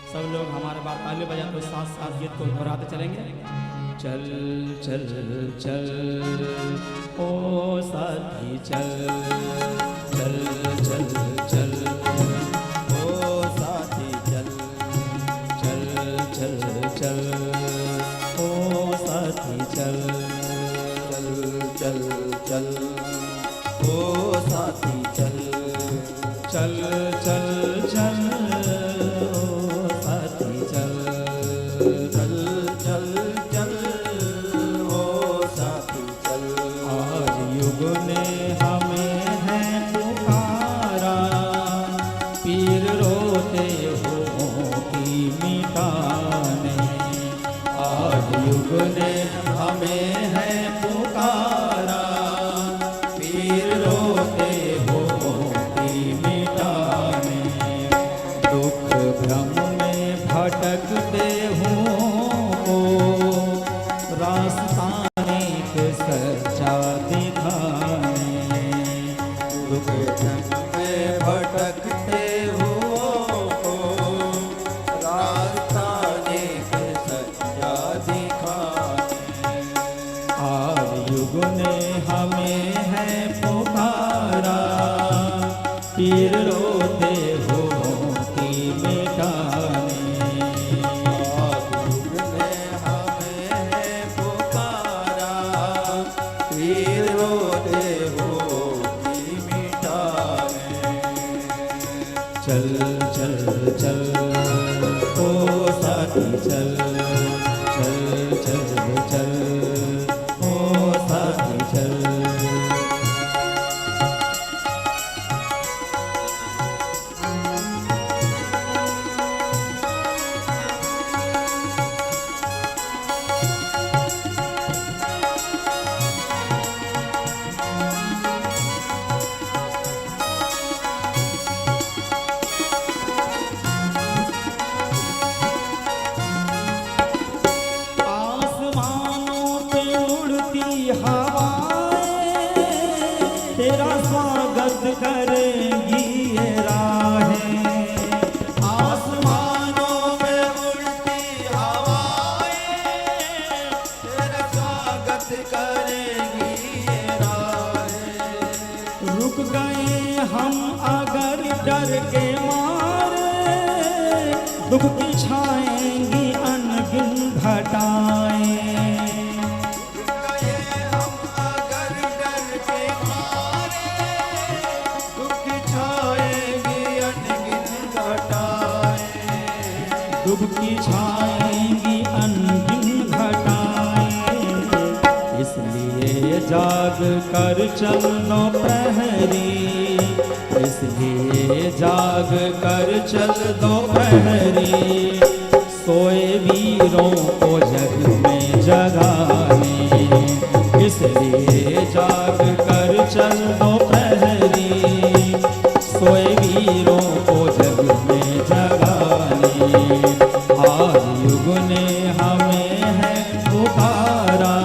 सब लोग हमारे बार ताली बजा तो साथ साथ गीत को दोहराते चलेंगे। चल चल चल ओ साथी चल चल चल चल ओ साथी चल चल चल चल ओ साथी चल चल चल चल ओ साथी चल चल चल चल ओ साथी चल चल चल चल ओ साथी चल। आज युग ने हमें है पुकारा, पीर रोते हो की मिटाने। आज युग ने हमें है पुकारा, पीर रोते हो की मिटाने। दुख भ्रम में भटकते हो रास्ता एक सच्चा दिखाने। दुख भ्रम में भटकते हो रास्ता एक सच्चा दिखाने। आज युग ने हमें है पुकारा, पीर रोते हो की मिटाने। आज युग ने हमें है पुकारा, पीर रोते हो की मिटाने। चल चल चल ओ साथी चल चल चल चल ओ साथी चल। आसमानों पे उड़ती हवाएं तेरा स्वागत करेंगी ये राहें। आसमानों में उड़ती हवाएं तेरा स्वागत करेंगी ये राहें। रुक गए हम अगर डर के मारे, दुख की छाएंगी अनगिन घटाएं। हम अगर डर के मारे, दुख की छाएंगी अनगिन घटाएं। दुख की छाएंगी अनगिन घटाएं। इसलिए जाग कर चलो प्रहरी, इसलिए जाग कर चल दो प्रहरी। सोए वीरों को जग में जगाने, इसलिए जाग कर चल दो प्रहरी। सोए वीरों को जग में जगाने। आज युग ने हमें है पुकारा,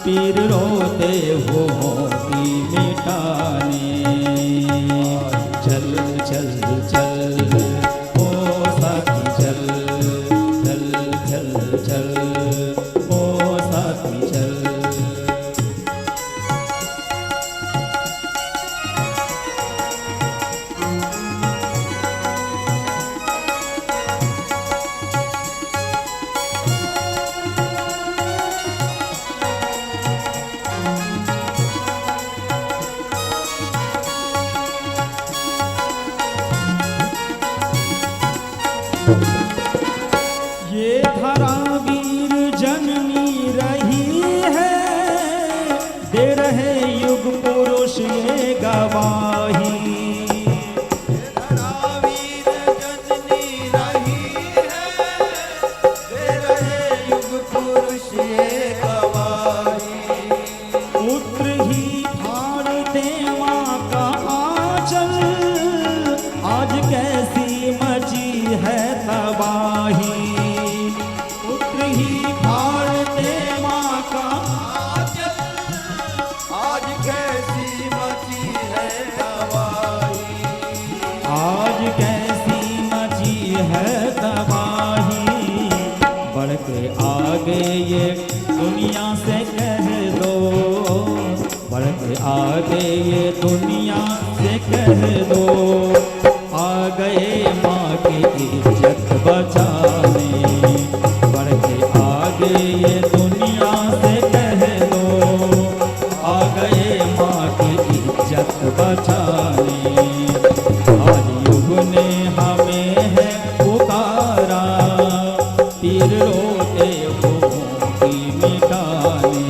पीर रोते हो की मिटाने। चल चल चल ओ साथी चल चल चल चल ओ साथी चल। ये धरा वीर जननी रही है, दे रहे युग पुरुष ये गवाही। ये धरा वीर जननी रही है, दे रहे युग पुरुष ये गवाही। पुत्र ही फाड़ते माँ का आंचल, आज कैसी मची है तबाही। पुत्र ही फाड़ते माँ का आंचल, आज कैसी मची है तबाही। आज कैसी मची है है तबाही। बढ़ के आगे ये दुनिया से कह दो, बढ़ के आगे ये दुनिया से कह दो, आ गए माँ की इज्जत बचाने। बढ़ के आगे ये दुनिया से कह दो, आ गए माँ की इज्जत बचाने। आज युग ने हमें है पुकारा, पीर रोते हुओं की मिटाने।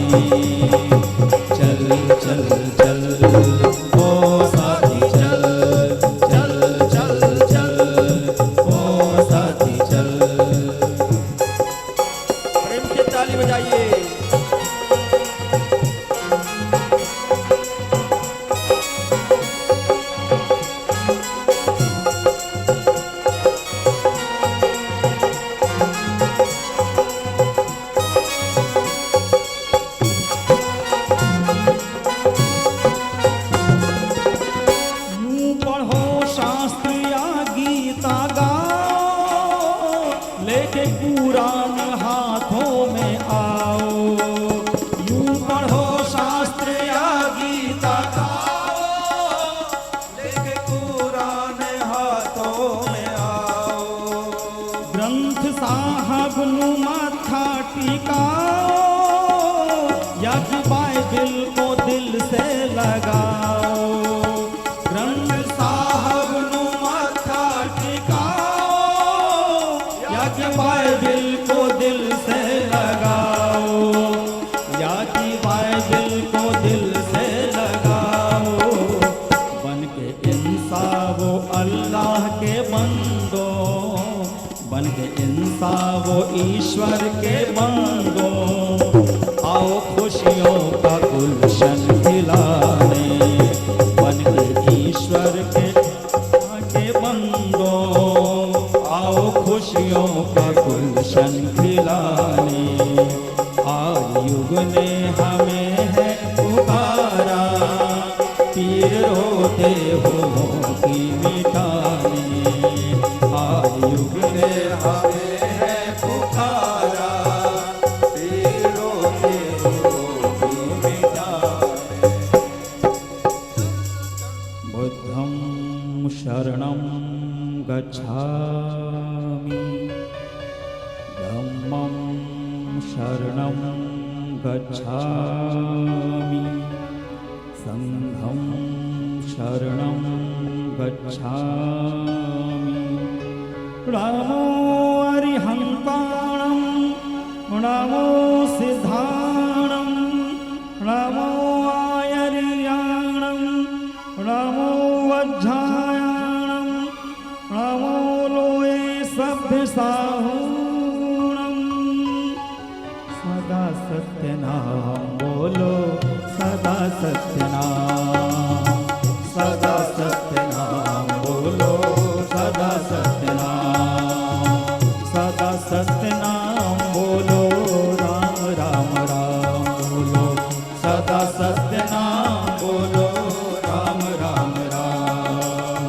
चल चल चल ओ साथी चल, चल चल चल ओ साथी चल। प्रेम से ताली बजाइए। यूं पढ़ो शास्त्र या गीता गाओ, लेके कुरान हाथों में आओ। यूं पढ़ो शास्त्र या गीता गाओ, लेके कुरान हाथों में आओ। ग्रंथ साहब नु माथा टिकाओ, या कि बाइबिल को दिल से लगाओ। ग्रंथ साहब नु माथा टिकाओ, या कि बाइबिल को दिल से लगाओ, या कि बाइबिल को दिल से लगाओ। बन के इंसान वो अल्लाह के बंदो, बन के इंसान वो ईश्वर के बंदो, आओ खुशियों का गुलशन खिलाने। बन के ईश्वर के बंदो, आओ खुशियों का गुलशन खिलाने। आज युग ने हमें है पुकारा, पीर रोते हुओं की मिटाने। आज युग ने हमें है पुकारा, पीर रोते हुओं की मिटाने। बुद्धं शरणं गच्छामि, धम्मं शरणं गच्छामि, संघं शरणं गच्छामि। रामो अरिहन्ताणं, रामो सिद्धाणं, रामो आयर्याणं, रामो वज्झायाणं, रामो लोये सभ्यसाहूणं। सदा सत्यनाम बोलो, सदा सत्यनाम, सदा सत्यनाम बोलो, सदा सत्यनाम, सदा सत्यनाम बोलो। राम राम राम बोलो, सदा सत्यनाम बोलो। राम राम राम,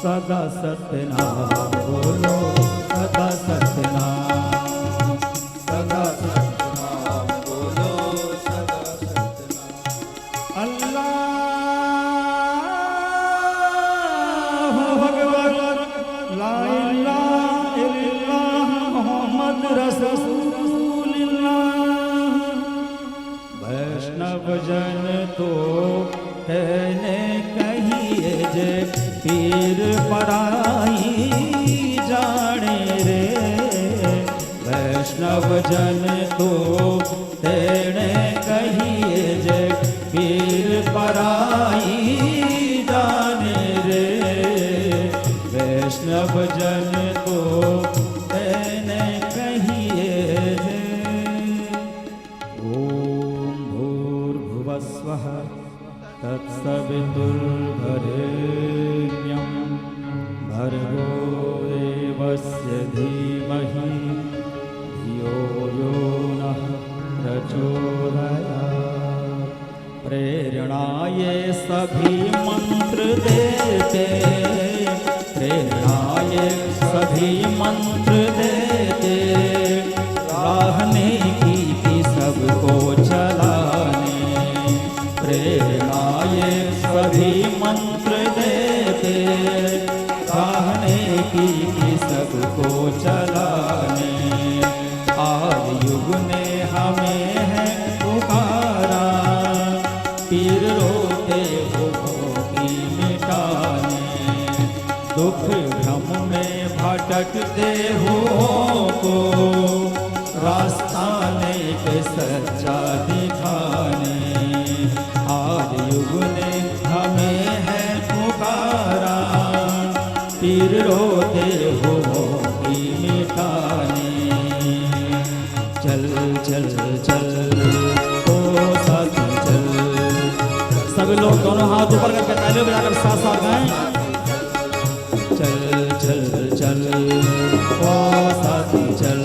सदा सत्यनाम बोलो, सदा सत्यनाम, सदा सत्यनाम बोलो, सदा सत्यनाम। अल्लाह भगवान ला इलाहा इल्लल्लाह मुहम्मद रसूलुल्लाह। वैष्णव जन तो कहने कहिए जे, पीर पराई जाने रे। वैष्णव जन तो कहने कहिए जे, पीर पराई जाने रे। वैष्णव जन तो कहने कहिए जे। ओम भूर्भुवस्वः तत्सवितुर्वरेण्यं, भर्गो देवस्य धीमहि धियो यो नः प्रचोदयात्। प्रेरणा ये सभी मंत्र देते, प्रेरणा ये सभी मंत्र देते, राहने की सबको चलाने। प्रेरणा ये सभी मंत्र देते, राहने की सबको चलाने। आज युग ने हमें है पुकारा, पीर रोते हो की मिटाने। दुख भ्रम में भटकते हो को, रास्ता नेक सच्चा दिखाने। आज युग ने हमें है पुकारा, पीर रोते हो की मिटाने। चल चल चल ओ साथी चल। सभी लोग दोनों हाथ ऊपर करके तालियां बजाकर साथ साथ गाएं। चल चल चल ओ साथी चल,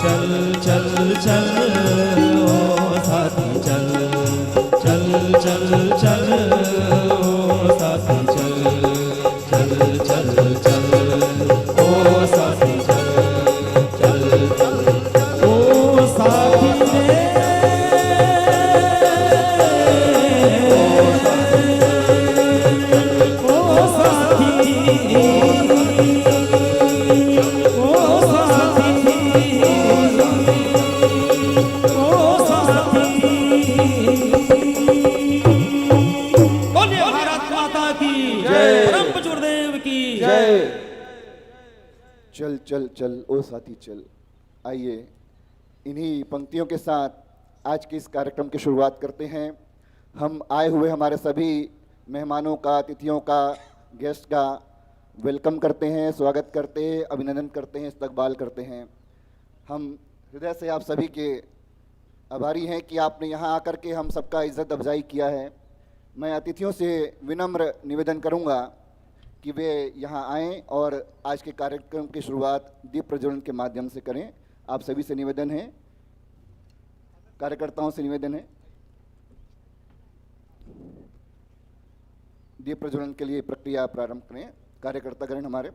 चल चल चल ओ साथी चल, चल चल चल ओ साथी चल, चल चल चल ओ साथी चल, चल चल ओ साथी रे। ओ साथी, ओ साथी, ओ साथी। बोलिए भारत माता की जय। परम गुरुदेव की जय। चल चल चल ओ साथी चल। आइए इन्हीं पंक्तियों के साथ आज के इस कार्यक्रम की शुरुआत करते हैं। हम आए हुए हमारे सभी मेहमानों का, अतिथियों का, गेस्ट का वेलकम करते हैं, स्वागत करते हैं, अभिनंदन करते हैं, इस्तकबाल करते हैं। हम हृदय से आप सभी के आभारी हैं कि आपने यहाँ आकर के हम सबका इज़्ज़त अफजाई किया है। मैं अतिथियों से विनम्र निवेदन करूँगा कि वे यहाँ आएँ और आज के कार्यक्रम की शुरुआत दीप प्रज्वलन के माध्यम से करें। आप सभी से निवेदन है, कार्यकर्ताओं से निवेदन है, दीप प्रज्वलन के लिए प्रक्रिया प्रारंभ करें। कार्यकर्तागण हमारे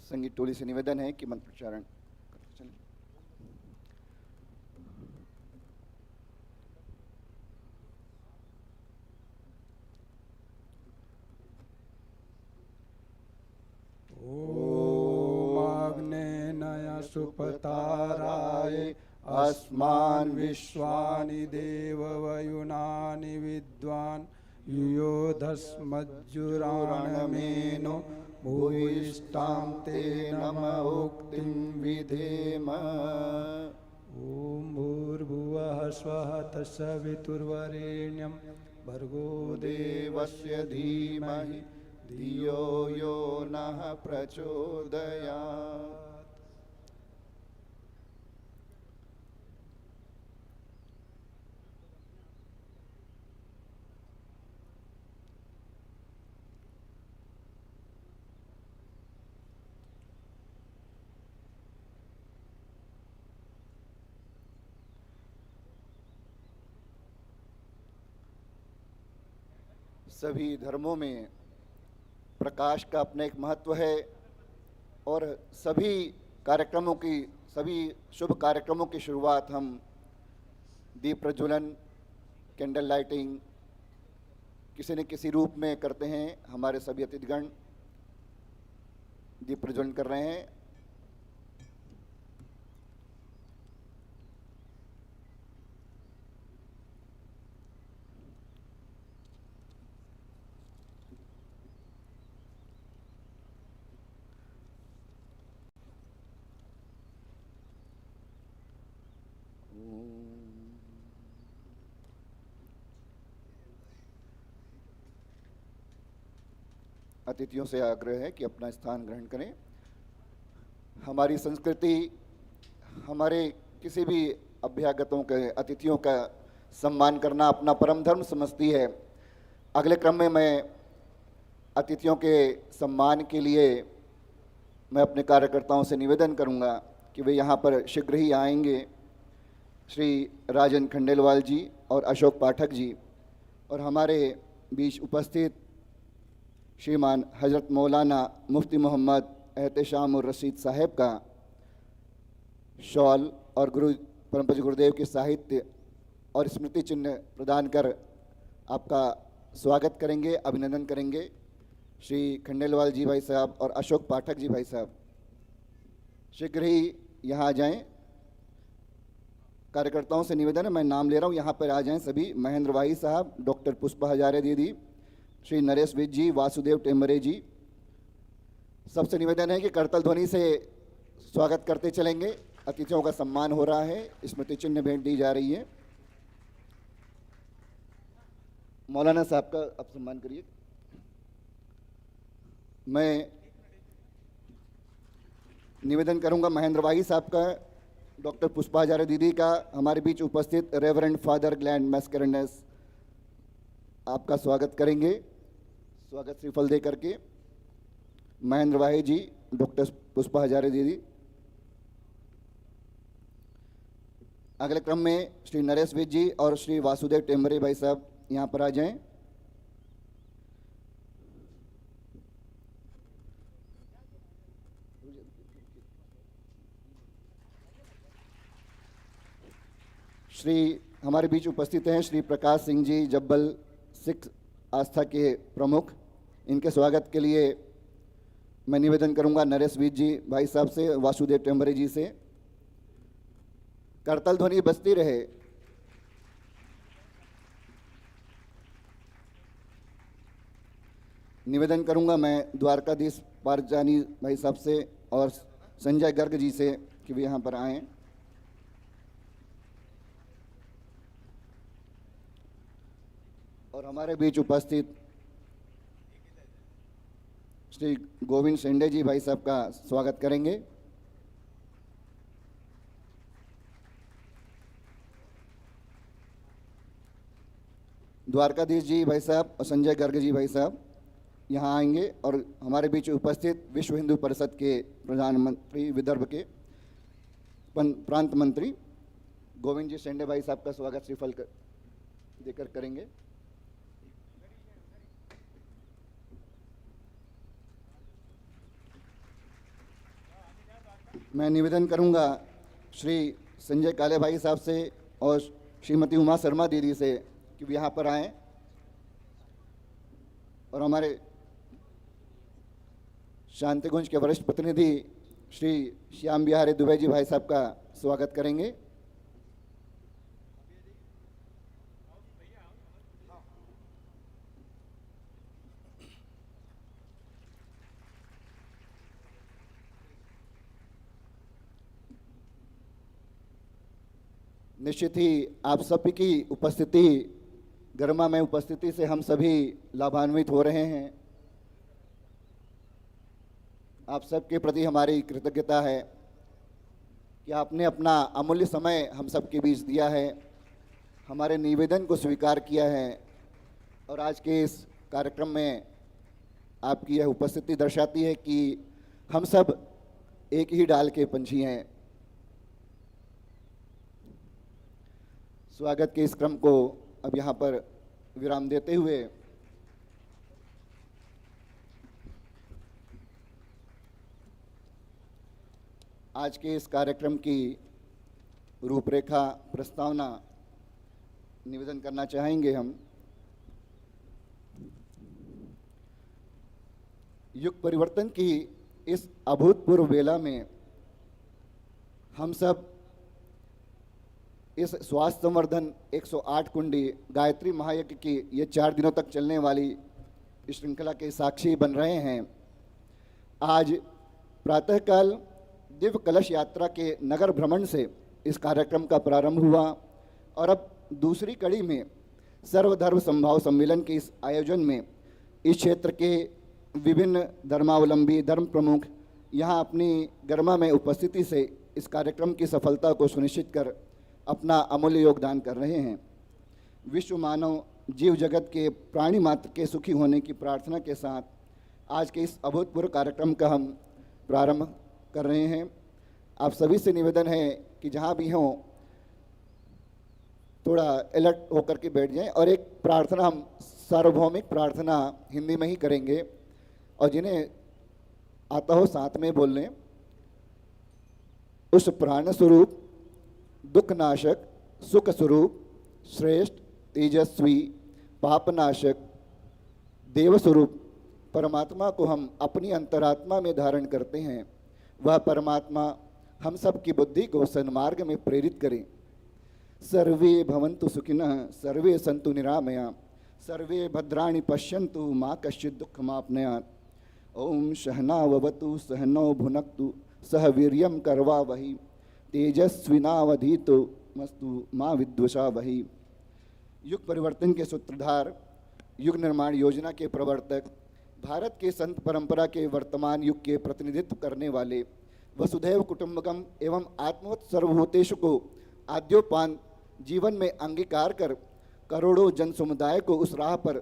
संगीत टोली से निवेदन है कि मंत्रोच्चारण करते चलें। ओमाग्नेय सुपताराय अस्मान् विश्वानि देववयुनानि विद्वान् युयोधस्मज्जुराणमेनो भूयिष्ठां ते नम उक्तिं विधेम। ॐ भूर्भुवः स्वः तत्सवितुर्वरेण्यं भर्गो देवस्य धीमहि धियो यो नः प्रचोदयात्। सभी धर्मों में प्रकाश का अपना एक महत्व है और सभी कार्यक्रमों की, सभी शुभ कार्यक्रमों की शुरुआत हम दीप प्रज्वलन, कैंडल लाइटिंग किसी न किसी रूप में करते हैं। हमारे सभी अतिथिगण दीप प्रज्वलन कर रहे हैं। अतिथियों से आग्रह है कि अपना स्थान ग्रहण करें। हमारी संस्कृति हमारे किसी भी अभ्यागतों के, अतिथियों का सम्मान करना अपना परम धर्म समझती है। अगले क्रम में मैं अतिथियों के सम्मान के लिए मैं अपने कार्यकर्ताओं से निवेदन करूंगा कि वे यहाँ पर शीघ्र ही आएंगे। श्री राजन खंडेलवाल जी और अशोक पाठक जी और हमारे बीच उपस्थित श्रीमान हजरत मौलाना मुफ्ती मोहम्मद एहतेशाम उर रशीद साहेब का शॉल और गुरु परम पूज्य गुरुदेव के साहित्य और स्मृति चिन्ह प्रदान कर आपका स्वागत करेंगे, अभिनंदन करेंगे। श्री खंडेलवाल जी भाई साहब और अशोक पाठक जी भाई साहब शीघ्र ही यहाँ आ जाएं। कार्यकर्ताओं से निवेदन है, मैं नाम ले रहा हूँ, यहाँ पर आ जाएं सभी। महेंद्र भाई साहब, डॉक्टर पुष्पा हजारे दीदी, श्री नरेश विज जी, वासुदेव टेम्बरे जी। सबसे निवेदन है कि करतल ध्वनि से स्वागत करते चलेंगे। अतिथियों का सम्मान हो रहा है, स्मृति चिन्ह भेंट दी जा रही है। मौलाना साहब का अब सम्मान करिए। मैं निवेदन करूंगा महेंद्र भाई साहब का, डॉक्टर पुष्पा हजारे दीदी का, हमारे बीच उपस्थित रेवरेंड फादर ग्लैंड मैस्करनेस आपका स्वागत करेंगे, स्वागत श्रीफल दे करके। महेंद्र भाई जी, डॉक्टर पुष्पा हजारे दीदी। अगले क्रम में श्री नरेश विज जी और श्री वासुदेव टेम्बरे भाई साहब यहाँ पर आ जाएं। श्री हमारे बीच उपस्थित हैं श्री प्रकाश सिंह जी जब्बल, सिख आस्था के प्रमुख। इनके स्वागत के लिए मैं निवेदन करूंगा नरेश विज जी भाई साहब से, वासुदेव टेम्बरे जी से। करतल ध्वनि बजती रहे। निवेदन करूंगा मैं द्वारकाधीश पारजानी भाई साहब से और संजय गर्ग जी से कि वे यहाँ पर आएं। और हमारे बीच उपस्थित श्री गोविंद शेंडे जी भाई साहब का स्वागत करेंगे। द्वारकाधीश जी भाई साहब और संजय गर्ग जी भाई साहब यहाँ आएंगे। और हमारे बीच उपस्थित विश्व हिंदू परिषद के प्रधानमंत्री, विदर्भ के प्रांत मंत्री गोविंद जी शेंडे भाई साहब का स्वागत श्रीफल देकर करेंगे। मैं निवेदन करूंगा श्री संजय काले भाई साहब से और श्रीमती उमा शर्मा दीदी से कि वे यहाँ पर आएं और हमारे शांतिकुंज के वरिष्ठ प्रतिनिधि श्री श्याम बिहारी दुबे जी भाई साहब का स्वागत करेंगे। निश्चित ही आप सभी की उपस्थिति, गरिमा में उपस्थिति से हम सभी लाभान्वित हो रहे हैं। आप सबके प्रति हमारी कृतज्ञता है कि आपने अपना अमूल्य समय हम सबके बीच दिया है, हमारे निवेदन को स्वीकार किया है और आज के इस कार्यक्रम में आपकी यह उपस्थिति दर्शाती है कि हम सब एक ही डाल के पंछी हैं। स्वागत के इस क्रम को अब यहाँ पर विराम देते हुए आज के इस कार्यक्रम की रूपरेखा प्रस्तावना निवेदन करना चाहेंगे हम। युग परिवर्तन की इस अभूतपूर्व वेला में हम सब इस स्वास्थ्य संवर्धन 108 कुंडी गायत्री महायज्ञ की ये 4 दिनों तक चलने वाली श्रृंखला के साक्षी बन रहे हैं। आज प्रातःकाल दिव्य कलश यात्रा के नगर भ्रमण से इस कार्यक्रम का प्रारंभ हुआ और अब दूसरी कड़ी में सर्वधर्म संभाव सम्मेलन के इस आयोजन में इस क्षेत्र के विभिन्न धर्मावलंबी धर्म प्रमुख यहाँ अपनी गरिमा में उपस्थिति से इस कार्यक्रम की सफलता को सुनिश्चित कर अपना अमूल्य योगदान कर रहे हैं। विश्व मानव जीव जगत के प्राणी मात्र के सुखी होने की प्रार्थना के साथ आज के इस अभूतपूर्व कार्यक्रम का हम प्रारंभ कर रहे हैं। आप सभी से निवेदन है कि जहाँ भी हों थोड़ा अलर्ट होकर के बैठ जाएं और एक प्रार्थना, हम सार्वभौमिक प्रार्थना हिंदी में ही करेंगे और जिन्हें आता हो साथ में बोल लें। उस प्राण स्वरूप, दुख नाशक, सुख स्वरूप, श्रेष्ठ, तेजस्वी, पापनाशक, देव स्वरूप परमात्मा को हम अपनी अंतरात्मा में धारण करते हैं। वह परमात्मा हम सब की बुद्धि को सन्मार्ग में प्रेरित करें। सर्वे भवन्तु सुखिनः, सर्वे सन्तु निरामया, सर्वे भद्राणि पश्यन्तु, मा कश्चित् दुःखमाप्नुयात्। ओम सहनाववतु सहनौ भुनक्तु सह वीर्यं करवावहै, तेजस्विनावधीतो मस्तु मा विद्विषावहै। युग परिवर्तन के सूत्रधार, युग निर्माण योजना के प्रवर्तक, भारत के संत परंपरा के वर्तमान युग के प्रतिनिधित्व करने वाले, वसुधैव कुटुंबकम एवं आत्मवत् सर्वभूतेषु को आद्योपान जीवन में अंगीकार कर करोड़ों जन समुदाय को उस राह पर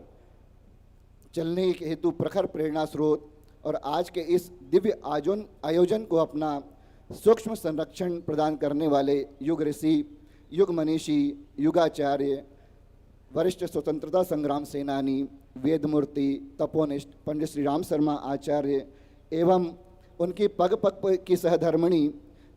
चलने के हेतु प्रखर प्रेरणा स्रोत और आज के इस दिव्य आयोजन को अपना सूक्ष्म संरक्षण प्रदान करने वाले युग ऋषि, युग मनीषी, युगाचार्य, वरिष्ठ स्वतंत्रता संग्राम सेनानी, वेदमूर्ति, तपोनिष्ठ पंडित श्री राम शर्मा आचार्य एवं उनकी पग पग की सहधर्मिणी,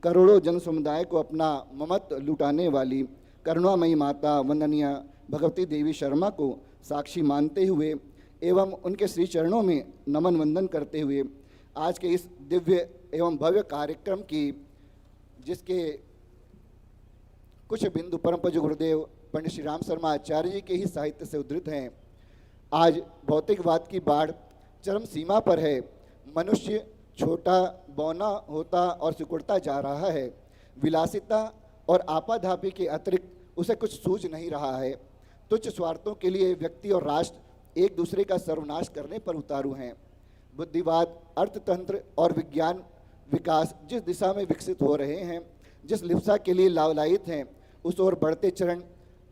करोड़ों जन समुदाय को अपना ममत्व लुटाने वाली करुणामयी माता वंदनीय भगवती देवी शर्मा को साक्षी मानते हुए एवं उनके श्री चरणों में नमन वंदन करते हुए आज के इस दिव्य एवं भव्य कार्यक्रम की, जिसके कुछ बिंदु परम पूज्य गुरुदेव पंडित श्री राम शर्मा आचार्य जी के ही साहित्य से उद्धृत हैं। आज भौतिकवाद की बाढ़ चरम सीमा पर है। मनुष्य छोटा, बौना होता और सिकुड़ता जा रहा है। विलासिता और आपाधापी के अतिरिक्त उसे कुछ सूझ नहीं रहा है। तुच्छ स्वार्थों के लिए व्यक्ति और राष्ट्र एक दूसरे का सर्वनाश करने पर उतारू हैं। बुद्धिवाद, अर्थतंत्र और विज्ञान विकास जिस दिशा में विकसित हो रहे हैं, जिस लिप्सा के लिए लावलायित हैं, उस ओर बढ़ते चरण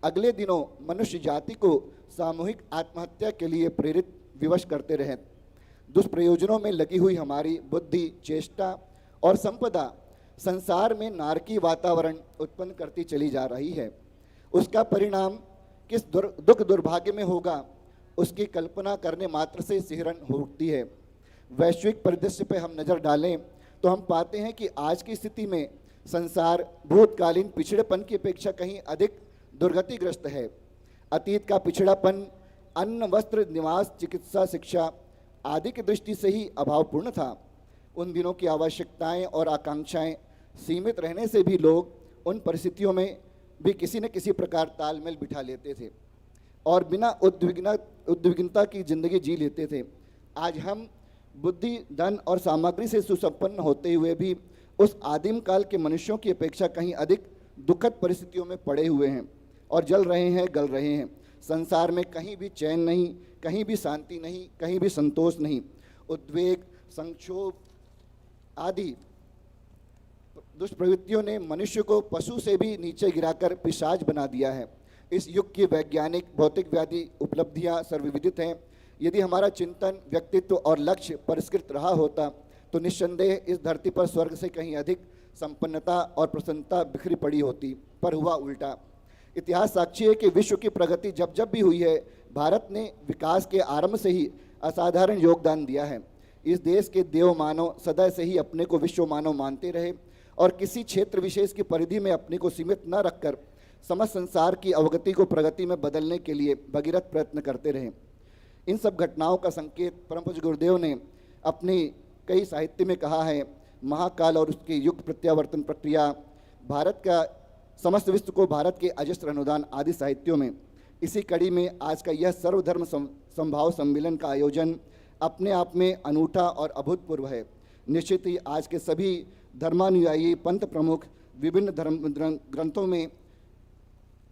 अगले दिनों मनुष्य जाति को सामूहिक आत्महत्या के लिए प्रेरित विवश करते रहे। दुष्प्रयोजनों में लगी हुई हमारी बुद्धि, चेष्टा और संपदा संसार में नारकी वातावरण उत्पन्न करती चली जा रही है। उसका परिणाम किस दुख दुर्भाग्य में होगा, उसकी कल्पना करने मात्र से सिहरन होती है। वैश्विक परिदृश्य पर हम नज़र डालें तो हम पाते हैं कि आज की स्थिति में संसार भूतकालीन पिछड़ेपन की अपेक्षा कहीं अधिक दुर्गतिग्रस्त है। अतीत का पिछड़ापन अन्न, वस्त्र, निवास, चिकित्सा, शिक्षा आदि की दृष्टि से ही अभावपूर्ण था। उन दिनों की आवश्यकताएं और आकांक्षाएं सीमित रहने से भी लोग उन परिस्थितियों में भी किसी न किसी प्रकार तालमेल बिठा लेते थे और बिना उद्विग्नता की जिंदगी जी लेते थे। आज हम बुद्धि, धन और सामग्री से सुसंपन्न होते हुए भी उस आदिम काल के मनुष्यों की अपेक्षा कहीं अधिक दुखद परिस्थितियों में पड़े हुए हैं और जल रहे हैं, गल रहे हैं। संसार में कहीं भी चैन नहीं, कहीं भी शांति नहीं, कहीं भी संतोष नहीं। उद्वेग, संक्षोभ आदि दुष्प्रवृत्तियों ने मनुष्य को पशु से भी नीचे गिराकर पिशाच बना दिया है। इस युग की वैज्ञानिक भौतिक व्याधि उपलब्धियां सर्वविदित हैं। यदि हमारा चिंतन, व्यक्तित्व और लक्ष्य परिष्कृत रहा होता तो निस्संदेह इस धरती पर स्वर्ग से कहीं अधिक संपन्नता और प्रसन्नता बिखरी पड़ी होती, पर हुआ उल्टा। इतिहास साक्षी है कि विश्व की प्रगति जब जब भी हुई है, भारत ने विकास के आरंभ से ही असाधारण योगदान दिया है। इस देश के देव मानव सदा से ही अपने को विश्व मानव मानते रहे और किसी क्षेत्र विशेष की परिधि में अपने को सीमित न रखकर समस्त संसार की अवगति को प्रगति में बदलने के लिए भगीरथ प्रयत्न करते रहे। इन सब घटनाओं का संकेत परम पूज्य गुरुदेव ने अपनी कई साहित्य में कहा है। महाकाल और उसके युग प्रत्यावर्तन प्रक्रिया, भारत का समस्त विश्व को भारत के अजस्त्र अनुदान आदि साहित्यों में। इसी कड़ी में आज का यह सर्वधर्म संभाव सम्मेलन का आयोजन अपने आप में अनूठा और अभूतपूर्व है। निश्चित ही आज के सभी धर्मानुयायी पंथ प्रमुख विभिन्न धर्म ग्रंथों में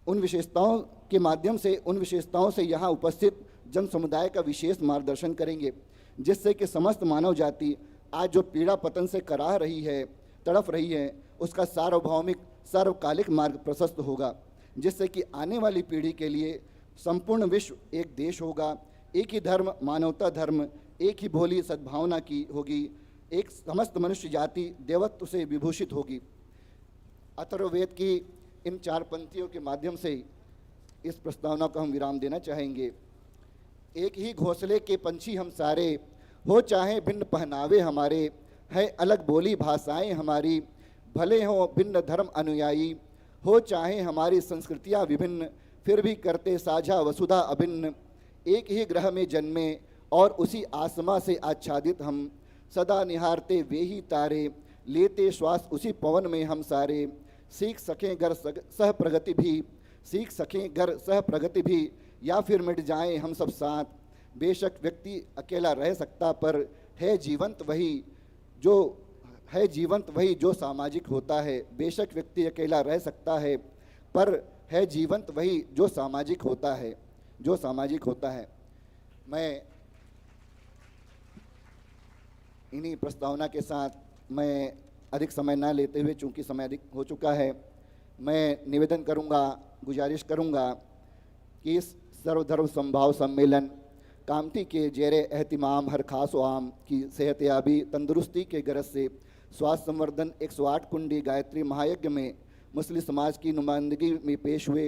उन विशेषताओं के माध्यम से, उन विशेषताओं से यहाँ उपस्थित जन समुदाय का विशेष मार्गदर्शन करेंगे, जिससे कि समस्त मानव जाति आज जो पीड़ा पतन से कराह रही है, तड़फ रही है, उसका सार्वभौमिक सर्वकालिक मार्ग प्रशस्त होगा, जिससे कि आने वाली पीढ़ी के लिए संपूर्ण विश्व एक देश होगा, एक ही धर्म, मानवता धर्म, एक ही भोली सद्भावना की होगी, एक समस्त मनुष्य जाति देवत्व से विभूषित होगी। अथर्ववेद की इन 4 पंक्तियों के माध्यम से इस प्रस्तावना को हम विराम देना चाहेंगे। एक ही घोंसले के पंछी हम सारे, हो चाहे भिन्न पहनावे हमारे, है अलग बोली भाषाएं हमारी, भले हों भिन्न धर्म अनुयायी, हो चाहे हमारी संस्कृतियां विभिन्न, फिर भी करते साझा वसुधा अभिन्न। एक ही ग्रह में जन्मे और उसी आसमां से आच्छादित हम, सदा निहारते वे ही तारे, लेते श्वास उसी पवन में हम सारे। सीख सकें गर सह प्रगति भी, सीख सकें गर सह प्रगति भी, या फिर मिट जाएं हम सब साथ। बेशक व्यक्ति अकेला रह सकता, पर है जीवंत वही जो सामाजिक होता है। बेशक व्यक्ति अकेला रह सकता है, पर है जीवंत वही जो सामाजिक होता है। मैं इन्हीं प्रस्तावना के साथ मैं अधिक समय ना लेते हुए, चूंकि समय अधिक हो चुका है, मैं निवेदन करूंगा, गुजारिश करूंगा कि इस सर्वधर्म संभाव सम्मेलन कामती के जेरे एहतिमाम हर खास आम की सेहतयाबी तंदुरुस्ती के गरज से स्वास्थ्य संवर्धन 108 कुंडी गायत्री महायज्ञ में मुस्लिम समाज की नुमाइंदगी में पेश हुए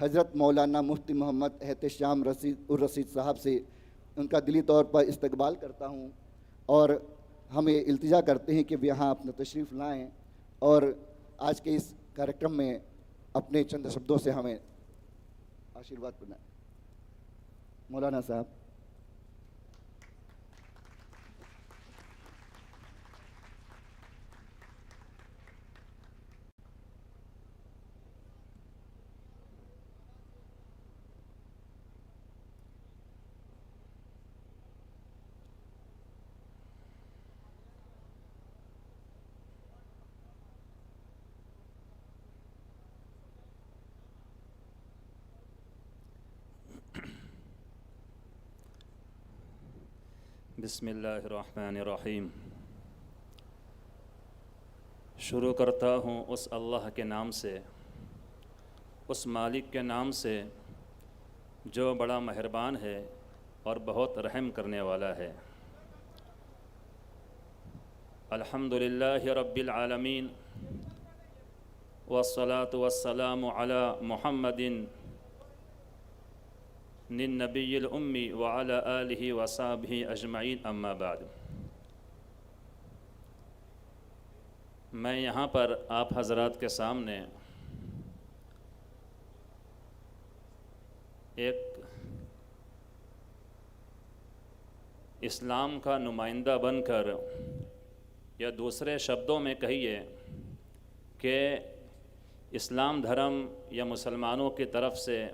हज़रत मौलाना मुफ्ती मोहम्मद एहतशाम रशीद साहब से उनका दिली तौर पर इस्तकबाल करता हूँ, और हमें इल्तिजा करते हैं कि वे यहाँ अपना तशरीफ़ लाएँ और आज के इस कार्यक्रम में अपने चंद शब्दों से हमें आशीर्वाद बनाएं। मौलाना साहब। बिस्मिल्लाहिर्रहमानिर्रहीम। शुरू करता हूँ उस अल्लाह के नाम से, उस मालिक के नाम से जो बड़ा मेहरबान है और बहुत रहम करने वाला है। अल्हम्दुलिल्लाहि रब्बिल आलमीन वस्सलातु वस्सलामु अला मुहम्मदिन निन्नबिय्यिल उम्मी व अला आलिहि व सहबिहि अजमईन, अम्मा बाद। मैं यहाँ पर आप हज़रात के सामने एक इस्लाम का नुमाइंदा बनकर, या दूसरे शब्दों में कहिए कि इस्लाम धर्म या मुसलमानों की तरफ से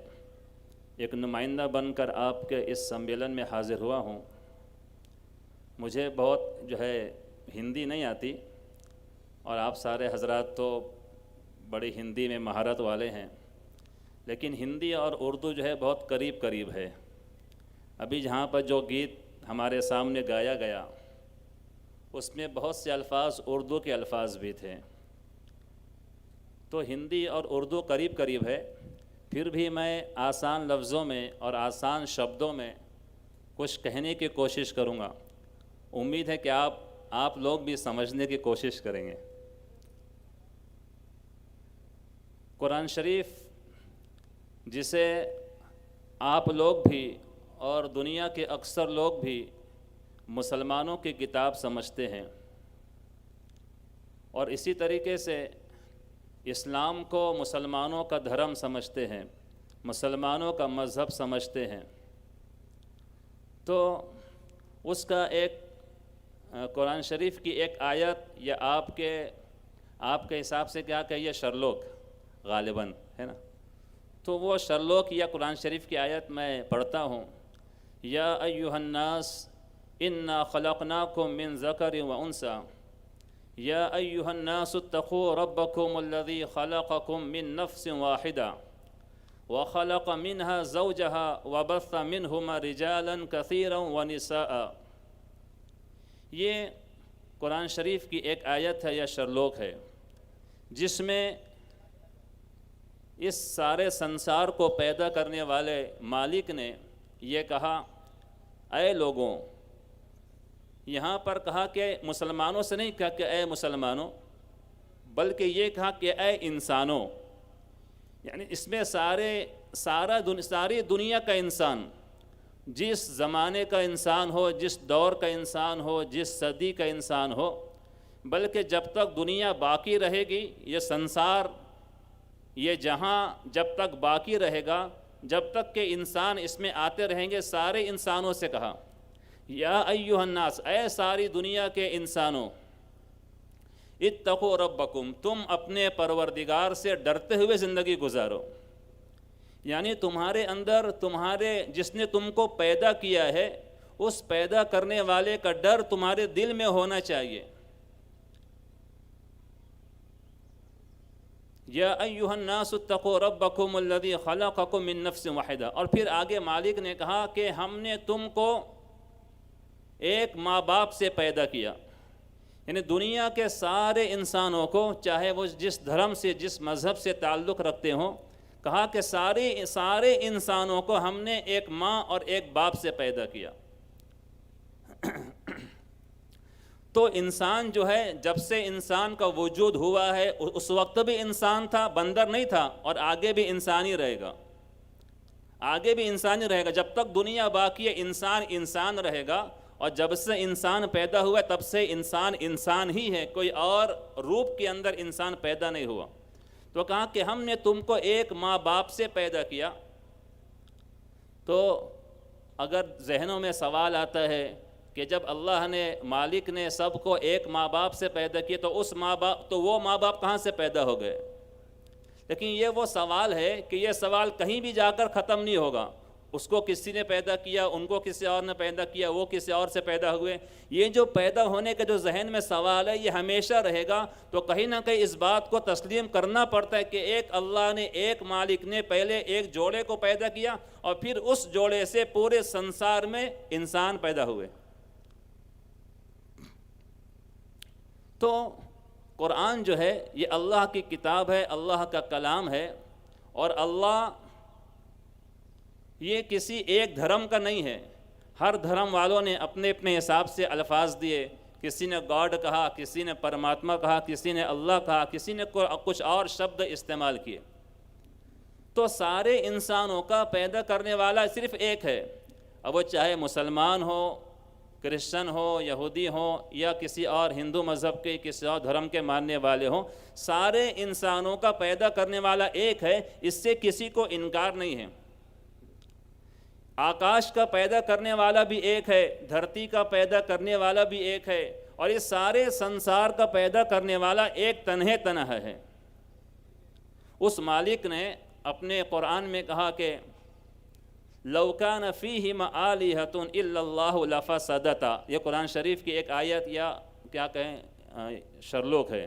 एक नुमाइंदा बनकर आपके इस सम्मेलन में हाज़िर हुआ हूँ। मुझे बहुत हिंदी नहीं आती, और आप सारे हजरात तो बड़ी हिंदी में महारत वाले हैं, लेकिन हिंदी और उर्दू बहुत करीब करीब है। अभी जहाँ पर जो गीत हमारे सामने गाया गया उसमें बहुत से अल्फाज उर्दू के अल्फाज भी थे, तो हिंदी और उर्दू करीब करीब है। फिर भी मैं आसान लफ्ज़ों में और आसान शब्दों में कुछ कहने की कोशिश करूँगा। उम्मीद है कि आप लोग भी समझने की कोशिश करेंगे। कुरान शरीफ, जिसे आप लोग भी और दुनिया के अक्सर लोग भी मुसलमानों की किताब समझते हैं, और इसी तरीके से इस्लाम को मुसलमानों का धर्म समझते हैं, मुसलमानों का मज़हब समझते हैं, तो उसका एक कुरान शरीफ की एक आयत, या आपके हिसाब से क्या कहिए, शरलोक गालिबन है ना, तो वो शरलोक या कुरान शरीफ की आयत मैं पढ़ता हूँ। या अय्युहन्नास इन्ना खलक़नाकुम मिन ज़करिन व उन्सा, या अय्युहन्नासु इत्तक़ू रब्बकुमुल्लज़ी खलक़कुम मिन नफ्सिन वाहिदा व खलक़ मिनहा ज़ौजहा व बस्स मिनहुमा रिजालन कसीरन व निसाअ। ये कुरान शरीफ की एक आयत है या शरलोक है, जिसमें इस सारे संसार को पैदा करने वाले मालिक ने ये कहा, ऐ लोगों, यहाँ पर कहा कि मुसलमानों से नहीं कहा कि ऐ मुसलमानों, बल्कि ये कहा कि ऐ इंसानों। यानी इसमें सारी दुनिया का इंसान, जिस ज़माने का इंसान हो, जिस दौर का इंसान हो, जिस सदी का इंसान हो, बल्कि जब तक दुनिया बाकी रहेगी, ये संसार, ये जहाँ जब तक बाकी रहेगा, जब तक के इंसान इसमें आते रहेंगे, सारे इंसानों से कहा या अय्युहन्नास, ऐ सारी दुनिया के इंसानों, इत्तक़ू रब्बकुम, तुम अपने परवरदिगार से डरते हुए ज़िंदगी गुजारो। यानी तुम्हारे अंदर, जिसने तुमको पैदा किया है, उस पैदा करने वाले का डर तुम्हारे दिल में होना चाहिए। या अय्युहन्नास इत्तक़ू रब्बकुम अल्लज़ी ख़लक़कुम मिन नफ्सिन वाहिदा। और फिर आगे मालिक ने कहा कि हमने तुमको एक माँ बाप से पैदा किया। यानी दुनिया के सारे इंसानों को, चाहे वो जिस धर्म से, जिस मज़हब से ताल्लुक़ रखते हों, कहा कि सारे इंसानों को हमने एक माँ और एक बाप से पैदा किया। तो इंसान जो है, जब से इंसान का वजूद हुआ है, उस वक्त भी इंसान था, बंदर नहीं था, और आगे भी इंसान ही रहेगा, आगे भी इंसान ही रहेगा। जब तक दुनिया बाकी है, इंसान रहेगा। और जब से इंसान पैदा हुआ तब से इंसान ही है, कोई और रूप के अंदर इंसान पैदा नहीं हुआ। तो कहा कि हमने तुमको एक माँ बाप से पैदा किया। तो अगर जहनों में सवाल आता है कि जब अल्लाह ने, मालिक ने सबको एक माँ बाप से पैदा किया, तो वो माँ बाप कहाँ से पैदा हो गए? लेकिन ये वो सवाल है कि ये सवाल कहीं भी जाकर ख़त्म नहीं होगा। उसको किसी ने पैदा किया, उनको किसी और ने पैदा किया, वो किसी और से पैदा हुए। ये जो पैदा होने के जो जहन में सवाल है, ये हमेशा रहेगा। तो कहीं ना कहीं इस बात को तस्लीम करना पड़ता है कि एक अल्लाह ने, एक मालिक ने पहले एक जोड़े को पैदा किया, और फिर उस जोड़े से पूरे संसार में इंसान पैदा हुए। तो कुरान जो है, ये अल्लाह की किताब है, अल्लाह का कलाम है। और अल्लाह ये किसी एक धर्म का नहीं है। हर धर्म वालों ने अपने अपने हिसाब से अल्फाज दिए। किसी ने गॉड कहा, किसी ने परमात्मा कहा, किसी ने अल्लाह कहा, किसी ने कुछ और शब्द इस्तेमाल किए। तो सारे इंसानों का पैदा करने वाला सिर्फ एक है। अब वो चाहे मुसलमान हो, क्रिश्चन हो, यहूदी हो, या किसी और हिंदू मज़हब के, किसी और धर्म के मानने वाले हों, सारे इंसानों का पैदा करने वाला एक है। इससे किसी को इनकार नहीं है। आकाश का पैदा करने वाला भी एक है, धरती का पैदा करने वाला भी एक है, और इस सारे संसार का पैदा करने वाला एक तन्हा है। उस मालिक ने अपने कुरान में कहा कि लौ कान फ़ीहिमा आलिहतुन इल्लल्लाहु लफ़सदता। ये कुरान शरीफ की एक आयत, या क्या कहें, शरलोक है।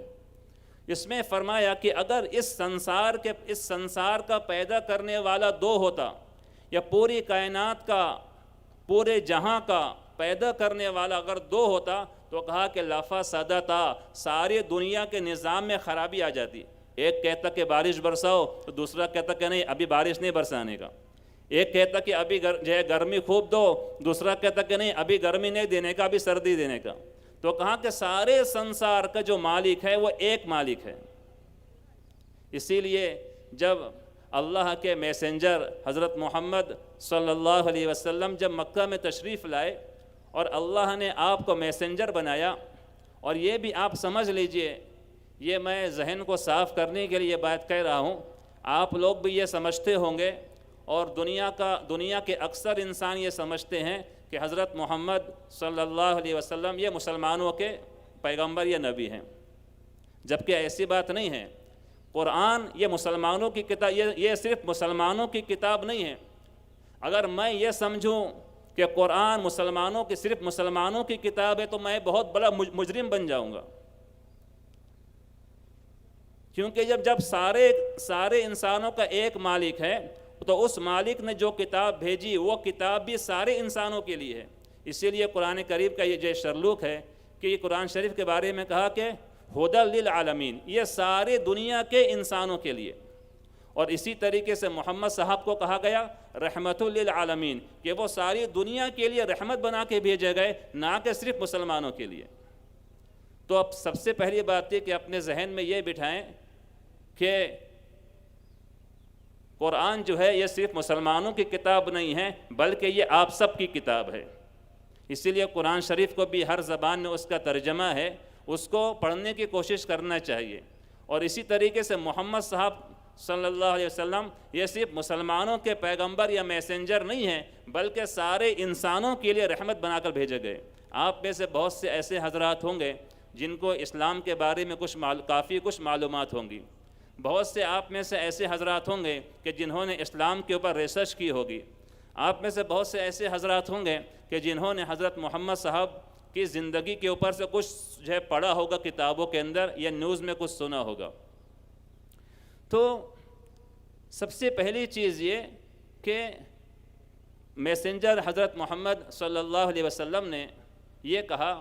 इसमें फरमाया कि अगर इस संसार का पैदा करने वाला दो होता, या पूरी कायनात का, पूरे जहां का पैदा करने वाला अगर दो होता, तो कहा कि लफ़सदता, सारी दुनिया के निज़ाम में ख़राबी आ जाती। एक कहता कि बारिश बरसाओ, तो दूसरा कहता कि नहीं, अभी बारिश नहीं बरसाने का। एक कहता कि अभी जो है गर्मी खूब दो, दूसरा कहता कि नहीं, अभी गर्मी नहीं देने का, अभी सर्दी देने का। तो कहा कि सारे संसार का जो मालिक है वो एक मालिक है। इसीलिए जब अल्लाह के मैसेंजर हज़रत मोहम्मद सल्लल्लाहु अलैहि वसल्लम जब मक्का में तशरीफ़ लाए, और अल्लाह ने आपको मैसेंजर बनाया, और ये भी आप समझ लीजिए, ये मैं जहन को साफ़ करने के लिए बात कह रहा हूँ, आप लोग भी ये समझते होंगे, और दुनिया के अक्सर इंसान ये समझते हैं कि हज़रत मोहम्मद सल्लल्लाहु अलैहि वसल्लम ये मुसलमानों के पैगंबर या नबी हैं, जबकि ऐसी बात नहीं है। कुरान ये मुसलमानों की किताब, ये सिर्फ मुसलमानों की किताब नहीं है। अगर मैं ये समझूं कि कुरान सिर्फ मुसलमानों की किताब है, तो मैं बहुत बड़ा मुजरिम बन जाऊंगा। क्योंकि जब सारे इंसानों का एक मालिक है, तो उस मालिक ने जो किताब भेजी, वो किताब भी सारे इंसानों के लिए है। इसीलिए कुरान करीम का ये जो शरलूक है कि ये कुरान शरीफ के बारे में कहा कि हुदल लिल आलमीन, ये सारे दुनिया के इंसानों के लिए। और इसी तरीके से मोहम्मद साहब को कहा गया रहमतुल लिल आलमीन, कि वो सारी दुनिया के लिए रहमत बना के भेजे गए, ना कि सिर्फ मुसलमानों के लिए। तो अब सबसे पहली बात है कि अपने जहन में ये बिठाएं कि कुरान जो है ये सिर्फ मुसलमानों की किताब नहीं है, बल्कि ये आप सब की किताब है। इसीलिए कुरान शरीफ को भी हर ज़बान में उसका तर्जमा है, उसको पढ़ने की कोशिश करना चाहिए। और इसी तरीके से मोहम्मद साहब सल्लल्लाहु अलैहि वसल्लम ये सिर्फ मुसलमानों के पैगंबर या मैसेंजर नहीं हैं, बल्कि सारे इंसानों के लिए रहमत बनाकर भेजे गए। आप में से बहुत से ऐसे हजरात होंगे जिनको इस्लाम के बारे में काफ़ी कुछ मालूमात होंगी। बहुत से आप में से ऐसे हजरात होंगे कि जिन्होंने इस्लाम के ऊपर रिसर्च की होगी। आप में से बहुत से ऐसे हजरात होंगे कि जिन्होंने हज़रत मोहम्मद साहब की ज़िंदगी के ऊपर से कुछ जो है पढ़ा होगा किताबों के अंदर, या न्यूज़ में कुछ सुना होगा। तो सबसे पहली चीज़ ये कि मैसेंजर हज़रत मोहम्मद सल्लल्लाहु अलैहि वसल्लम ने ये कहा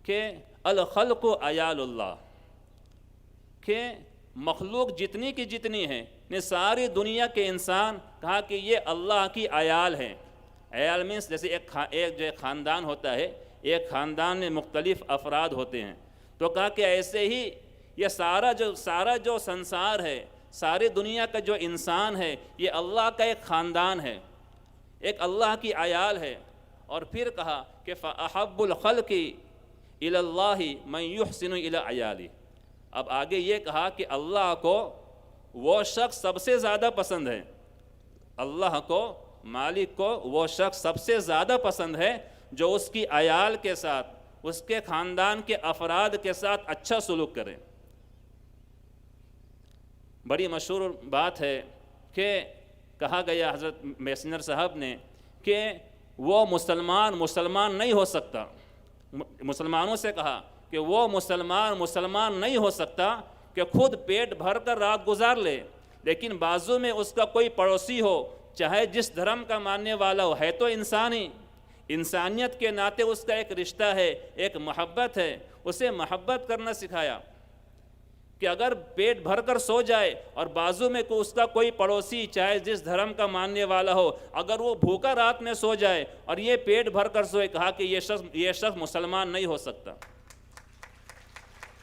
कि अल खल्क़ु अयालुल्लाह, कि मखलूक जितनी की जितनी हैं, ने सारी दुनिया के इंसान, कहा कि ये अल्लाह की अयाल हैं। अयाल मीन्स जैसे एक जो ख़ानदान होता है, एक ख़ानदान में मुख्तलिफ़ अफराद होते हैं, तो कहा कि ऐसे ही ये सारा जो संसार है, सारी दुनिया का जो इंसान है, ये अल्लाह का एक ख़ानदान है, एक अल्लाह की अयाल है। और फिर कहा कि फ़अहब्बुल ख़ल्क़ि इलल्लाहि मन युहसिनु इला अयाली। अब आगे ये कहा कि अल्लाह को वो शख्स सबसे ज़्यादा पसंद है, अल्लाह को, मालिक को वो शख्स सबसे ज़्यादा पसंद है जो उसकी अयाल के साथ, उसके ख़ानदान के अफराद के साथ अच्छा सलूक करे। बड़ी मशहूर बात है कि कहा गया हज़रत मैसेंजर साहब ने कि वो मुसलमान नहीं हो सकता। मुसलमानों से कहा कि वो मुसलमान नहीं हो सकता कि खुद पेट भर कर रात गुजार ले, लेकिन बाजू में उसका कोई पड़ोसी हो, चाहे जिस धर्म का मानने वाला हो, है तो इंसान ही, इंसानियत के नाते उसका एक रिश्ता है, एक मोहब्बत है। उसे मोहब्बत करना सिखाया कि अगर पेट भर कर सो जाए और बाजू में उसका कोई पड़ोसी, चाहे जिस धर्म का मानने वाला हो, अगर वो भूखा रात में सो जाए और ये पेट भर कर सोए, कहा कि ये शख्स मुसलमान नहीं हो सकता।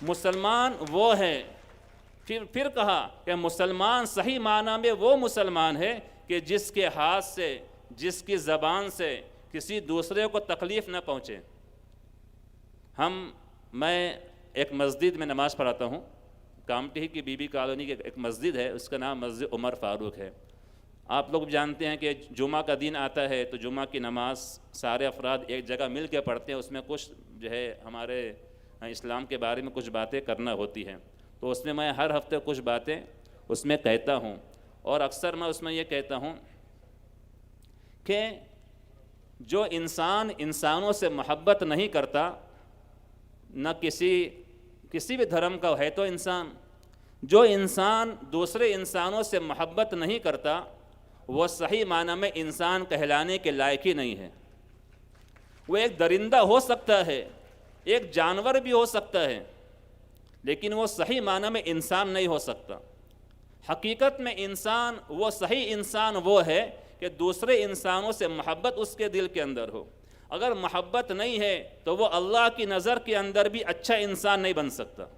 मुसलमान वो है। फिर कहा कि मुसलमान सही माना में वो मुसलमान है कि जिसके हाथ से, जिसकी ज़बान से किसी दूसरे को तकलीफ़ न पहुँचे। मैं एक मस्जिद में नमाज़ पढ़ाता हूँ, कामटी की बीबी कॉलोनी की एक मस्जिद है, उसका नाम मस्जिद उमर फ़ारूक है। आप लोग जानते हैं कि जुमा का दिन आता है तो जुमा की नमाज सारे अफराद एक जगह मिल के पढ़ते हैं। उसमें कुछ जो है हमारे इस्लाम के बारे में कुछ बातें करना होती हैं, तो उसमें मैं हर हफ्ते कुछ बातें उसमें कहता हूँ। और अक्सर मैं उसमें ये कहता हूँ कि जो इंसान इंसानों से मोहब्बत नहीं करता, न किसी भी धर्म का है तो इंसान, जो इंसान दूसरे इंसानों से मोहब्बत नहीं करता, वो सही माना में इंसान कहलाने के लायक ही नहीं है। वो एक दरिंदा हो सकता है, एक जानवर भी हो सकता है, लेकिन वो सही माना में इंसान नहीं हो सकता। हकीकत में इंसान, वो सही इंसान वो है कि दूसरे इंसानों से मोहब्बत उसके दिल के अंदर हो। अगर मोहब्बत नहीं है तो वो अल्लाह की नज़र के अंदर भी अच्छा इंसान नहीं बन सकता।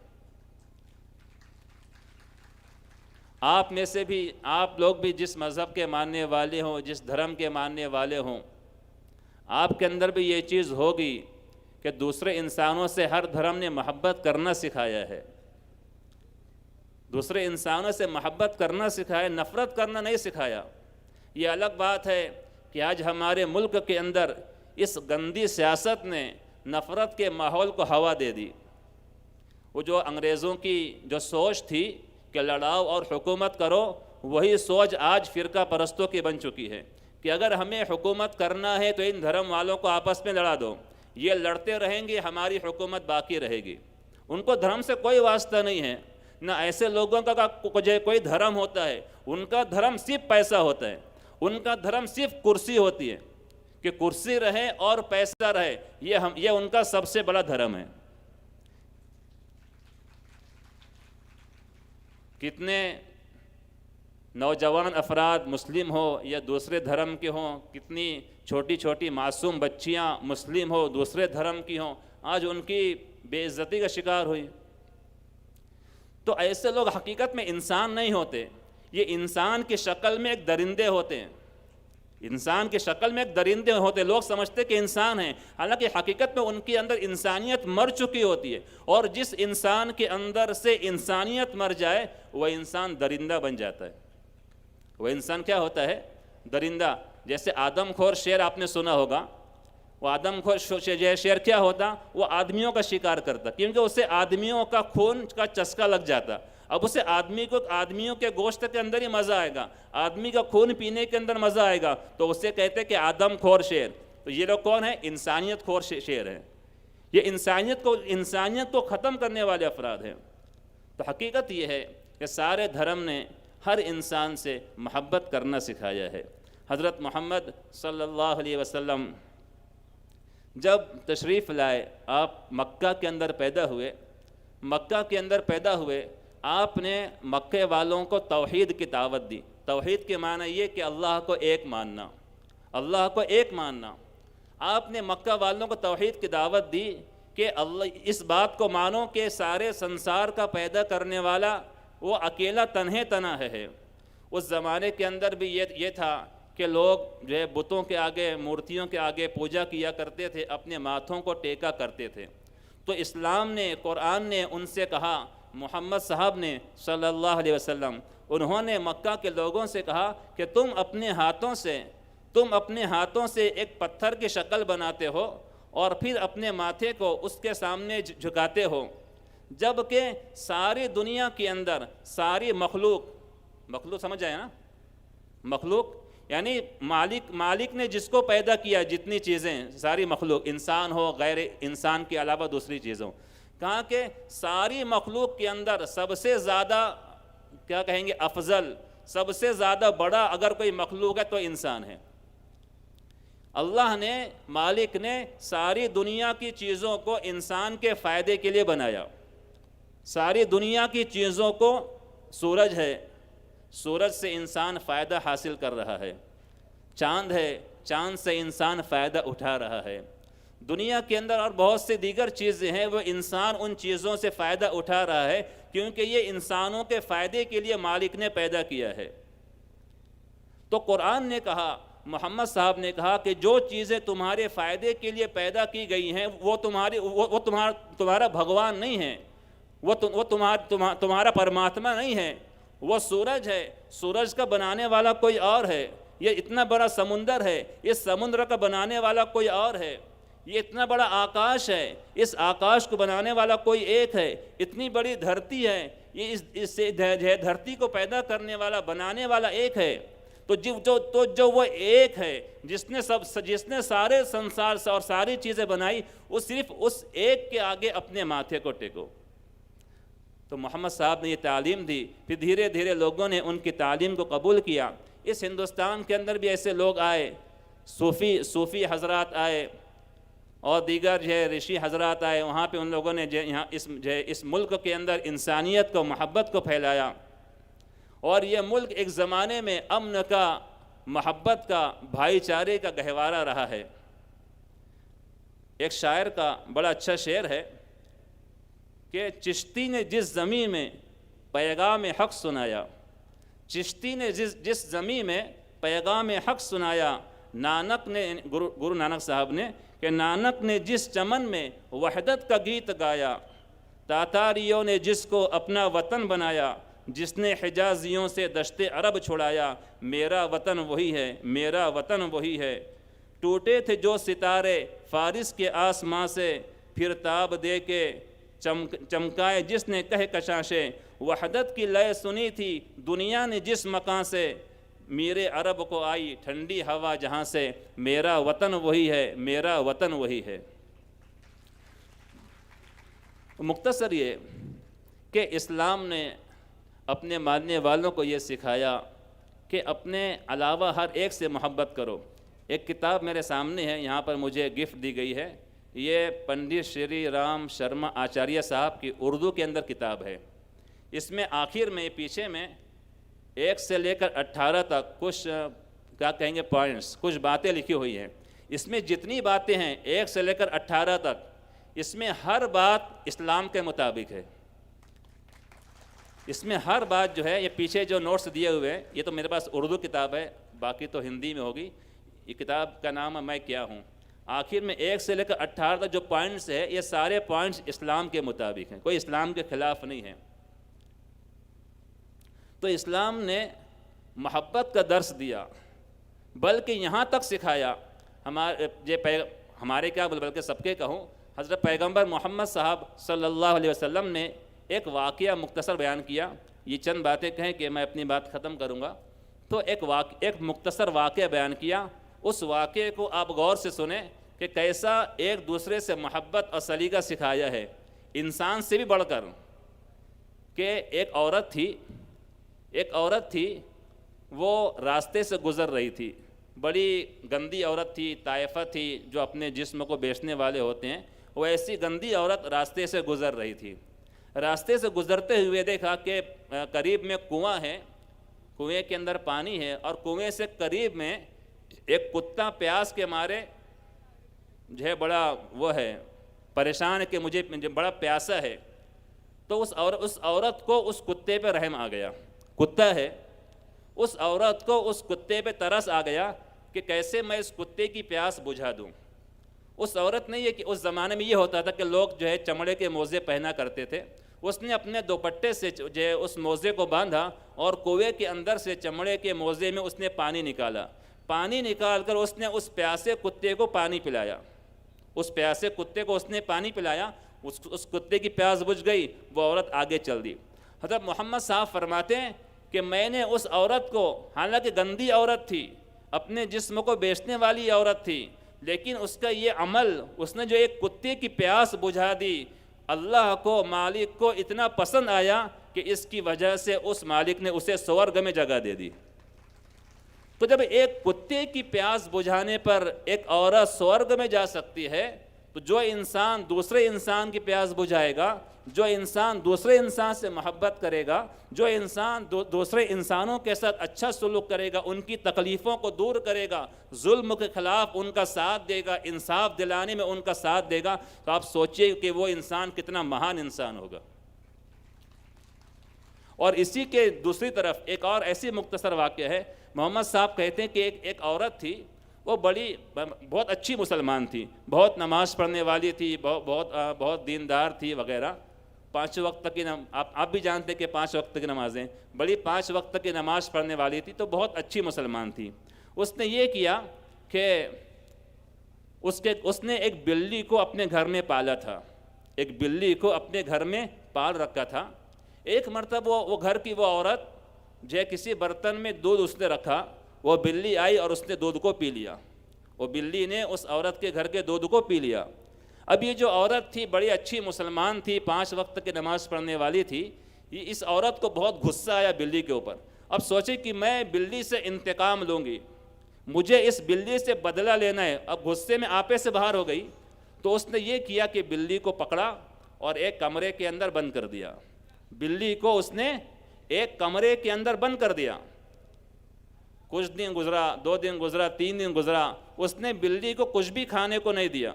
आप में से भी, आप लोग भी जिस मज़हब के मानने वाले हों, जिस धर्म के मानने वाले हों, आपके अंदर भी ये चीज़ होगी कि दूसरे इंसानों से हर धर्म ने मोहब्बत करना सिखाया है। दूसरे इंसानों से मोहब्बत करना सिखाया, नफ़रत करना नहीं सिखाया। ये अलग बात है कि आज हमारे मुल्क के अंदर इस गंदी सियासत ने नफ़रत के माहौल को हवा दे दी। वो जो अंग्रेज़ों की जो सोच थी कि लड़ाओ और हुकूमत करो, वही सोच आज फ़िरका परस्तों की बन चुकी है कि अगर हमें हुकूमत करना है तो इन धर्म वालों को आपस में लड़ा दो, ये लड़ते रहेंगे, हमारी हुकूमत बाकी रहेगी। उनको धर्म से कोई वास्ता नहीं है, ना ऐसे लोगों का कोई धर्म होता है। उनका धर्म सिर्फ पैसा होता है, उनका धर्म सिर्फ कुर्सी होती है कि कुर्सी रहे और पैसा रहे, ये उनका सबसे बड़ा धर्म है। कितने नौजवान अफराद मुस्लिम हो या दूसरे धर्म के हों, कितनी छोटी छोटी मासूम बच्चियां मुस्लिम हो दूसरे धर्म की हों, आज उनकी बेइज्जती का शिकार हुई। तो ऐसे लोग हकीकत में इंसान नहीं होते, ये इंसान की शक्ल में एक दरिंदे होते हैं, इंसान की शक्ल में एक दरिंदे होते। लोग समझते कि इंसान हैं, हालांकि हकीकत में उनके अंदर इंसानियत मर चुकी होती है। और जिस इंसान के अंदर से इंसानियत मर जाए वह इंसान दरिंदा बन जाता है। वह इंसान क्या होता है? दरिंदा। जैसे आदमखोर शेर आपने सुना होगा, वो आदमखोर शेर क्या होता? वो आदमियों का शिकार करता, क्योंकि उसे आदमियों का खून का चस्का लग जाता। अब उसे आदमियों के गोश्त के अंदर ही मज़ा आएगा, आदमी का खून पीने के अंदर मज़ा आएगा, तो उससे कहते हैं कि आदमखोर शेर। तो ये लोग कौन है? इंसानियत खोर शेर हैं। ये इंसानियत को ख़त्म करने वाले अफराद हैं। तो हकीकत ये है कि सारे धर्म ने हर इंसान से मोहब्बत करना सिखाया है। हज़रत मोहम्मद सल्लल्लाहु अलैहि वसल्लम जब तशरीफ़ लाए, आप मक्का के अंदर पैदा हुए। मक्का के अंदर पैदा हुए, आपने मक्के वालों को तौहीद की दावत दी। तौहीद के माना ये कि अल्लाह को एक मानना, अल्लाह को एक मानना। आपने मक्का वालों को तौहीद की दावत दी कि अल्लाह, इस बात को मानो कि सारे संसार का पैदा करने वाला वो अकेला तन्हे तना है। उस ज़माने के अंदर भी ये था कि लोग जो है बुतों के आगे, मूर्तियों के आगे पूजा किया करते थे, अपने माथों को टेका करते थे। तो इस्लाम ने, कुरान ने उनसे कहा, मोहम्मद साहब ने सल्लल्लाहु अलैहि वसल्लम, उन्होंने मक्का के लोगों से कहा कि तुम अपने हाथों से एक पत्थर की शक्ल बनाते हो और फिर अपने माथे को उसके सामने झुकाते हो, जबकि सारी दुनिया के अंदर सारी मखलूक समझ आए ना? मखलूक यानी मालिक ने जिसको पैदा किया, जितनी चीज़ें, सारी मखलूक, इंसान हो गैर इंसान के अलावा दूसरी चीज़ों, कहा कि सारी मखलूक के अंदर सबसे ज़्यादा क्या कहेंगे, अफजल, सबसे ज़्यादा बड़ा अगर कोई मखलूक है तो इंसान है। अल्लाह ने, मालिक ने सारी दुनिया की चीज़ों को इंसान के फ़ायदे के लिए बनाया। सारी दुनिया की चीज़ों को, सूरज है, सूरज से इंसान फ़ायदा हासिल कर रहा है, चाँद है, चाँद से इंसान फ़ायदा उठा रहा है, दुनिया के अंदर और बहुत सी दीगर चीज़ें हैं, वो इंसान उन चीज़ों से फ़ायदा उठा रहा है क्योंकि ये इंसानों के फ़ायदे के लिए मालिक ने पैदा किया है। तो कुरान ने कहा, मोहम्मद साहब ने कहा कि जो चीज़ें तुम्हारे फ़ायदे के लिए पैदा की गई हैं वो तुम्हारा भगवान नहीं है, वो तुम्हारा परमात्मा नहीं है। वो सूरज है, सूरज का बनाने वाला कोई और है। ये इतना बड़ा समुंदर है, इस समुद्र का बनाने वाला कोई और है। ये इतना बड़ा आकाश है, इस आकाश को बनाने वाला कोई एक है। इतनी बड़ी धरती है, ये इस धरती को पैदा करने वाला, बनाने वाला एक है। तो जो वो एक है जिसने सारे संसार से और सारी चीज़ें बनाई, वो सिर्फ उस एक के आगे अपने माथे को टेको। तो मोहम्मद साहब ने ये तालीम दी, फिर धीरे धीरे लोगों ने उनकी तालीम को कबूल किया। इस हिंदुस्तान के अंदर भी ऐसे लोग आए, सूफ़ी हजरात आए और दीगर जो है ऋषि हजरात आए। वहाँ पे उन लोगों ने यहाँ इस मुल्क के अंदर इंसानियत को, मोहब्बत को फैलाया। और ये मुल्क एक ज़माने में अमन का, मोहब्बत का, भाईचारे का गहवारा रहा है। एक शायर का बड़ा अच्छा शेर है कि चिश्ती ने जिस ज़मी में पैगाम हक़ सुनाया, चिश्ती ने जिस ज़मी में पैगाम हक़ सुनाया, नानक ने, गुरु नानक साहब ने, कि नानक ने जिस चमन में वहदत का गीत गाया, तातारियों ने जिसको अपना वतन बनाया, जिसने हिजाजियों से दश्ते अरब छुड़ाया, मेरा वतन वही है, मेरा वतन वही है। टूटे थे जो सितारे फारिस के आसमां से, फिर ताब दे के चमकाए जिसने कह कशाशे, वहदत की लय सुनी थी दुनिया ने जिस मकां से, मेरे अरब को आई ठंडी हवा जहाँ से, मेरा वतन वही है, मेरा वतन वही है। मुख्तसर ये कि इस्लाम ने अपने मानने वालों को ये सिखाया कि अपने अलावा हर एक से मोहब्बत करो। एक किताब मेरे सामने है, यहाँ पर मुझे गिफ्ट दी गई है। ये पंडित श्री राम शर्मा आचार्य साहब की उर्दू के अंदर किताब है। इसमें आखिर में, पीछे में 1 से लेकर 18 तक कुछ क्या कहेंगे पॉइंट्स, कुछ बातें लिखी हुई हैं। इसमें जितनी बातें हैं 1 से लेकर 18 तक, इसमें हर बात इस्लाम के मुताबिक है। इसमें हर बात जो है, ये पीछे जो नोट्स दिए हुए हैं, ये तो मेरे पास उर्दू किताब है, बाकी तो हिंदी में होगी। ये किताब का नाम है मैं क्या हूँ। आखिर में 1 से लेकर 18 तक जो पॉइंट्स है, ये सारे पॉइंट्स इस्लाम के मुताबिक हैं, कोई इस्लाम के खिलाफ नहीं है। तो इस्लाम ने मोहब्बत का दर्स दिया, बल्कि यहाँ तक सिखाया, हमारे क्या बल्कि सबके कहूँ, हज़रत पैगंबर मोहम्मद साहब सल्लल्लाहु अलैहि वसल्लम ने एक वाक़या मुख्तसर बयान किया। ये चंद बातें कहें कि मैं अपनी बात ख़त्म करूँगा। तो एक मुख्तसर वाक़या बयान किया। उस वाक़े को आप गौर से सुने कि कैसा एक दूसरे से मोहब्बत और सलीका सिखाया है, इंसान से भी बढ़कर। कि एक औरत थी, वो रास्ते से गुज़र रही थी। बड़ी गंदी औरत थी, ताइफा थी, जो अपने जिस्म को बेचने वाले होते हैं, वो ऐसी गंदी औरत रास्ते से गुज़र रही थी। रास्ते से गुज़रते हुए देखा कि करीब में कुआं है, कुएं के अंदर पानी है, और कुएं से करीब में एक कुत्ता प्यास के मारे जो है बड़ा वो है परेशान है कि मुझे बड़ा प्यासा है। तो उस औरत को उस कुत्ते पे रहम आ गया। कुत्ता है, उस औरत को उस कुत्ते पे तरस आ गया कि कैसे मैं इस कुत्ते की प्यास बुझा दूं। उस औरत ने ये कि उस ज़माने में ये होता था कि लोग जो है चमड़े के मोज़े पहना करते थे। उसने अपने दुपट्टे से जो है उस मोज़े को बांधा और कुएं के अंदर से चमड़े के मोज़े में उसने पानी निकाला। पानी निकाल कर उसने उस प्यासे कुत्ते को पानी पिलाया। उस प्यासे कुत्ते को उसने पानी पिलाया, उस कुत्ते की प्यास बुझ गई, वो औरत आगे चल दी। हज़रत मोहम्मद साहब फरमाते हैं कि मैंने उस औरत को, हालांकि गंदी औरत थी, अपने जिस्म को बेचने वाली औरत थी, लेकिन उसका ये अमल, उसने जो एक कुत्ते की प्यास बुझा दी, अल्लाह को, मालिक को इतना पसंद आया कि इसकी वजह से उस मालिक ने उसे स्वर्ग में जगह दे दी। तो जब एक कुत्ते की प्यास बुझाने पर एक औरत स्वर्ग में जा सकती है, तो जो इंसान दूसरे इंसान की प्यास बुझाएगा, जो इंसान दूसरे इंसान से मोहब्बत करेगा, जो इंसान दूसरे इंसानों के साथ अच्छा सलूक करेगा, उनकी तकलीफ़ों को दूर करेगा, जुल्म के ख़िलाफ़ उनका साथ देगा, इंसाफ दिलाने में उनका साथ देगा, तो आप सोचिए कि वो इंसान कितना महान इंसान होगा। और इसी के दूसरी तरफ एक और ऐसी मुख्तसर वाक़या है। मोहम्मद साहब कहते हैं कि एक औरत थी, वो बहुत अच्छी मुसलमान थी, बहुत नमाज़ पढ़ने वाली थी, बहुत दीनदार थी वगैरह। 5 वक्त तक की आप भी जानते हैं कि 5 वक्त की नमाज़ें, बड़ी 5 वक्त तक की नमाज़ पढ़ने वाली थी, तो बहुत अच्छी मुसलमान थी। उसने ये किया कि उसने एक बिल्ली को अपने घर में पाला था, एक बिल्ली को अपने घर में पाल रखा था। एक मरतबा वो घर की वो औरत जो किसी बर्तन में दूध उसने रखा, वो बिल्ली आई और उसने दूध को पी लिया। वो बिल्ली ने उस औरत के घर के दूध को पी लिया। अब ये जो औरत थी बड़ी अच्छी मुसलमान थी, 5 वक्त की नमाज पढ़ने वाली थी, इस औरत को बहुत गुस्सा आया बिल्ली के ऊपर। अब सोचे कि मैं बिल्ली से इंतकाम लूँगी, मुझे इस बिल्ली से बदला लेना है। अब गुस्से में आपे से बाहर हो गई, तो उसने ये किया कि बिल्ली को पकड़ा और एक कमरे के अंदर बंद कर दिया। बिल्ली को उसने एक कमरे के अंदर बंद कर दिया। कुछ दिन गुजरा, 2 दिन गुजरा, 3 दिन गुजरा, उसने बिल्ली को कुछ भी खाने को नहीं दिया।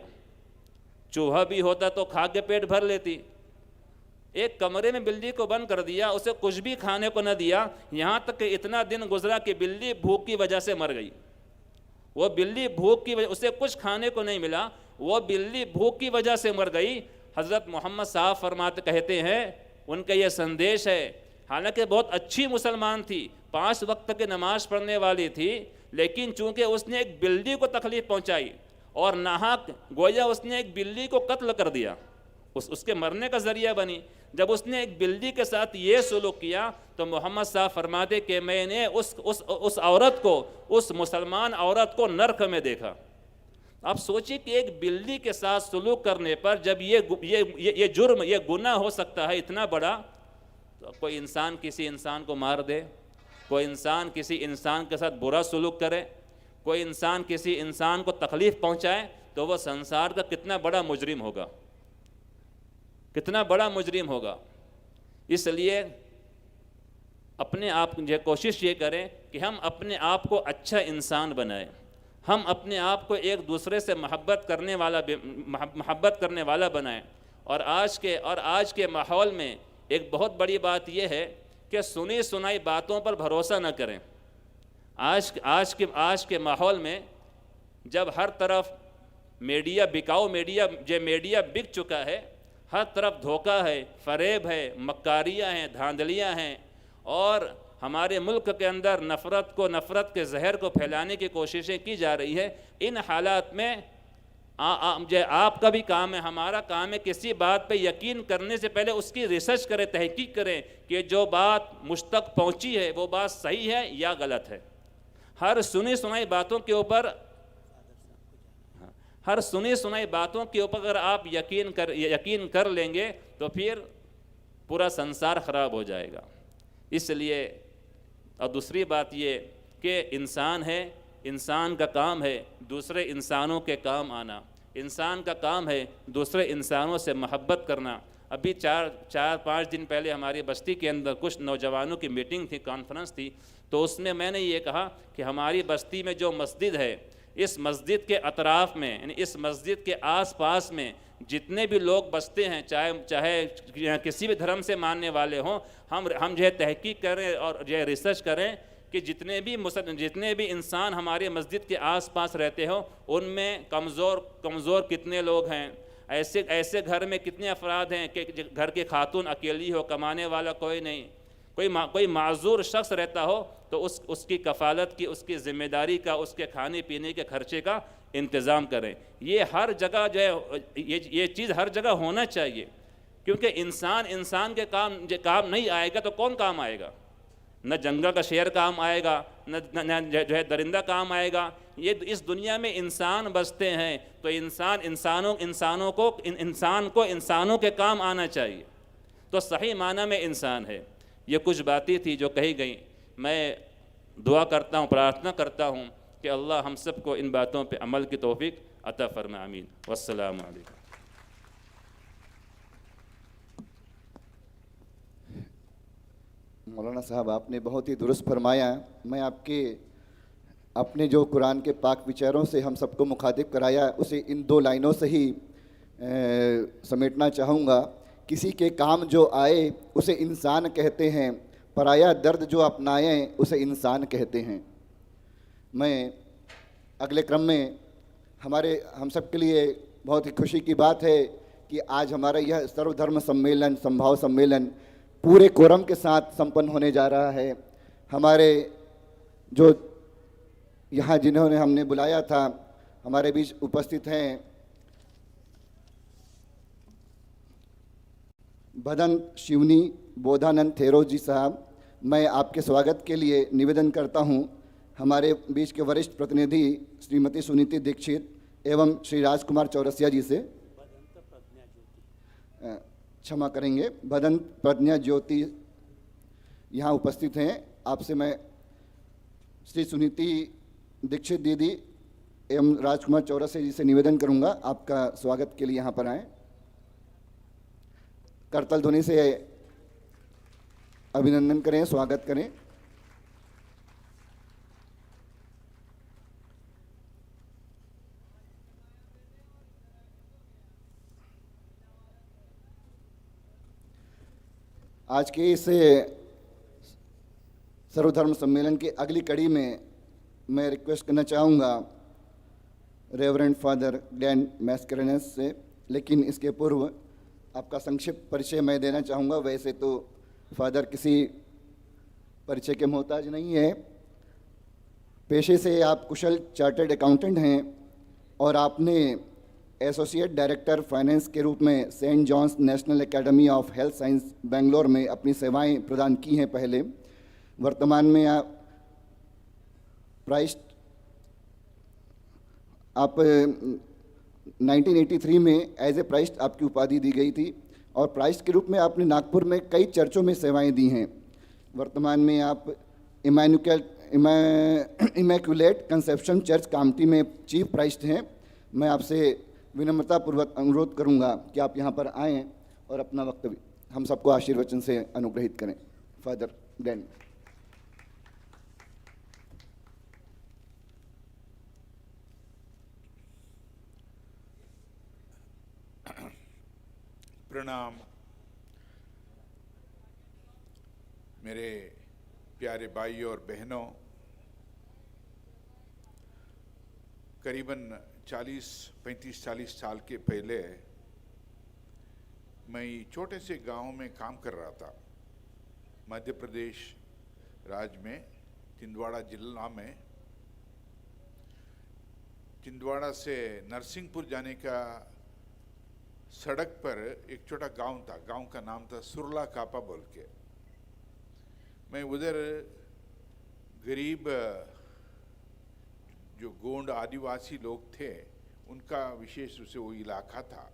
चूहा भी होता तो खा के पेट भर लेती। एक कमरे में बिल्ली को बंद कर दिया, उसे कुछ भी खाने को न दिया। यहाँ तक कि इतना दिन गुजरा कि बिल्ली भूख की वजह से मर गई। वो बिल्ली भूख की वजह, उसे कुछ खाने को नहीं मिला, वो बिल्ली भूख की वजह से मर गई। हज़रत मोहम्मद साहब फरमाते कहते हैं, उनका ये संदेश है, हालांकि बहुत अच्छी मुसलमान थी, 5 वक्त की नमाज पढ़ने वाली थी, लेकिन चूंकि उसने एक बिल्ली को तकलीफ़ पहुंचाई और नाहक गोया उसने एक बिल्ली को कत्ल कर दिया, उसके मरने का ज़रिया बनी। जब उसने एक बिल्ली के साथ ये सलूक किया, तो मोहम्मद साहब फरमाते कि मैंने उस औरत को, उस मुसलमान औरत को नरक में देखा। आप सोचिए कि एक बिल्ली के साथ सलूक करने पर जब ये जुर्म, ये गुनाह हो सकता है इतना बड़ा, तो कोई इंसान किसी इंसान को मार दे, कोई इंसान किसी इंसान के साथ बुरा सलूक करे, कोई इंसान किसी इंसान को तकलीफ़ पहुंचाए, तो वह संसार का कितना बड़ा मुजरिम होगा, कितना बड़ा मुजरिम होगा। इसलिए अपने आप जो कोशिश ये करें कि हम अपने आप को अच्छा इंसान बनाएं, हम अपने आप को एक दूसरे से मोहब्बत करने वाला बनाएं। और आज के माहौल में एक बहुत बड़ी बात यह है कि सुनी सुनाई बातों पर भरोसा न करें। आज के माहौल में जब हर तरफ मीडिया बिक चुका है, हर तरफ धोखा है, फरेब है, मक्कारियाँ हैं, धांधलियाँ हैं, और हमारे मुल्क के अंदर नफ़रत के जहर को फैलाने की कोशिशें की जा रही है। इन हालात में आपका भी काम है, हमारा काम है, किसी बात पे यकीन करने से पहले उसकी रिसर्च करें, तहकीक करें कि जो बात मुझ तक पहुंची है वो बात सही है या गलत है। हर सुनी सुनाई बातों के ऊपर अगर आप यकीन कर लेंगे तो फिर पूरा संसार ख़राब हो जाएगा। इसलिए, और दूसरी बात ये कि इंसान है, इंसान का काम है दूसरे इंसानों के काम आना, इंसान का काम है दूसरे इंसानों से मोहब्बत करना। अभी 4-5 दिन पहले हमारी बस्ती के अंदर कुछ नौजवानों की मीटिंग थी, कॉन्फ्रेंस थी, तो उसमें मैंने ये कहा कि हमारी बस्ती में जो मस्जिद है, इस मस्जिद के अतराफ़ में, यानी इस मस्जिद के आसपास में जितने भी लोग बसते हैं, चाहे किसी भी धर्म से मानने वाले हों, हम जो है तहकीक करें और जो है रिसर्च करें कि जितने भी इंसान हमारे मस्जिद के आसपास रहते हो, उनमें कमज़ोर कितने लोग हैं, ऐसे घर में कितने अफराद हैं कि घर की खातून अकेली हो, कमाने वाला कोई नहीं, कोई माजूर शख्स रहता हो तो उसकी कफ़ालत की, उसकी ज़िम्मेदारी का, उसके खाने पीने के खर्चे का इंतज़ाम करें। ये हर जगह जो है ये चीज़ हर जगह होना चाहिए, क्योंकि इंसान के काम नहीं आएगा तो कौन काम आएगा? न जंगल का शेर काम आएगा, न जो है दरिंदा काम आएगा। ये इस दुनिया में इंसान बसते हैं तो इंसान को इंसानों के काम आना चाहिए, तो सही माना में इंसान है। ये कुछ बातें थी जो कही गई। मैं दुआ करता हूँ, प्रार्थना करता हूँ कि अल्लाह हम सबको इन बातों पे अमल की तौफीक अता फरमाए। आमीन। वस्सलामु अलैकुम। मौलाना साहब, आपने बहुत ही दुरुस्त फरमाया। मैं अपने जो कुरान के पाक विचारों से हम सबको मुखातिब कराया, उसे इन 2 लाइनों से ही समेटना चाहूँगा। किसी के काम जो आए उसे इंसान कहते हैं, पराया दर्द जो अपनाएं उसे इंसान कहते हैं। मैं अगले क्रम में हम सब के लिए बहुत ही खुशी की बात है कि आज हमारा यह सर्वधर्म सम्मेलन, संभाव सम्मेलन पूरे कोरम के साथ संपन्न होने जा रहा है। हमारे जो यहाँ जिन्होंने हमने बुलाया था, हमारे बीच उपस्थित हैं भदंत शिवनी बोधानंद थेरो जी साहब। मैं आपके स्वागत के लिए निवेदन करता हूँ हमारे बीच के वरिष्ठ प्रतिनिधि श्रीमती सुनीति दीक्षित एवं श्री राजकुमार चौरसिया जी से। क्षमा करेंगे, भदंत प्रज्ञा ज्योति यहाँ उपस्थित हैं। आपसे मैं श्री सुनीति दीक्षित दीदी एवं राजकुमार चौरसिया जी से निवेदन करूँगा आपका स्वागत के लिए यहाँ पर आएँ। करतल ध्वनि से अभिनंदन करें, स्वागत करें। आज के इस सर्वधर्म सम्मेलन की अगली कड़ी में मैं रिक्वेस्ट करना चाहूँगा रेवरेंड फादर ग्लैन मैस्करेनस से, लेकिन इसके पूर्व आपका संक्षिप्त परिचय मैं देना चाहूँगा। वैसे तो फादर किसी परिचय के मोहताज नहीं है। पेशे से आप कुशल चार्टर्ड अकाउंटेंट हैं और आपने एसोसिएट डायरेक्टर फाइनेंस के रूप में Saint John's National Academy of Health Science Bangalore में अपनी सेवाएं प्रदान की हैं पहले। वर्तमान में आप 1983 में एज ए प्राइस्ट आपकी उपाधि दी गई थी और प्राइस्ट के रूप में आपने नागपुर में कई चर्चों में सेवाएं दी हैं। वर्तमान में आप इमैक्युलेट कंसेप्शन चर्च कामटी में चीफ प्राइस्ट हैं। मैं आपसे विनम्रतापूर्वक अनुरोध करूंगा कि आप यहाँ पर आएँ और अपना वक्तव्य हम सबको आशीर्वचन से अनुग्रहित करें। फादर। देन प्रणाम। मेरे प्यारे भाइयों और बहनों, करीबन 35-40 साल के पहले मैं छोटे से गांव में काम कर रहा था, मध्य प्रदेश राज्य में छिंदवाड़ा जिला में। छिंदवाड़ा से नरसिंहपुर जाने का सड़क पर एक छोटा गांव था, गांव का नाम था सुरला कापा बोल के। मैं उधर गरीब जो गोंड आदिवासी लोग थे उनका विशेष रूप से वो इलाका था,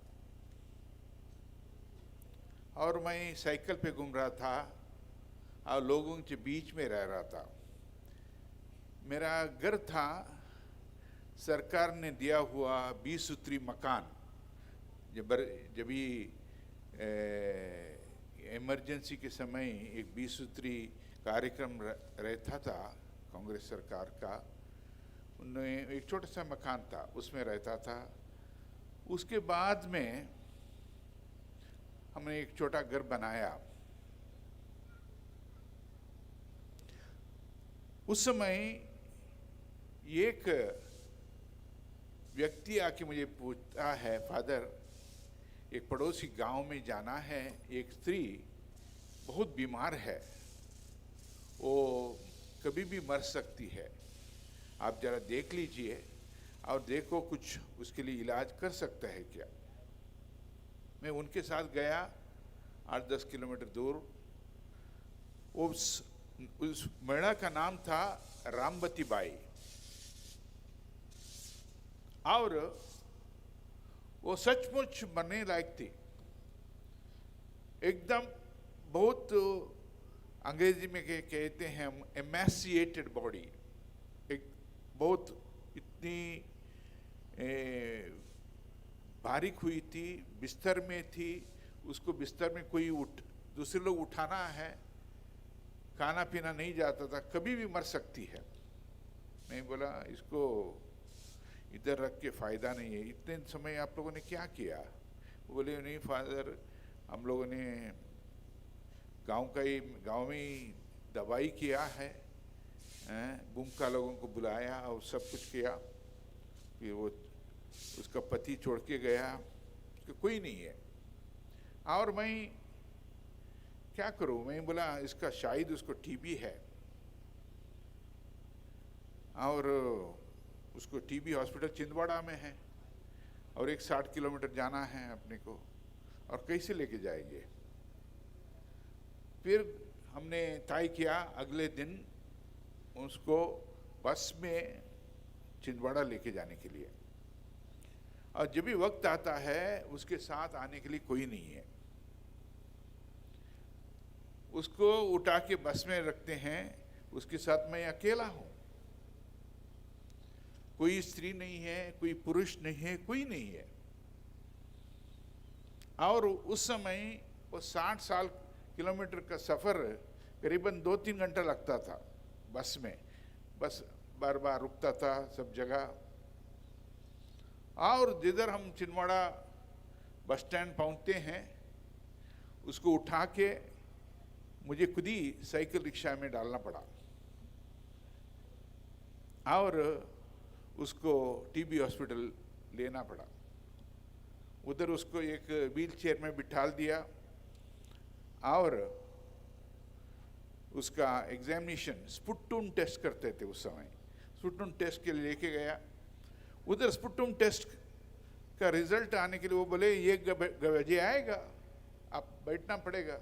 और मैं साइकिल पे घूम रहा था और लोगों के बीच में रह रहा था। मेरा घर था सरकार ने दिया हुआ 20 सूत्री मकान। जब भी इमरजेंसी के समय एक 20 सूत्री कार्यक्रम रहता था कांग्रेस सरकार का, उन्हें एक छोटा सा मकान था, उसमें रहता था। उसके बाद में हमने एक छोटा घर बनाया। उस समय एक व्यक्ति आके मुझे पूछता है, फादर एक पड़ोसी गांव में जाना है, एक स्त्री बहुत बीमार है, वो कभी भी मर सकती है, आप जरा देख लीजिए और देखो कुछ उसके लिए इलाज कर सकता है क्या। मैं उनके साथ गया 8-10 किलोमीटर दूर। उस महिला का नाम था रामवती बाई, और वो सचमुच मरने लायक थी। एकदम बहुत अंग्रेजी में कहते हैं एमेसिएटेड बॉडी, एक बहुत इतनी बारीक हुई थी, बिस्तर में थी। उसको बिस्तर में कोई दूसरे लोग उठाना है, खाना पीना नहीं जाता था, कभी भी मर सकती है। मैं बोला इसको इधर रख के फायदा नहीं है, इतने समय आप लोगों ने क्या किया। वो बोले नहीं फादर, हम लोगों ने गांव में ही दवाई किया है, बुमका लोगों को बुलाया और सब कुछ किया, फिर वो उसका पति छोड़ के गया, उसका कोई नहीं है। और मैं क्या करूं, मैं बोला इसका शायद उसको टीबी है, और उसको टीबी हॉस्पिटल छिंदवाड़ा में है, और 60 किलोमीटर जाना है अपने को, और कैसे लेके जाएंगे। फिर हमने तय किया अगले दिन उसको बस में छिंदवाड़ा लेके जाने के लिए, और जब भी वक्त आता है उसके साथ आने के लिए कोई नहीं है। उसको उठा के बस में रखते हैं, उसके साथ मैं अकेला हूं, कोई स्त्री नहीं है, कोई पुरुष नहीं है, कोई नहीं है। और उस समय वो 60 किलोमीटर का सफर करीबन 2-3 घंटा लगता था बस में। बस बार बार रुकता था सब जगह। और जिधर हम छिंदवाड़ा बस स्टैंड पहुंचते हैं, उसको उठा के मुझे खुद ही साइकिल रिक्शा में डालना पड़ा, और उसको टीबी हॉस्पिटल लेना पड़ा। उधर उसको एक व्हील चेयर में बिठा दिया, और उसका एग्जामिनेशन स्पुटून टेस्ट करते थे उस समय, स्पुटून टेस्ट के लिए लेके गया। उधर स्पुटून टेस्ट का रिजल्ट आने के लिए वो बोले 1 बजे आएगा, आप बैठना पड़ेगा।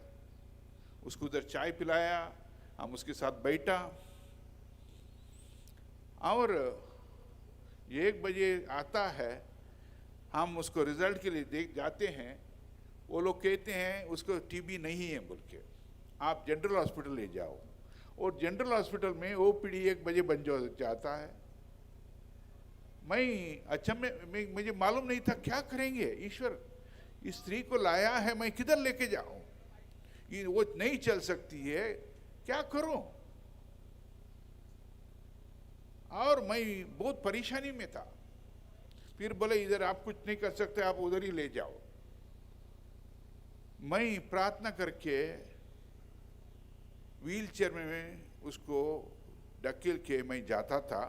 उसको उधर चाय पिलाया, हम उसके साथ बैठा, और 1 बजे आता है, हम उसको रिजल्ट के लिए देख जाते हैं। वो लोग कहते हैं उसको टीबी नहीं है बोल के, आप जनरल हॉस्पिटल ले जाओ। और जनरल हॉस्पिटल में ओपीडी 1 बजे बन जाता है। मैं अच्छा में मुझे मालूम नहीं था क्या करेंगे। ईश्वर, इस स्त्री को लाया है, मैं किधर लेके जाऊं, ये वो नहीं चल सकती है, क्या करूं? और मैं बहुत परेशानी में था। फिर बोले इधर आप कुछ नहीं कर सकते, आप उधर ही ले जाओ। मैं प्रार्थना करके व्हील चेयर में उसको ढकेल के मैं जाता था।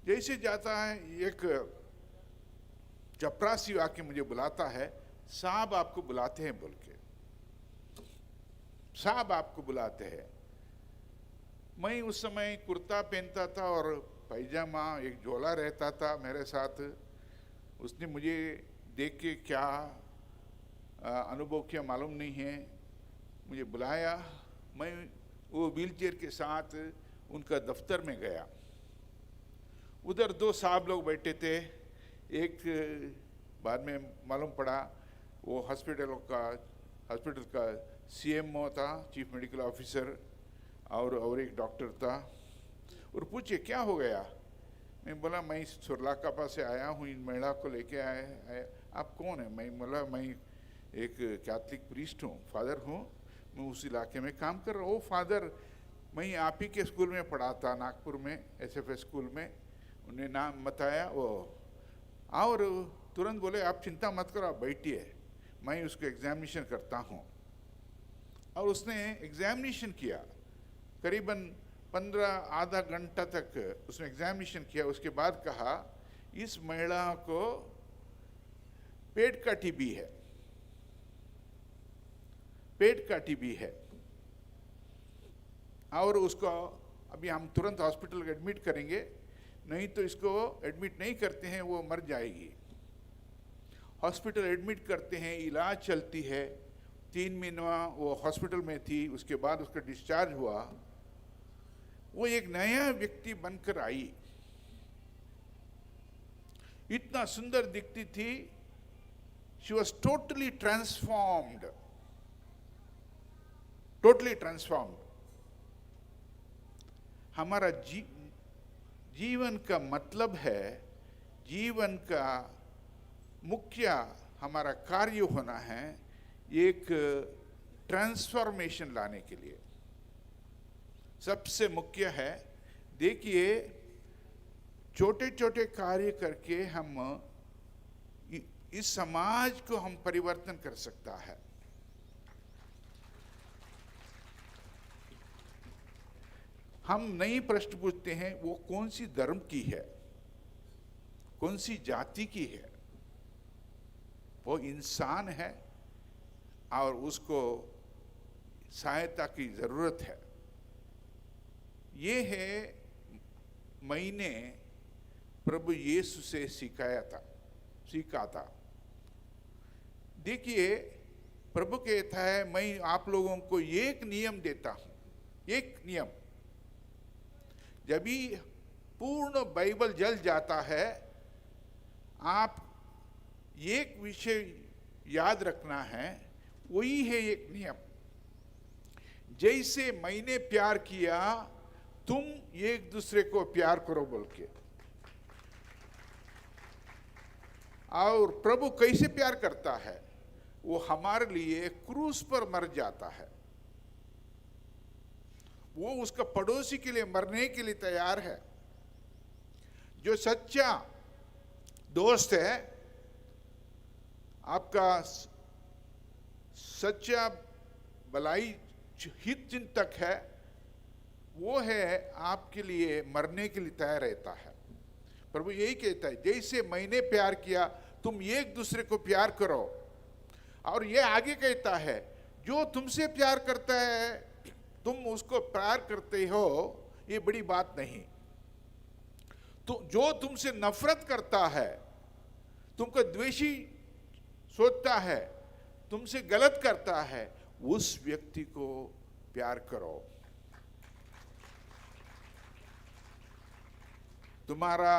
जैसे जाता है, एक चपरासी आके मुझे बुलाता है, साहब आपको बुलाते हैं बोल के, साहब आपको बुलाते हैं। मैं उस समय कुर्ता पहनता था और पैजामा, एक झोला रहता था मेरे साथ। उसने मुझे देख के क्या अनुभव किया मालूम नहीं है, मुझे बुलाया। मैं वो व्हीलचेयर के साथ उनका दफ्तर में गया। उधर दो साहब लोग बैठे थे। एक बाद में मालूम पड़ा वो हॉस्पिटल का CMO था, चीफ मेडिकल ऑफिसर, और एक डॉक्टर था। और पूछे क्या हो गया? मैं बोला मैं सुरलाकापा से आया हूँ, इन महिला को लेके आए। आप कौन है? मैं बोला मैं एक कैथलिक प्रीस्ट हूँ, फादर हूँ, मैं उस इलाके में काम कर रहा हूँ। फादर, मैं आप ही के स्कूल में पढ़ा था, नागपुर में SFS स्कूल में। उन्हें नाम बताया वो, और तुरंत बोले आप चिंता मत करो, आप बैठिए, मैं उसको एग्जामिनेशन करता हूँ। और उसने एग्जामिनेशन किया, करीबन 15 आधा घंटा तक उसने एग्जामिनेशन किया। उसके बाद कहा इस महिला को पेट का टीबी है, पेट का टीबी है, और उसको अभी हम तुरंत हॉस्पिटल एडमिट करेंगे, नहीं तो इसको एडमिट नहीं करते हैं वो मर जाएगी। हॉस्पिटल एडमिट करते हैं, इलाज चलती है। 3 महीना वो हॉस्पिटल में थी, उसके बाद उसका डिस्चार्ज हुआ। वो एक नया व्यक्ति बनकर आई, इतना सुंदर दिखती थी। She was totally transformed, totally transformed. हमारा जीवन का मतलब है, जीवन का मुख्य हमारा कार्य होना है एक ट्रांसफॉर्मेशन लाने के लिए। सबसे मुख्य है, देखिए छोटे छोटे कार्य करके हम इस समाज को हम परिवर्तन कर सकता है। हम नई प्रश्न पूछते हैं, वो कौन सी धर्म की है, कौन सी जाति की है, वो इंसान है और उसको सहायता की जरूरत है। ये है मैंने प्रभु यीशु से सीखा था। देखिए प्रभु कहता है मैं आप लोगों को एक नियम देता हूं, एक नियम। जब भी पूर्ण बाइबल जल जाता है, आप एक विषय याद रखना है, वही है एक नियम। जैसे मैंने प्यार किया तुम एक दूसरे को प्यार करो बोल के। और प्रभु कैसे प्यार करता है? वो हमारे लिए क्रूस पर मर जाता है। वो उसका पड़ोसी के लिए मरने के लिए तैयार है। जो सच्चा दोस्त है, आपका सच्चा भलाई हित चिंतक है, वो है आपके लिए मरने के लिए तैयार रहता है। प्रभु यही कहता है, जैसे मैंने प्यार किया तुम एक दूसरे को प्यार करो। और ये आगे कहता है, जो तुमसे प्यार करता है तुम उसको प्यार करते हो, ये बड़ी बात नहीं। तो जो तुमसे नफरत करता है, तुमको द्वेषी सोचता है, तुमसे गलत करता है, उस व्यक्ति को प्यार करो। तुम्हारा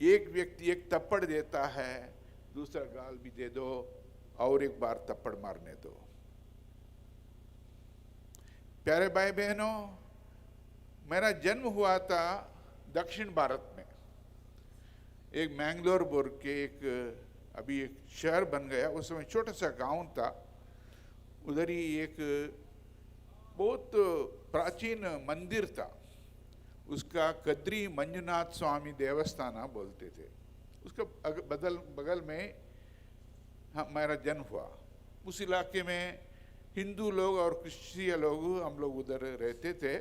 एक व्यक्ति एक थप्पड़ देता है, दूसरा गाल भी दे दो और एक बार थप्पड़ मारने दो। प्यारे भाई बहनों, मेरा जन्म हुआ था दक्षिण भारत में, एक मैंगलोर बोल के एक अभी एक शहर बन गया, उस समय छोटा सा गांव था। उधर ही एक बहुत प्राचीन मंदिर था, उसका कद्री मंजुनाथ स्वामी देवस्थान बोलते थे। उसका बगल में हमारा जन्म हुआ। उस इलाके में हिंदू लोग और क्रिश्चियन लोग, हम लोग उधर रहते थे।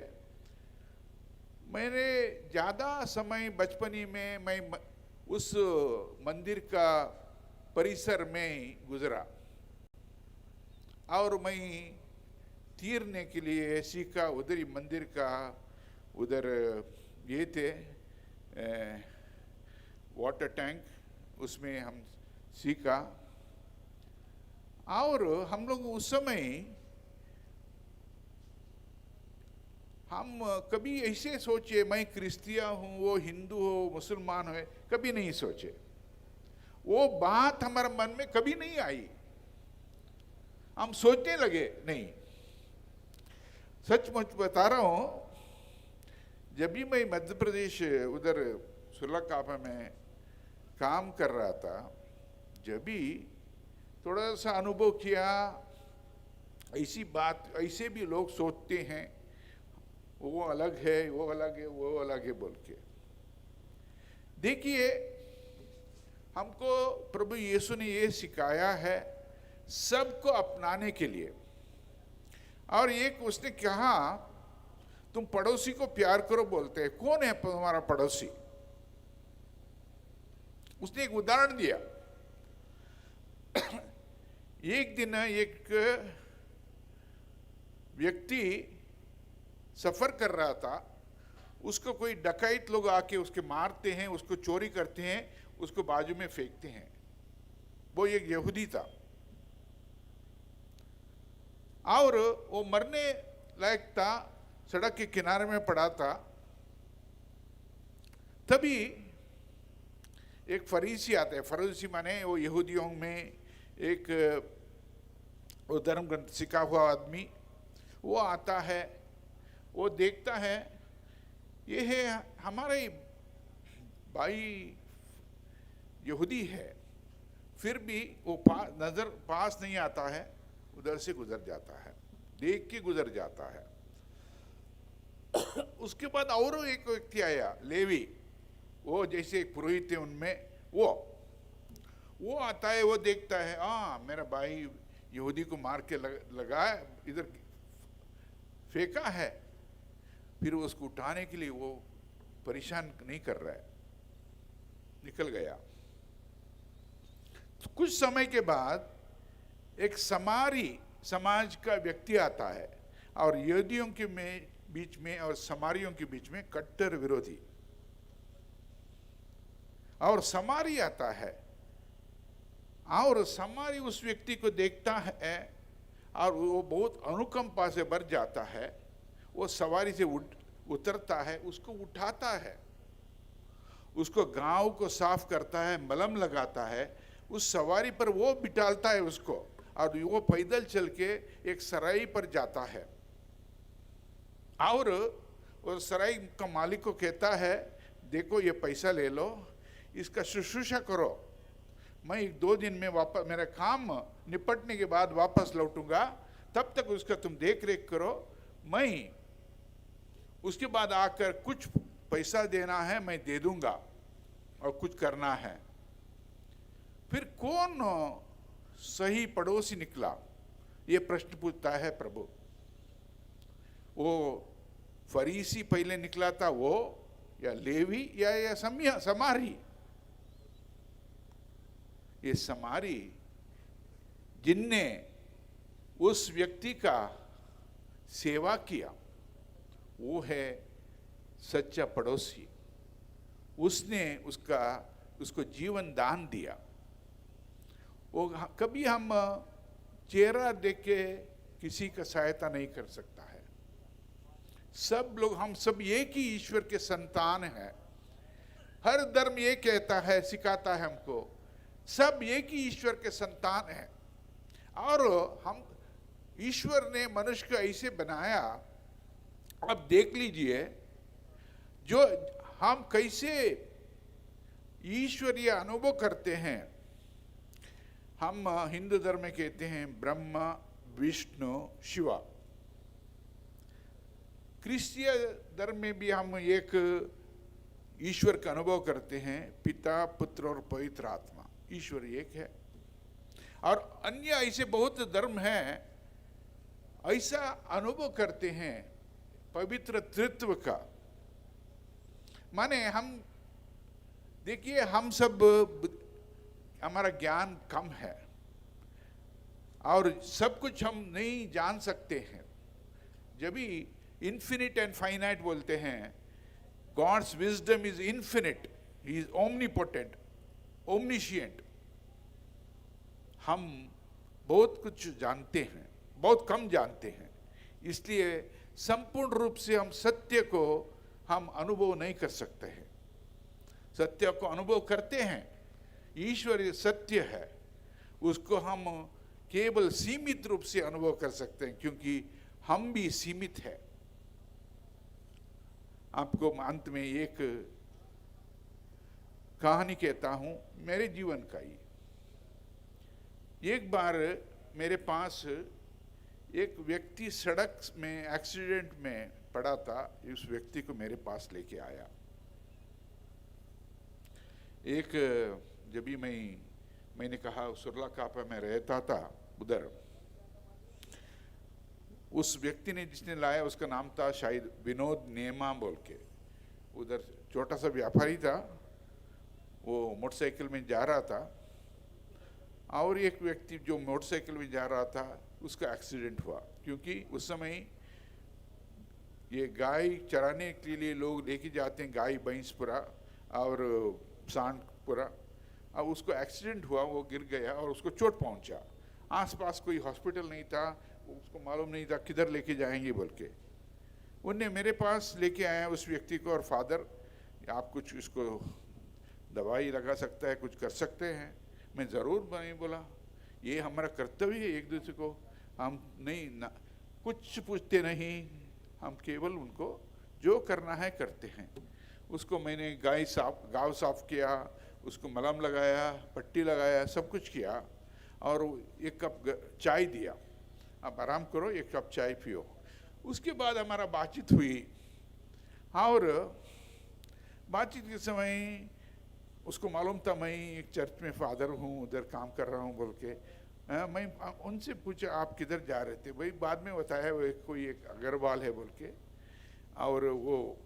मैंने ज़्यादा समय बचपनी में मैं उस मंदिर का परिसर में गुजरा और मैं तीरने के लिए सीखा। उधर ही मंदिर का उधर ये थे वाटर टैंक, उसमें हम सीखा। और हम लोग उस समय हम कभी ऐसे सोचे मैं क्रिश्चियन हूँ, वो हिंदू हो, मुसलमान हो, कभी नहीं सोचे। वो बात हमारे मन में कभी नहीं आई, हम सोचने लगे नहीं। सचमुच बता रहा हूँ, जब भी मैं मध्य प्रदेश उधर सुरलाकापा में काम कर रहा था, जब भी थोड़ा सा अनुभव किया, ऐसी बात, ऐसे भी लोग सोचते हैं, वो अलग है, वो अलग है, वो अलग है बोल के। देखिए, हमको प्रभु यीशु ने ये सिखाया है सबको अपनाने के लिए। और एक उसने कहा तुम पड़ोसी को प्यार करो बोलते हैं। कौन है तुम्हारा पड़ोसी? उसने एक उदाहरण दिया। एक दिन एक व्यक्ति सफर कर रहा था, उसको कोई डकैत लोग आके उसके मारते हैं, उसको चोरी करते हैं, उसको बाजू में फेंकते हैं। वो एक यहूदी था और वो मरने लायक था, सड़क के किनारे में पड़ा था। तभी एक फरीसी आता है। फरीसी माने वो यहूदियों में एक वो धर्म ग्रंथ सीखा हुआ आदमी। वो आता है, वो देखता है ये है हमारे भाई यहूदी है, फिर भी वो नजर पास नहीं आता है, उधर से गुजर जाता है, देख के गुजर जाता है। उसके बाद और एक व्यक्ति आया, लेवी, वो जैसे पुरोहित थे उनमें, वो आता है, वो देखता है, हाँ मेरा भाई यहूदी को मार के लगा इधर फेंका है, फिर उसको उठाने के लिए वो परेशान नहीं कर रहा है, निकल गया। तो कुछ समय के बाद एक समारी समाज का व्यक्ति आता है और यहूदियों के बीच में और समारियों के बीच में कट्टर विरोधी। और समारी आता है और समारी उस व्यक्ति को देखता है और वो बहुत अनुकंपा से भर जाता है। वो सवारी से उतरता है, उसको उठाता है, उसको गांव को साफ करता है, मलहम लगाता है, उस सवारी पर वो बिठालता है उसको, और वो पैदल चल के एक सराय पर जाता है। और वो सराय का मालिक को कहता है, देखो ये पैसा ले लो, इसका शुश्रूषा करो, मैं 1-2 दिन में वापस, मेरा काम निपटने के बाद वापस लौटूंगा, तब तक उसका तुम देख रेख करो, मैं उसके बाद आकर कुछ पैसा देना है मैं दे दूंगा और कुछ करना है। फिर कौन सही पड़ोसी निकला, ये प्रश्न पूछता है प्रभु। वो फरीसी पहले निकला था वो, या लेवी, या समारी? ये समारी जिनने उस व्यक्ति का सेवा किया, वो है सच्चा पड़ोसी। उसने उसको जीवन दान दिया। वो कभी हम चेहरा देख के किसी का सहायता नहीं कर सकता है। सब लोग, हम सब एक ही ईश्वर के संतान हैं। हर धर्म ये कहता है, सिखाता है हमको, सब एक ही ईश्वर के संतान हैं। और हम, ईश्वर ने मनुष्य को ऐसे बनाया, अब देख लीजिए जो हम कैसे ईश्वरीय अनुभव करते हैं। हम हिंदू धर्म में कहते हैं ब्रह्मा विष्णु शिवा, क्रिस्तीय धर्म में भी हम एक ईश्वर का अनुभव करते हैं, पिता, पुत्र और पवित्र आत्मा, ईश्वर एक है। और अन्य ऐसे बहुत धर्म हैं ऐसा अनुभव करते हैं पवित्र तृत्व का। माने हम देखिए, हम सब, हमारा ज्ञान कम है और सब कुछ हम नहीं जान सकते हैं। जब भी इन्फिनिट एंड फाइनाइट बोलते हैं, God's wisdom is infinite, he is omnipotent, omniscient. हम बहुत कुछ जानते हैं, बहुत कम जानते हैं, इसलिए संपूर्ण रूप से हम सत्य को हम अनुभव नहीं कर सकते हैं। सत्य को अनुभव करते हैं, ईश्वरीय सत्य है, उसको हम केवल सीमित रूप से अनुभव कर सकते हैं, क्योंकि हम भी सीमित है। आपको अंत में एक कहानी कहता हूं, मेरे जीवन का ही। एक बार मेरे पास एक व्यक्ति सड़क में एक्सीडेंट में पड़ा था, उस व्यक्ति को मेरे पास लेके आया। एक जब भी मैंने कहा सुरलाकापा में रहता था, उधर उस व्यक्ति ने जिसने लाया उसका नाम था शायद विनोद नेमा बोल के। उधर छोटा सा व्यापारी था, वो मोटरसाइकिल में जा रहा था और एक व्यक्ति जो मोटरसाइकिल में जा रहा था उसका एक्सीडेंट हुआ। क्योंकि उस समय ये गाय चराने के लिए लोग लेके जाते हैं, गाय भैंसपुरा और सांडपुरा। अब उसको एक्सीडेंट हुआ, वो गिर गया और उसको चोट पहुंचा। आसपास कोई हॉस्पिटल नहीं था, उसको मालूम नहीं था किधर लेके जाएंगे बोल के। उनने मेरे पास लेके आया उस व्यक्ति को, और फादर आप कुछ इसको दवाई लगा सकता है, कुछ कर सकते हैं। मैं ज़रूर नहीं बोला, ये हमारा कर्तव्य है, एक दूसरे को हम नहीं ना कुछ पूछते नहीं, हम केवल उनको जो करना है करते हैं। उसको मैंने गाँव साफ किया, उसको मलहम लगाया, पट्टी लगाया, सब कुछ किया और एक कप चाय दिया, आप आराम करो, एक कप चाय पियो। उसके बाद हमारा बातचीत हुई और बातचीत के समय उसको मालूम था मैं एक चर्च में फादर हूँ, उधर काम कर रहा हूँ बोल के। मैं उनसे पूछा आप किधर जा रहे थे, वही बाद में बताया वो कोई एक अग्रवाल है बोल के, और वो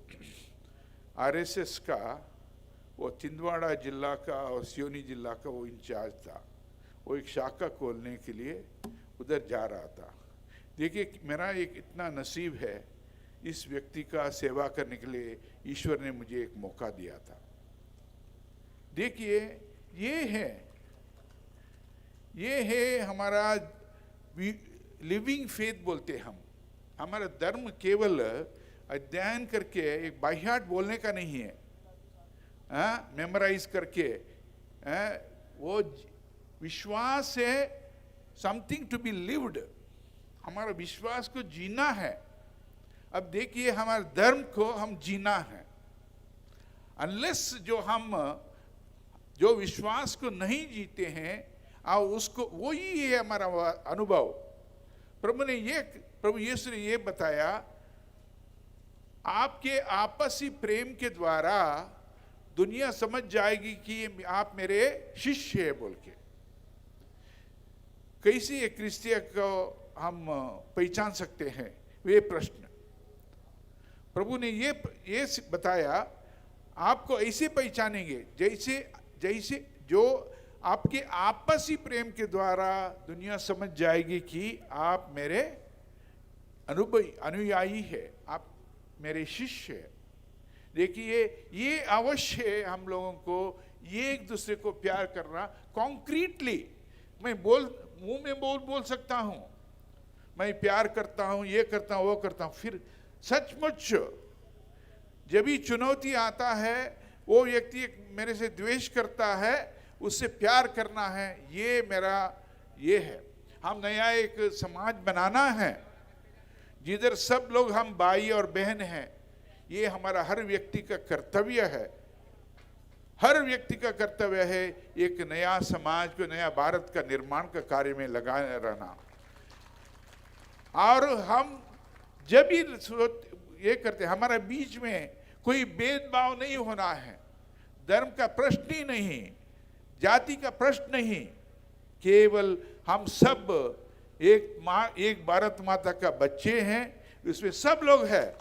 आरएसएस का वो छिंदवाड़ा जिला का और सियोनी जिला का वो इंचार्ज था। वो एक शाखा खोलने के लिए उधर जा रहा था। देखिए मेरा एक इतना नसीब है, इस व्यक्ति का सेवा करने के लिए ईश्वर ने मुझे एक मौका दिया था। देखिए ये है हमारा लिविंग फेथ बोलते हम। हमारा धर्म केवल अध्ययन करके एक बाह्यात बोलने का नहीं है, मेमोराइज करके। वो विश्वास है, समथिंग टू बी लिव्ड। हमारा विश्वास को जीना है। अब देखिए हमारे धर्म को हम जीना है। अनलेस जो विश्वास को नहीं जीते हैं और उसको, वही है हमारा अनुभव। प्रभु यीशु ने ये बताया, आपके आपसी प्रेम के द्वारा दुनिया समझ जाएगी कि आप मेरे शिष्य है बोल के। कैसे एक क्रिस्टियन को हम पहचान सकते हैं, वे प्रश्न प्रभु ने ये बताया, आपको ऐसे पहचानेंगे जैसे जो आपके आपसी प्रेम के द्वारा दुनिया समझ जाएगी कि आप मेरे अनुयायी है, आप मेरे शिष्य है। देखिए ये अवश्य है हम लोगों को, ये एक दूसरे को प्यार करना कॉन्क्रीटली। मैं मुंह में बोल सकता हूं, मैं प्यार करता हूं, ये करता हूं, वो करता हूं, फिर सचमुच जब भी चुनौती आता है, वो व्यक्ति मेरे से द्वेष करता है, उससे प्यार करना है, ये है। हम नया एक समाज बनाना है जिधर सब लोग हम भाई और बहन हैं। ये हमारा हर व्यक्ति का कर्तव्य है। हर व्यक्ति का कर्तव्य है एक नया समाज को, नया भारत का निर्माण का कार्य में लगा रहना। और हम जब भी ये करते हैं। हमारे बीच में कोई भेदभाव नहीं होना है, धर्म का प्रश्न ही नहीं, जाति का प्रश्न नहीं, केवल हम सब एक माँ, एक भारत माता का बच्चे हैं, इसमें सब लोग हैं।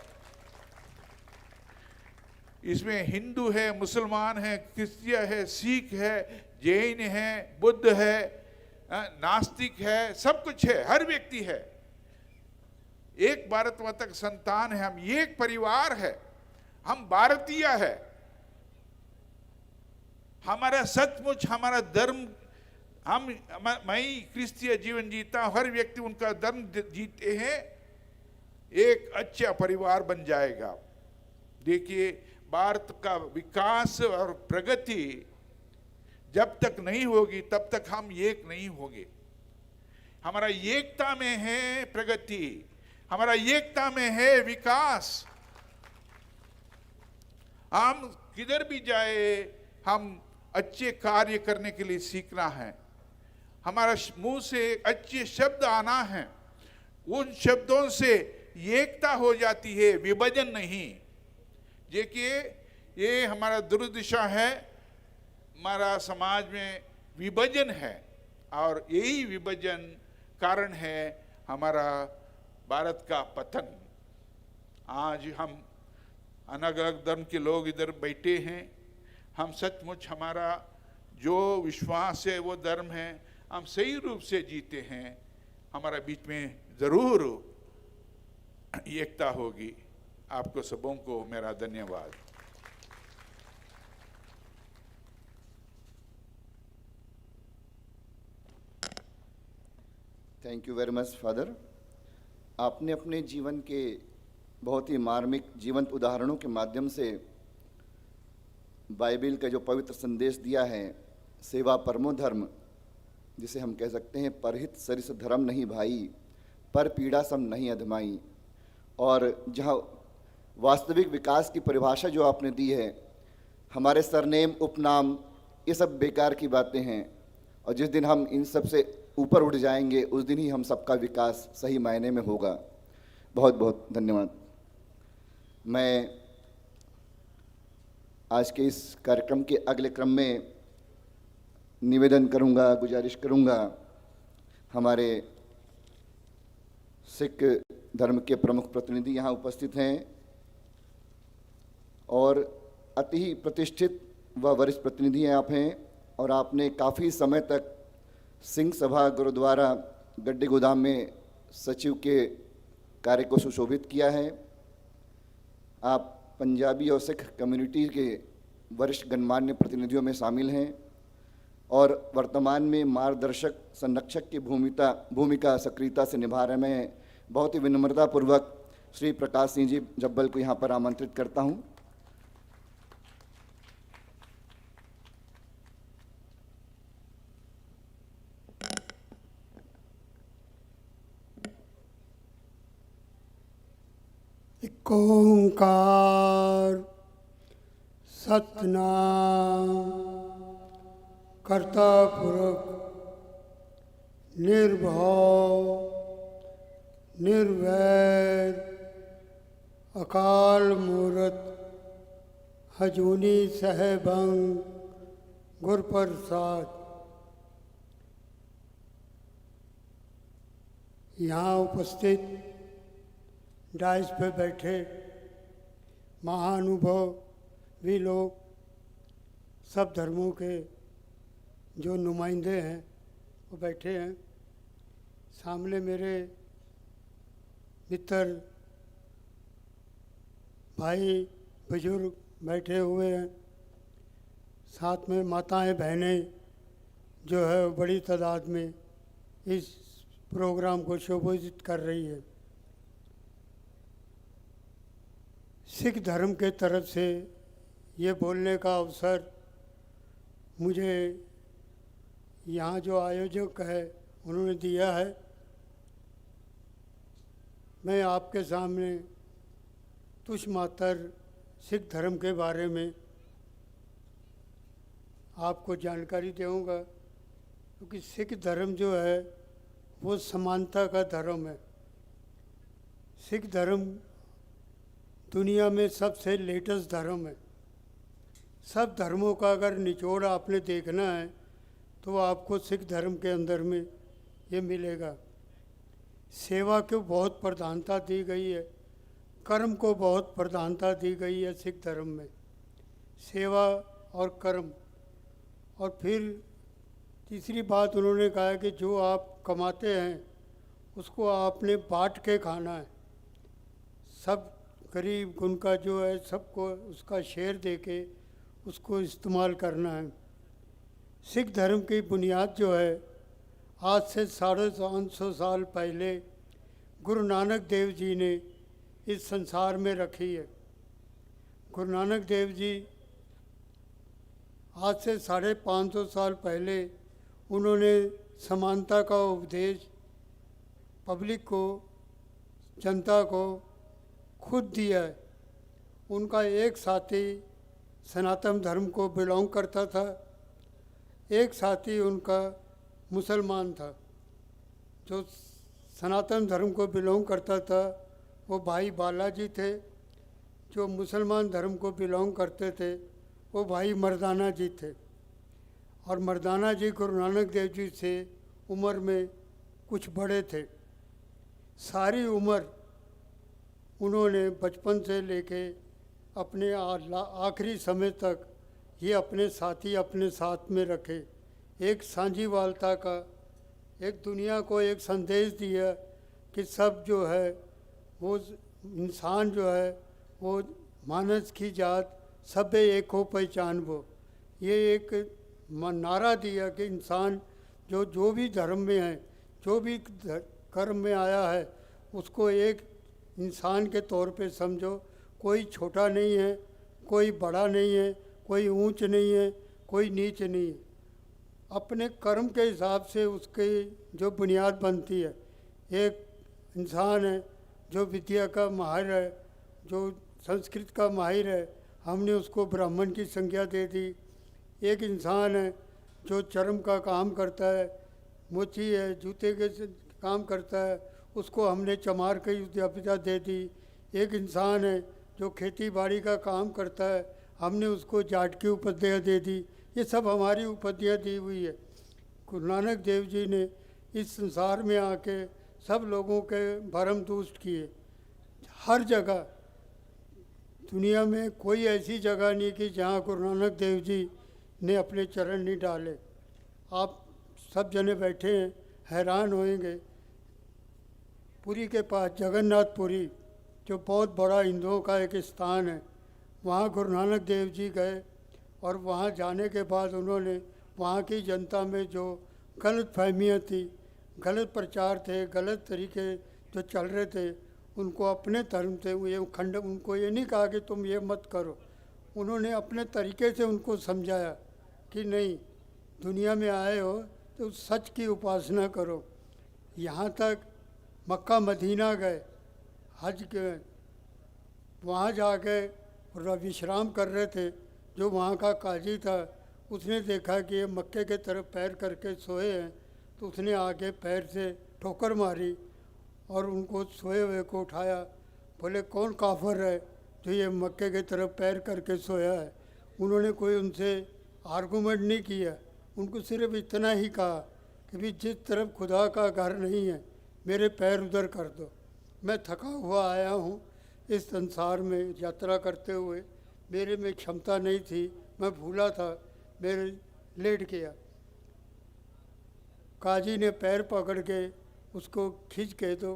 इसमें हिंदू है, मुसलमान है, क्रिश्चियन है, सिख है, जैन है, बुद्ध है, नास्तिक है, सब कुछ है, हर व्यक्ति है। एक भारत माता का संतान है, हम एक परिवार है, हम भारतीय है। हमारा सचमुच हमारा धर्म, मैं क्रिस्तीय जीवन जीता हूं, हर व्यक्ति उनका धर्म जीते हैं, एक अच्छा परिवार बन जाएगा। देखिए, भारत का विकास और प्रगति जब तक नहीं होगी तब तक हम एक नहीं होंगे। हमारा एकता में है प्रगति, हमारा एकता में है विकास। हम किधर भी जाए, हम अच्छे कार्य करने के लिए सीखना है। हमारा मुंह से अच्छे शब्द आना है, उन शब्दों से एकता हो जाती है, विभाजन नहीं। देखिए, ये हमारा दुर्दशा है, हमारा समाज में विभाजन है, और यही विभाजन कारण है हमारा भारत का पतन। आज हम अलग अलग धर्म के लोग इधर बैठे हैं, हम सचमुच हमारा जो विश्वास है वो धर्म है, हम सही रूप से जीते हैं, हमारा बीच में जरूर एकता होगी। आपको सबों को मेरा धन्यवाद। Thank you very much father. आपने अपने जीवन के बहुत ही मार्मिक जीवंत उदाहरणों के माध्यम से बाइबिल का जो पवित्र संदेश दिया है, सेवा परमो धर्म, जिसे हम कह सकते हैं परहित सरिस धर्म नहीं भाई, पर पीड़ा सम नहीं अधमाई। और जहाँ वास्तविक विकास की परिभाषा जो आपने दी है, हमारे सरनेम, उपनाम, ये सब बेकार की बातें हैं, और जिस दिन हम इन सब से ऊपर उठ जाएंगे उस दिन ही हम सबका विकास सही मायने में होगा। बहुत बहुत धन्यवाद। मैं आज के इस कार्यक्रम के अगले क्रम में निवेदन करूंगा, गुजारिश करूंगा, हमारे सिख धर्म के प्रमुख प्रतिनिधि यहाँ उपस्थित हैं और अति ही प्रतिष्ठित व वरिष्ठ प्रतिनिधि आप हैं, और आपने काफ़ी समय तक सिंह सभा गुरुद्वारा गड्ढे गोदाम में सचिव के कार्य को सुशोभित किया है। आप पंजाबी और सिख कम्युनिटी के वरिष्ठ गणमान्य प्रतिनिधियों में शामिल हैं और वर्तमान में मार्गदर्शक संरक्षक की भूमिका सक्रियता से निभा रहे। मैं बहुत ही विनम्रतापूर्वक श्री प्रकाश सिंह जी जब्बल को यहाँ पर आमंत्रित करता हूँ। एक ओंकार सतनाम कर्ता पुरख निर्भव निर्वैर अकाल मूरत हजूनी सहबंग गुरप्रसाद। यहाँ उपस्थित डाइस पे बैठे महानुभव भी लोग, सब धर्मों के जो नुमाइंदे हैं वो बैठे हैं। सामने मेरे मित्र भाई बुजुर्ग बैठे हुए हैं, साथ में माताएं बहनें जो है बड़ी तादाद में इस प्रोग्राम को शोभित कर रही है। सिख धर्म के तरफ से ये बोलने का अवसर मुझे यहाँ जो आयोजक है उन्होंने दिया है। मैं आपके सामने तुच्छ मात्र सिख धर्म के बारे में आपको जानकारी दूँगा, क्योंकि सिख धर्म जो है वो समानता का धर्म है। सिख धर्म दुनिया में सबसे लेटेस्ट धर्म है। सब धर्मों का अगर निचोड़ आपने देखना है तो आपको सिख धर्म के अंदर में ये मिलेगा। सेवा को बहुत प्रधानता दी गई है, कर्म को बहुत प्रधानता दी गई है सिख धर्म में, सेवा और कर्म। और फिर तीसरी बात उन्होंने कहा है कि जो आप कमाते हैं उसको आपने बांट के खाना है। सब गरीब उनका जो है सबको उसका शेयर दे के उसको इस्तेमाल करना है। सिख धर्म की बुनियाद जो है आज से 550 साल पहले गुरु नानक देव जी ने इस संसार में रखी है। गुरु नानक देव जी आज से 550 साल पहले उन्होंने समानता का उपदेश पब्लिक को, जनता को खुद दिया है। उनका एक साथी सनातन धर्म को बिलोंग करता था, एक साथी उनका मुसलमान था। जो सनातन धर्म को बिलोंग करता था वो भाई बालाजी थे, जो मुसलमान धर्म को बिलोंग करते थे वो भाई मर्दाना जी थे। और मर्दाना जी गुरु नानक देव जी से उम्र में कुछ बड़े थे। सारी उम्र उन्होंने बचपन से लेके अपने आखिरी समय तक ये अपने साथी अपने साथ में रखे। एक साझीवालता का, एक दुनिया को एक संदेश दिया कि सब जो है वो इंसान जो है वो मानस की जात सब एक हो पहचान वो। ये एक नारा दिया कि इंसान जो भी धर्म में है, जो भी कर्म में आया है उसको एक इंसान के तौर पे समझो। कोई छोटा नहीं है, कोई बड़ा नहीं है, कोई ऊंच नहीं है, कोई नीच नहीं है। अपने कर्म के हिसाब से उसकी जो बुनियाद बनती है। एक इंसान है जो विद्या का माहिर है, जो संस्कृत का माहिर है, हमने उसको ब्राह्मण की संज्ञा दे दी। एक इंसान है जो चर्म का काम करता है, मोची है, जूते के काम करता है, उसको हमने चमार की उपाधि दे दी। एक इंसान है जो खेती बाड़ी का काम करता है, हमने उसको जाट की उपाधि दे दी। ये सब हमारी उपाधियाँ दी हुई है। गुरु नानक देव जी ने इस संसार में आके सब लोगों के भरम दुष्ट किए। हर जगह दुनिया में कोई ऐसी जगह नहीं कि जहाँ गुरु नानक देव जी ने अपने चरण नहीं डाले। आप सब जने बैठे हैं, हैरान होएंगे। पुरी के पास जगन्नाथपुरी जो बहुत बड़ा हिंदुओं का एक स्थान है, वहाँ गुरु नानक देव जी गए और वहाँ जाने के बाद उन्होंने वहाँ की जनता में जो गलत फहमियाँ थी, गलत प्रचार थे, गलत तरीके जो चल रहे थे, उनको अपने धर्म से ये खंड, उनको ये नहीं कहा कि तुम ये मत करो। उन्होंने अपने तरीके से उनको समझाया कि नहीं, दुनिया में आए हो तो सच की उपासना करो। यहाँ तक मक्का मदीना गए, हज के वहाँ जाके विश्राम कर रहे थे। जो वहाँ का काजी था उसने देखा कि ये मक्के के तरफ पैर करके सोए हैं, तो उसने आके पैर से ठोकर मारी और उनको सोए हुए को उठाया। बोले कौन काफर है जो ये मक्के के तरफ पैर करके सोया है। उन्होंने कोई उनसे आर्गूमेंट नहीं किया, उनको सिर्फ इतना ही कहा कि भी जिस तरफ खुदा का घर नहीं है मेरे पैर उधर कर दो। मैं थका हुआ आया हूँ इस संसार में यात्रा करते हुए, मेरे में क्षमता नहीं थी, मैं भूला था, मेरे लेट गया। काजी ने पैर पकड़ के उसको खींच के तो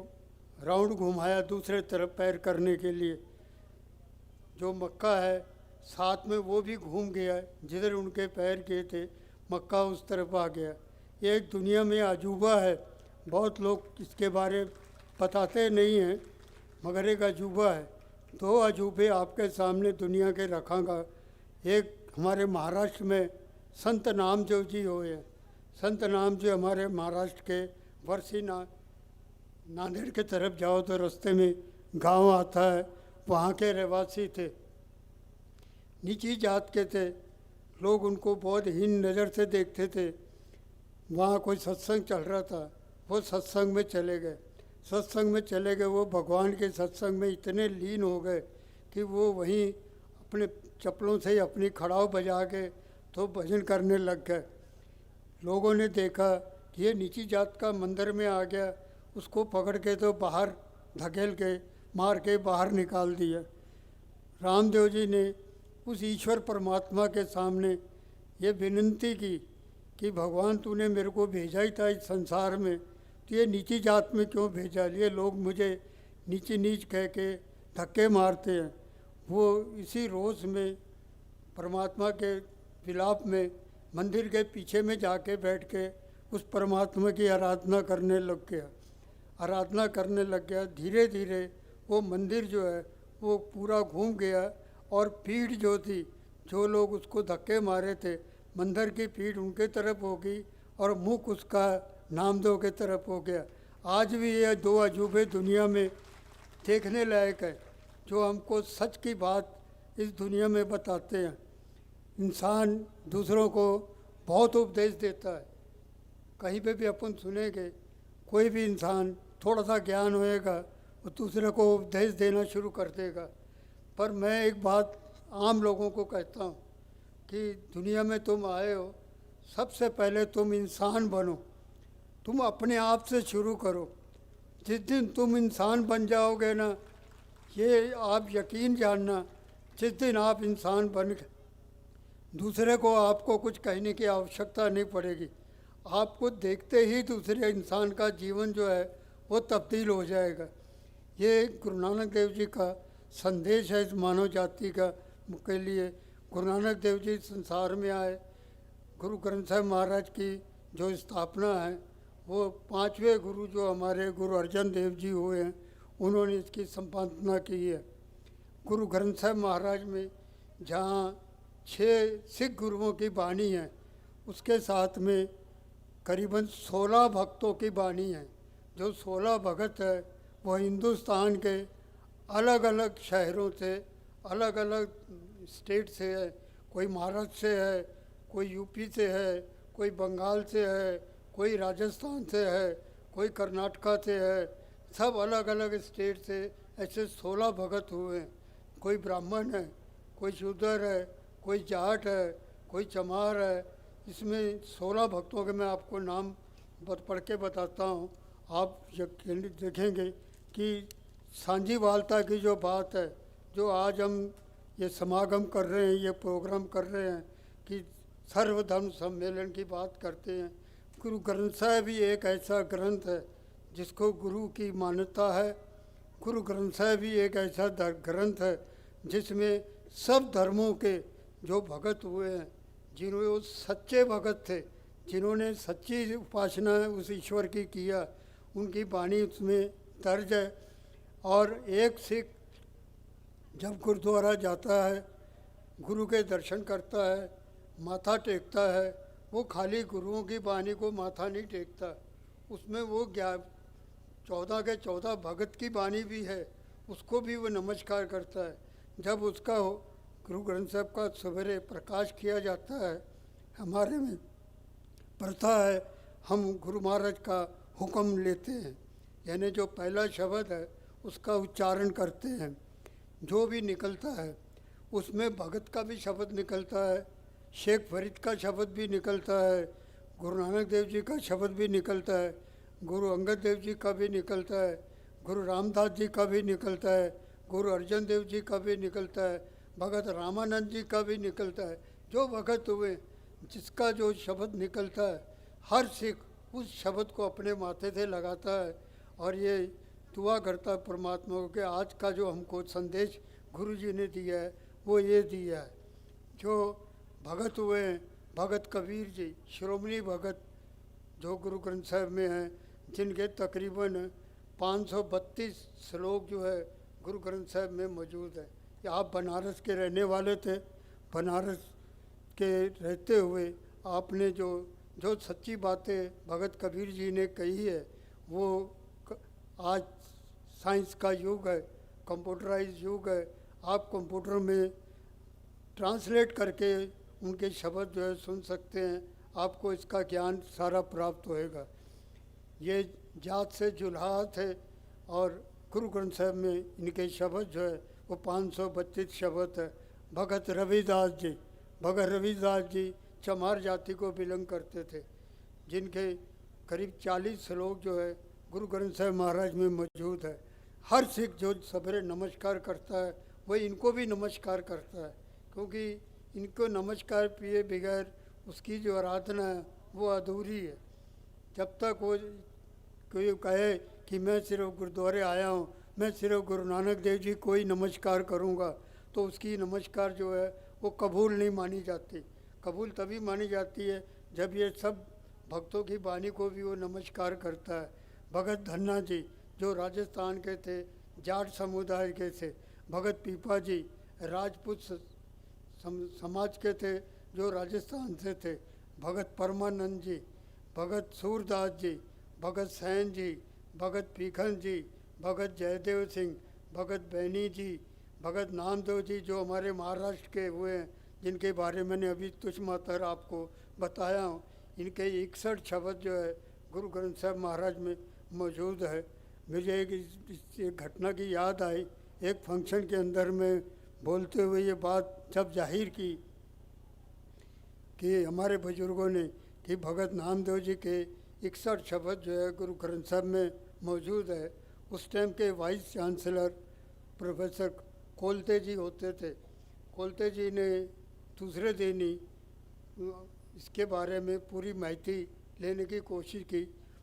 राउंड घुमाया दूसरे तरफ पैर करने के लिए। जो मक्का है साथ में वो भी घूम गया, जिधर उनके पैर गए थे मक्का उस तरफ आ गया। ये एक दुनिया में अजूबा है, बहुत लोग इसके बारे बताते नहीं हैं, मगर एक अजूबा है। दो अजूबे आपके सामने दुनिया के रखांगा। एक हमारे महाराष्ट्र में संत नामदेव जी हुए हैं। संत नाम जी हमारे महाराष्ट्र के वर्षी नांदेड़ के तरफ जाओ तो रास्ते में गांव आता है, वहाँ के रहवासी थे, नीची जात के थे। लोग उनको बहुत हीन नज़र से देखते थे। वहाँ कोई सत्संग चल रहा था, वो सत्संग में चले गए। सत्संग में चले गए, वो भगवान के सत्संग में इतने लीन हो गए कि वो वहीं अपने चप्पलों से ही अपनी खड़ाव बजा के तो भजन करने लग गए। लोगों ने देखा कि ये नीची जात का मंदिर में आ गया, उसको पकड़ के तो बाहर धकेल के मार के बाहर निकाल दिया। रामदेव जी ने उस ईश्वर परमात्मा के सामने ये विनती की कि भगवान तूने मेरे को भेजा ही था इस संसार में, तो ये नीची जात में क्यों भेजा? ये लोग मुझे नीची नीच कह के धक्के मारते हैं। वो इसी रोज़ में परमात्मा के विलाप में मंदिर के पीछे में जाके बैठ के उस परमात्मा की आराधना करने लग गया। धीरे धीरे वो मंदिर जो है वो पूरा घूम गया और पीठ जो थी, जो लोग उसको धक्के मारे थे, मंदिर की पीठ उनके तरफ हो गई और मुख उसका नामदेव के तरफ हो गया। आज भी ये दो अजूबे दुनिया में देखने लायक है, जो हमको सच की बात इस दुनिया में बताते हैं। इंसान दूसरों को बहुत उपदेश देता है। कहीं पे भी अपन सुनेंगे, कोई भी इंसान थोड़ा सा ज्ञान होएगा वो दूसरे को उपदेश देना शुरू कर देगा। पर मैं एक बात आम लोगों को कहता हूँ कि दुनिया में तुम आए हो, सबसे पहले तुम इंसान बनो। तुम अपने आप से शुरू करो। जिस दिन तुम इंसान बन जाओगे ना, ये आप यकीन जानना, जिस दिन आप इंसान बन गए, दूसरे को आपको कुछ कहने की आवश्यकता नहीं पड़ेगी। आपको देखते ही दूसरे इंसान का जीवन जो है वो तब्दील हो जाएगा। ये गुरु नानक देव जी का संदेश है इस मानव जाति का के लिए। गुरु नानक देव जी संसार में आए, गुरु ग्रंथ साहिब महाराज की जो स्थापना है, वो पांचवें गुरु जो हमारे गुरु अर्जन देव जी हुए हैं, उन्होंने इसकी संपादना की है। गुरु ग्रंथ साहिब महाराज में जहाँ 6 सिख गुरुओं की बाणी है, उसके साथ में करीबन 16 भक्तों की बाणी है। जो 16 भगत है वो हिंदुस्तान के अलग अलग शहरों से, अलग अलग स्टेट से है। कोई महाराष्ट्र से है, कोई यूपी से है, कोई बंगाल से है, कोई राजस्थान से है, कोई कर्नाटका से है। सब अलग अलग स्टेट से ऐसे 16 भगत हुए हैं। कोई ब्राह्मण है, कोई शूद्र है, कोई जाट है, कोई चमार है। इसमें 16 भक्तों के मैं आपको नाम पढ़ के बताता हूँ। आप देखेंगे कि सांझीवालता की जो बात है, जो आज हम ये समागम कर रहे हैं, ये प्रोग्राम कर रहे हैं कि सर्वधर्म सम्मेलन की बात करते हैं। गुरु ग्रंथ साहिब भी एक ऐसा ग्रंथ है जिसको गुरु की मान्यता है। गुरु ग्रंथ साहिब भी एक ऐसा ग्रंथ है जिसमें सब धर्मों के जो भगत हुए हैं, जिन्होंने वो सच्चे भगत थे, जिन्होंने सच्ची उपासना उस ईश्वर की किया, उनकी वाणी उसमें दर्ज है। और एक सिख जब गुरुद्वारा जाता है, गुरु के दर्शन करता है, माथा टेकता है, वो खाली गुरुओं की वाणी को माथा नहीं टेकता, उसमें वो 14 के 14 भगत की वाणी भी है, उसको भी वो नमस्कार करता है। जब उसका गुरु ग्रंथ साहिब का सवेरे प्रकाश किया जाता है, हमारे में प्रथा है, हम गुरु महाराज का हुक्म लेते हैं, यानी जो पहला शब्द है उसका उच्चारण करते हैं। जो भी निकलता है उसमें भगत का भी शब्द निकलता है, शेख फरीद का शब्द भी निकलता है, गुरु नानक देव जी का शब्द भी निकलता है, गुरु अंगद देव जी का भी निकलता है, गुरु रामदास जी का भी निकलता है, गुरु अर्जन देव जी का भी निकलता है, भगत रामानंद जी का भी निकलता है। जो भगत हुए जिसका जो शब्द निकलता है, हर सिख उस शब्द को अपने माथे से लगाता है और ये दुआ करता है परमात्मा को कि आज का जो हमको संदेश गुरु जी ने दिया है वो ये दिया है। जो भगत हुए हैं, भगत कबीर जी, श्रोमणी भगत जो गुरु ग्रंथ साहिब में हैं, जिनके तकरीबन 532 श्लोक जो है गुरु ग्रंथ साहिब में मौजूद है। कि आप बनारस के रहने वाले थे, बनारस के रहते हुए आपने जो सच्ची बातें भगत कबीर जी ने कही है, वो आज साइंस का युग है, कंप्यूटराइज युग है, आप कंप्यूटर में ट्रांसलेट करके उनके शब्द जो है सुन सकते हैं, आपको इसका ज्ञान सारा प्राप्त होएगा। ये जात से जुल्हा थे और गुरु ग्रंथ साहिब में इनके शब्द जो है वो 532 शब्द है। भगत रविदास जी, भगत रविदास जी चमार जाति को बिलोंग करते थे, जिनके करीब 40 श्लोक जो है गुरु ग्रंथ साहिब महाराज में मौजूद है। हर सिख जो सवेरे नमस्कार करता है वही इनको भी नमस्कार करता है, क्योंकि इनको नमस्कार किए बगैर उसकी जो आराधना है वो अधूरी है। जब तक वो कोई कहे कि मैं सिर्फ गुरुद्वारे आया हूँ, मैं सिर्फ गुरु नानक देव जी को ही नमस्कार करूँगा, तो उसकी नमस्कार जो है वो कबूल नहीं मानी जाती। कबूल तभी मानी जाती है जब ये सब भक्तों की वाणी को भी वो नमस्कार करता है। भगत धन्ना जी जो राजस्थान के थे, जाट समुदाय के थे। भगत पीपा जी राजपूत समाज के थे जो राजस्थान से थे। भगत परमानंद जी, भगत सूरदास जी, भगत सैन जी, भगत पीखन जी, भगत जयदेव सिंह, भगत बैनी जी, भगत नामदेव जी जो हमारे महाराष्ट्र के हुए हैं, जिनके बारे में मैंने अभी तुझ मातर आपको बताया हूँ। इनके 61 शब्द जो है गुरु ग्रंथ साहिब महाराज में मौजूद है। मुझे एक घटना की याद आई। एक फंक्शन के अंदर में बोलते हुए ये बात जब जाहिर की कि हमारे बुजुर्गों ने कि भगत नामदेव जी के 61 शब्द जो है गुरु ग्रंथ साहिब में मौजूद है। उस टाइम के वाइस चांसलर प्रोफेसर कोलते जी होते थे। कोलते जी ने दूसरे दिन ही इसके बारे में पूरी माहिती लेने की कोशिश की।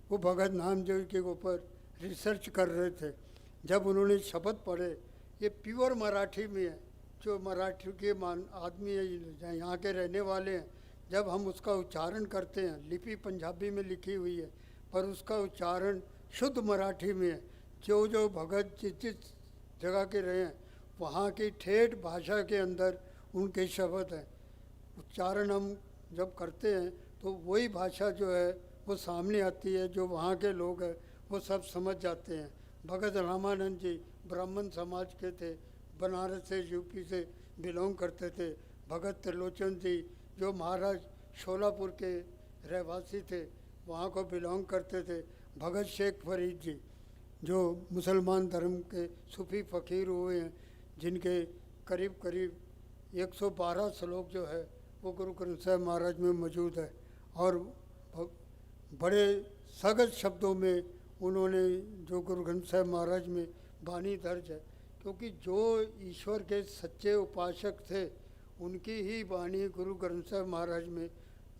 वो भगत नामदेव के ऊपर रिसर्च कर रहे थे। जब उन्होंने शब्द पढ़े, ये प्योर मराठी में है, जो मराठी के आदमी है, यहाँ के रहने वाले हैं, जब हम उसका उच्चारण करते हैं, लिपि पंजाबी में लिखी हुई है पर उसका उच्चारण शुद्ध मराठी में है। जो जो भगत जिस जिस जगह के रहे हैं वहाँ की ठेठ भाषा के अंदर उनके शब्द हैं। उच्चारण हम जब करते हैं तो वही भाषा जो है वो सामने आती है, जो वहाँ के लोग हैं वो सब समझ जाते हैं। भगत रामानंद जी ब्राह्मण समाज के थे, बनारस से यूपी से बिलोंग करते थे। भगत त्रिलोचन जी जो महाराष्ट्र शोलापुर के रहवासी थे, वहाँ को बिलोंग करते थे। भगत शेख फरीद जी जो मुसलमान धर्म के सूफी फ़कीर हुए हैं, जिनके करीब करीब 112 श्लोक जो है वो गुरु ग्रंथ साहिब महाराज में मौजूद है। और बड़े सगत शब्दों में उन्होंने जो गुरु ग्रंथ साहिब महाराज में वाणी दर्ज है, क्योंकि जो ईश्वर के सच्चे उपासक थे उनकी ही वाणी गुरु ग्रंथ साहिब महाराज में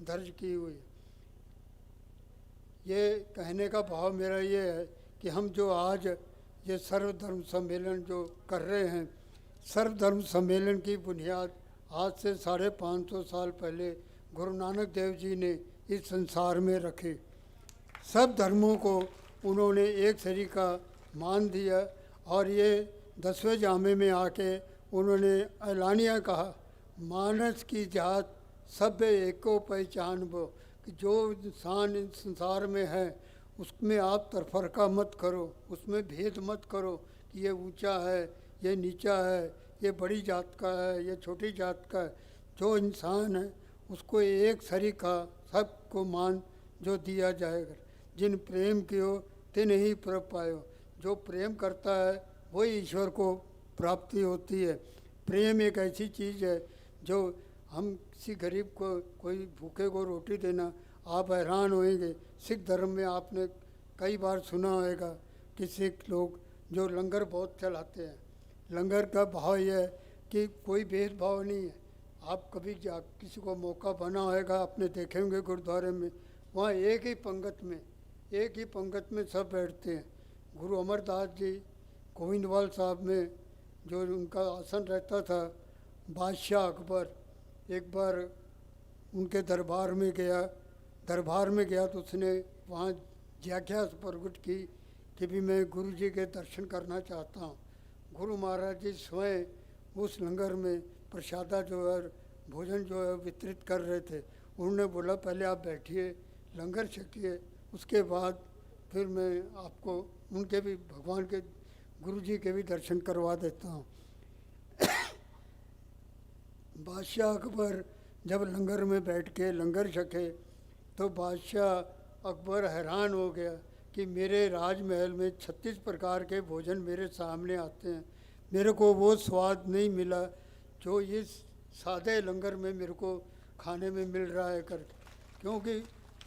दर्ज की हुई है। ये कहने का भाव मेरा ये है कि हम जो आज ये सर्वधर्म सम्मेलन जो कर रहे हैं, सर्वधर्म सम्मेलन की बुनियाद आज से 550 साल पहले गुरु नानक देव जी ने इस संसार में रखी। सब धर्मों को उन्होंने एक तरीका मान दिया और ये 10वें जामे में आके उन्होंने ऐलानिया कहा, मानस की जात सब एको पहचान वो, कि जो इंसान इस संसार में है उसमें आप तरफरका मत करो, उसमें भेद मत करो कि ये ऊंचा है, ये नीचा है, ये बड़ी जात का है, ये छोटी जात का है। जो इंसान है उसको एक सरीका सबको मान जो दिया जाएगा। जिन प्रेम कियो तिन ही प्रभ पायो, जो प्रेम करता है वही ईश्वर को प्राप्ति होती है। प्रेम एक ऐसी चीज़ है जो हम किसी गरीब को कोई भूखे को रोटी देना, आप हैरान होएंगे। सिख धर्म में आपने कई बार सुना होगा कि सिख लोग जो लंगर बहुत चलाते हैं। लंगर का भाव यह है कि कोई भेदभाव नहीं है। आप कभी किसी को मौका बना होगा, आपने देखे होंगे गुरुद्वारे में, वहाँ एक ही पंगत में सब बैठते हैं। गुरु अमरदास जी गोविंदवाल साहब में जो उनका आसन रहता था, बादशाह अकबर एक बार उनके दरबार में गया तो उसने वहाँ जिज्ञासा प्रकट की कि भी मैं गुरु जी के दर्शन करना चाहता हूँ। गुरु महाराज जी स्वयं उस लंगर में प्रसादा जो है, भोजन जो है वितरित कर रहे थे। उन्होंने बोला पहले आप बैठिए, लंगर छकिए, उसके बाद फिर मैं आपको उनके भी भगवान के गुरु जी के भी दर्शन करवा देता हूँ। बादशाह अकबर जब लंगर में बैठ के लंगर छके तो बादशाह अकबर हैरान हो गया कि मेरे राजमहल में 36 प्रकार के भोजन मेरे सामने आते हैं, मेरे को वो स्वाद नहीं मिला जो इस सादे लंगर में मेरे को खाने में मिल रहा है करके, क्योंकि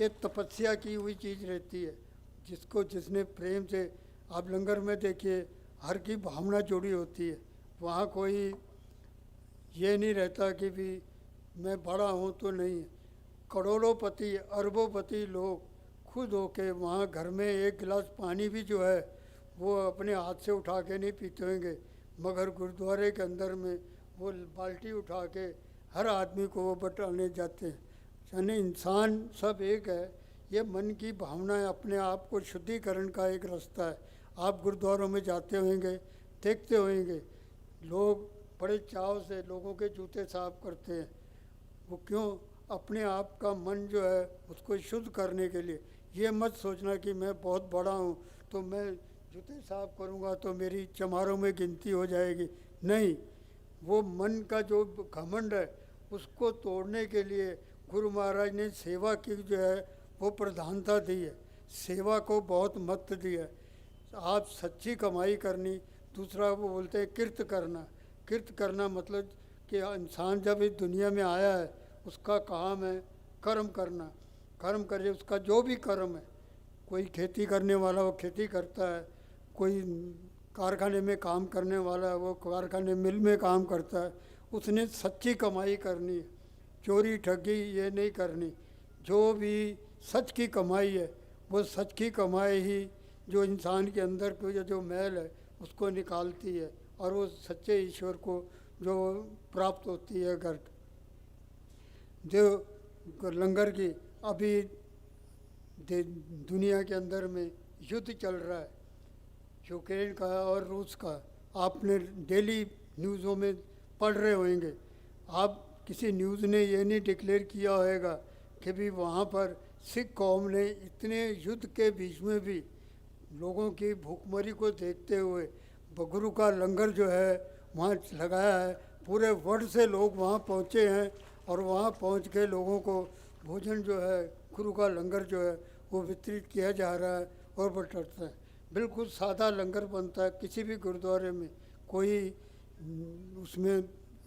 एक तपस्या की हुई चीज़ रहती है। जिसने प्रेम से, आप लंगर में देखिए हर की भावना जुड़ी होती है। वहाँ कोई ये नहीं रहता कि भी मैं बड़ा हूँ तो नहीं। करोड़ोंपति अरबोंपति लोग खुद होके वहाँ घर में एक गिलास पानी भी जो है वो अपने हाथ से उठा के नहीं पीते होंगे, मगर गुरुद्वारे के अंदर में वो बाल्टी उठा के हर आदमी को वो बटाने जाते हैं। यानी इंसान सब एक है। ये मन की भावना है, अपने आप को शुद्धिकरण का एक रास्ता है। आप गुरुद्वारों में जाते होंगे, देखते होंगे लोग बड़े चाव से लोगों के जूते साफ करते हैं। वो क्यों? अपने आप का मन जो है उसको शुद्ध करने के लिए। ये मत सोचना कि मैं बहुत बड़ा हूँ तो मैं जूते साफ करूँगा तो मेरी चमारों में गिनती हो जाएगी। नहीं, वो मन का जो घमंड है उसको तोड़ने के लिए गुरु महाराज ने सेवा की जो है वो प्रधानता दी है। सेवा को बहुत महत्व दिया है। आप सच्ची कमाई करनी। दूसरा वो बोलते हैं किर्त करना। किर्त करना मतलब कि इंसान जब इस दुनिया में आया है उसका काम है कर्म करना। कर्म करे, उसका जो भी कर्म है। कोई खेती करने वाला वो खेती करता है, कोई कारखाने में काम करने वाला है वो कारखाने मिल में काम करता है। उसने सच्ची कमाई करनी है, चोरी ठगी ये नहीं करनी। जो भी सच की कमाई है वो सच की कमाई ही जो इंसान के अंदर को जो मैल है उसको निकालती है और वो सच्चे ईश्वर को जो प्राप्त होती है। घर जो लंगर की अभी दुनिया के अंदर में युद्ध चल रहा है, यूक्रेन का और रूस का। आपने डेली न्यूज़ों में पढ़ रहे होंगे। आप किसी न्यूज़ ने ये नहीं डिक्लेयर किया होगा कि भी वहाँ पर सिख कौम ने इतने युद्ध के बीच में भी लोगों की भूखमरी को देखते हुए गुरु का लंगर जो है वहाँ लगाया है। पूरे वर्ल्ड से लोग वहाँ पहुँचे हैं और वहाँ पहुँच के लोगों को भोजन जो है गुरु का लंगर जो है वो वितरित किया जा रहा है और बंटता है। बिल्कुल सादा लंगर बनता है। किसी भी गुरुद्वारे में कोई उसमें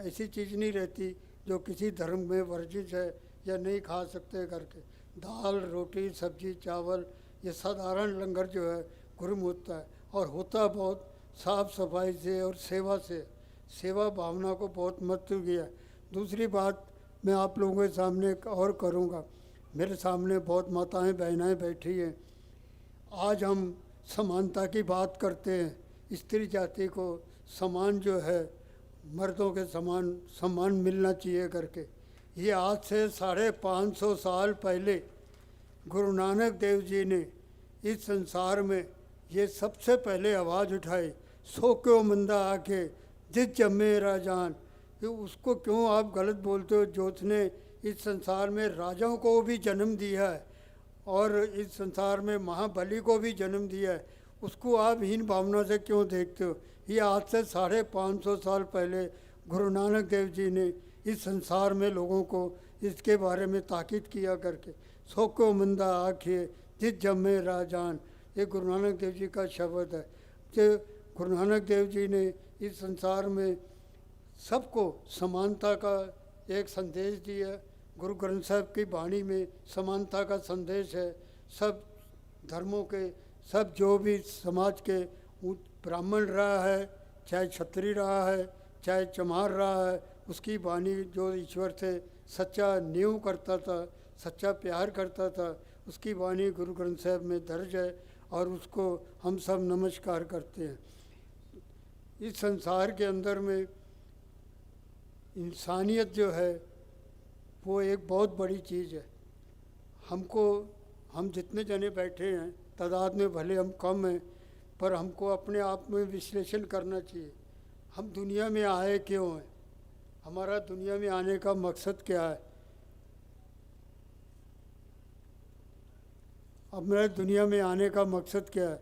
ऐसी चीज़ नहीं रहती जो किसी धर्म में वर्जित है या नहीं खा सकते करके। दाल रोटी सब्जी चावल ये साधारण लंगर जो है गुरुम होता है और होता बहुत साफ सफाई से और सेवा से। सेवा भावना को बहुत महत्व दिया है। दूसरी बात मैं आप लोगों के सामने और करूँगा। मेरे सामने बहुत माताएं बहनें बैठी हैं। आज हम समानता की बात करते हैं। स्त्री जाति को समान जो है मर्दों के समान सम्मान मिलना चाहिए करके। ये आज से 550 साल पहले गुरु नानक देव जी ने इस संसार में ये सबसे पहले आवाज़ उठाई। सो क्यों मंदा आके जिस जम्मे राजान। कि उसको क्यों आप गलत बोलते हो? जोत ने इस संसार में राजाओं को भी जन्म दिया है और इस संसार में महाबली को भी जन्म दिया है। उसको आप हीन भावना से क्यों देखते हो? ये आज से 550 साल पहले गुरु नानक देव जी ने इस संसार में लोगों को इसके बारे में ताकीद किया करके। सो को मंदा आखिए जिस जम्मे राजान। ये गुरु नानक देव जी का शब्द है। कि गुरु नानक देव जी ने इस संसार में सबको समानता का एक संदेश दिया। गुरु ग्रंथ साहब की वाणी में समानता का संदेश है। सब धर्मों के, सब जो भी समाज के, ब्राह्मण रहा है चाहे क्षत्रिय रहा है चाहे चमार रहा है, उसकी वाणी जो ईश्वर से सच्चा न्यू करता था, सच्चा प्यार करता था, उसकी वाणी गुरु ग्रंथ साहब में दर्ज है और उसको हम सब नमस्कार करते हैं। इस संसार के अंदर में इंसानियत जो है वो एक बहुत बड़ी चीज़ है। हम जितने जने बैठे हैं तादाद में भले हम कम हैं, पर हमको अपने आप में विश्लेषण करना चाहिए। हम दुनिया में आए क्यों हैं? हमारा दुनिया में आने का मकसद क्या है? अब मेरे दुनिया में आने का मकसद क्या है?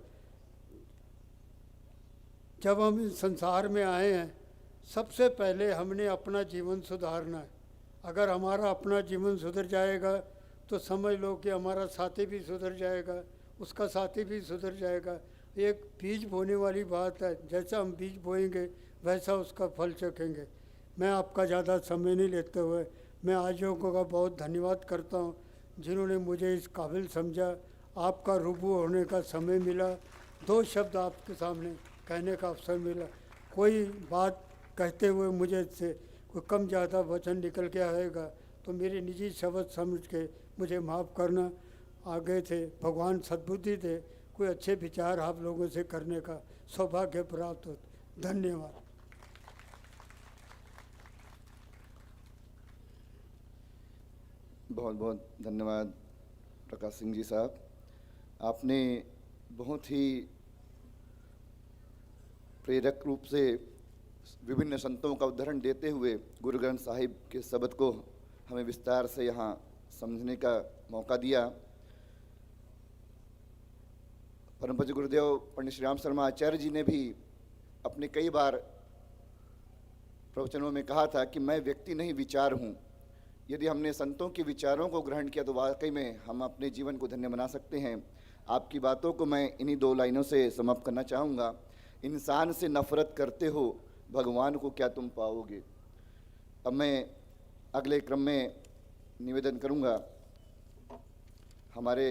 जब हम इस संसार में आए हैं सबसे पहले हमने अपना जीवन सुधारना है। अगर हमारा अपना जीवन सुधर जाएगा तो समझ लो कि हमारा साथी भी सुधर जाएगा, उसका साथी भी सुधर जाएगा। एक बीज बोने वाली बात है। जैसा हम बीज बोएंगे वैसा उसका फल चखेंगे। मैं आपका ज़्यादा समय नहीं लेते हुए मैं आयोजकों का बहुत धन्यवाद करता हूँ जिन्होंने मुझे इस काबिल समझा, आपका रूबरू होने का समय मिला, दो शब्द आपके सामने कहने का अवसर मिला। कोई बात कहते हुए मुझे से कोई कम ज़्यादा वचन निकल के आएगा तो मेरी निजी शब्द समझ के मुझे माफ़ करना। आगे थे भगवान सद्बुद्धि दे, कोई अच्छे विचार आप लोगों से करने का सौभाग्य प्राप्त हो। धन्यवाद। बहुत बहुत धन्यवाद प्रकाश सिंह जी साहब। आपने बहुत ही प्रेरक रूप से विभिन्न संतों का उदाहरण देते हुए गुरु ग्रंथ साहिब के शब्द को हमें विस्तार से यहाँ समझने का मौका दिया। परम पूज्य गुरुदेव पंडित श्री राम शर्मा आचार्य जी ने भी अपने कई बार प्रवचनों में कहा था कि मैं व्यक्ति नहीं विचार हूँ। यदि हमने संतों के विचारों को ग्रहण किया तो वाकई में हम अपने जीवन को धन्य बना सकते हैं। आपकी बातों को मैं इन्हीं 2 लाइनों से समाप्त करना चाहूँगा। इंसान से नफरत करते हो, भगवान को क्या तुम पाओगे। अब मैं अगले क्रम में निवेदन करूँगा हमारे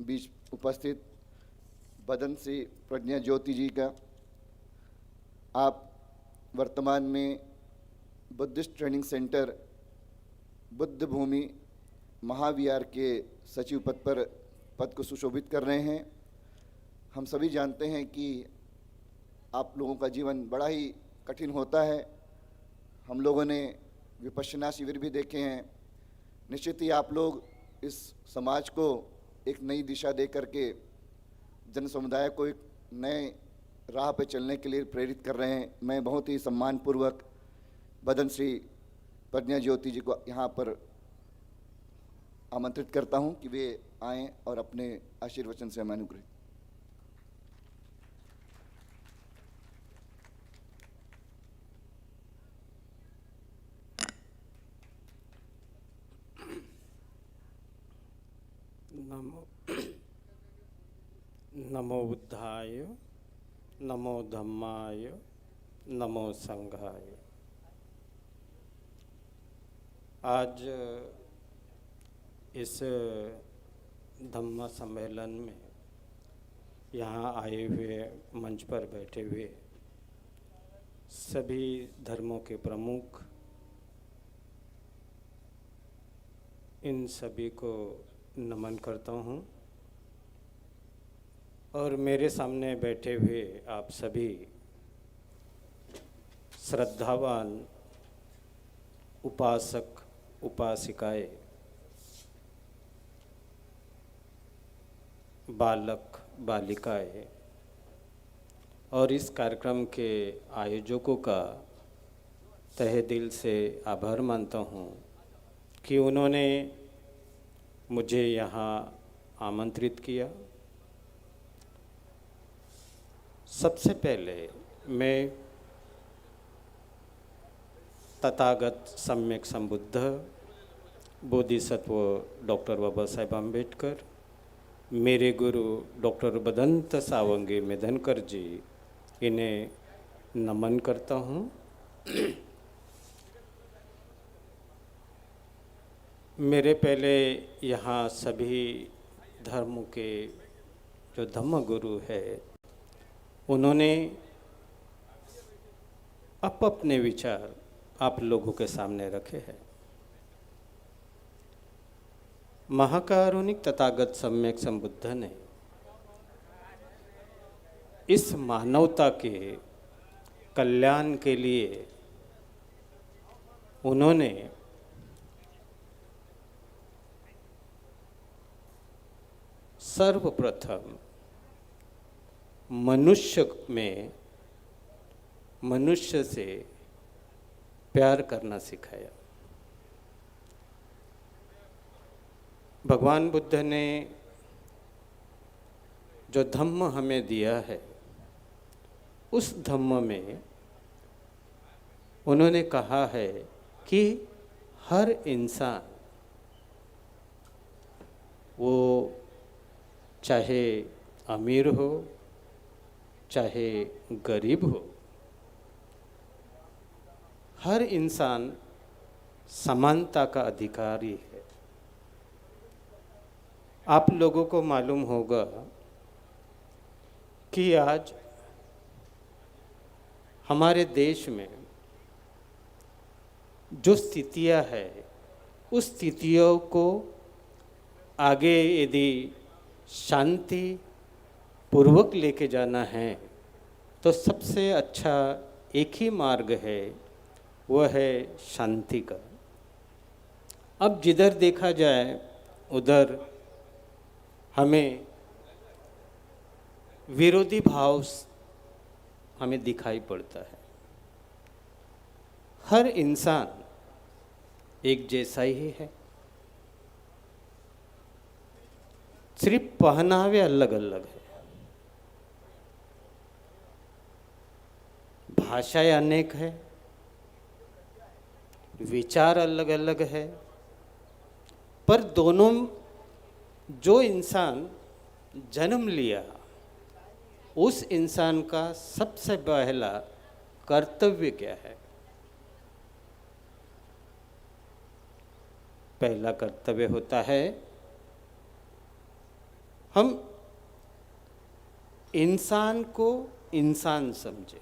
बीच उपस्थित बदन श्री प्रज्ञा ज्योति जी का। आप वर्तमान में बुद्धिस्ट ट्रेनिंग सेंटर बुद्ध भूमि महाविहार के सचिव पद को सुशोभित कर रहे हैं। हम सभी जानते हैं कि आप लोगों का जीवन बड़ा ही कठिन होता है। हम लोगों ने विपश्यना शिविर भी देखे हैं। निश्चित ही आप लोग इस समाज को एक नई दिशा दे करके जन समुदाय को एक नए राह पर चलने के लिए प्रेरित कर रहे हैं। मैं बहुत ही सम्मानपूर्वक बदन श्री प्रज्ञा ज्योति जी को यहाँ पर आमंत्रित करता हूँ कि वे आएँ और अपने आशीर्वचन से हमें अनुग्रहित। नमो बुद्धाय, नमो धम्माय, नमो संघाय। आज इस धम्म सम्मेलन में यहाँ आए हुए मंच पर बैठे हुए सभी धर्मों के प्रमुख, इन सभी को नमन करता हूँ। और मेरे सामने बैठे हुए आप सभी श्रद्धावान उपासक उपासिकाएं, बालक बालिकाएं और इस कार्यक्रम के आयोजकों का तहे दिल से आभार मानता हूँ कि उन्होंने मुझे यहाँ आमंत्रित किया। सबसे पहले मैं तथागत सम्यक संबुद्ध बोधिसत्व डॉक्टर बाबा साहेब अम्बेडकर, मेरे गुरु डॉक्टर बदंत सावंगी मेधनकर जी, इन्हें नमन करता हूँ। मेरे पहले यहाँ सभी धर्मों के जो धम्म गुरु है उन्होंने अपने विचार आप लोगों के सामने रखे हैं। महाकारुणिक तथागत सम्यक संबुद्ध ने इस मानवता के कल्याण के लिए उन्होंने सर्वप्रथम मनुष्य में मनुष्य से प्यार करना सिखाया। भगवान बुद्ध ने जो धम्म हमें दिया है उस धम्म में उन्होंने कहा है कि हर इंसान, वो चाहे अमीर हो चाहे गरीब हो, हर इंसान समानता का अधिकारी है। आप लोगों को मालूम होगा कि आज हमारे देश में जो स्थितियां है, उस स्थितियों को आगे यदि शांति पूर्वक लेके जाना है तो सबसे अच्छा एक ही मार्ग है, वह है शांति का। अब जिधर देखा जाए उधर हमें विरोधी भाव हमें दिखाई पड़ता है। हर इंसान एक जैसा ही है, सिर्फ पहनावे अलग अलग है, भाषाएं अनेक है, विचार अलग अलग है, पर दोनों जो इंसान जन्म लिया उस इंसान का सबसे पहला कर्तव्य क्या है? पहला कर्तव्य होता है हम इंसान को इंसान समझे,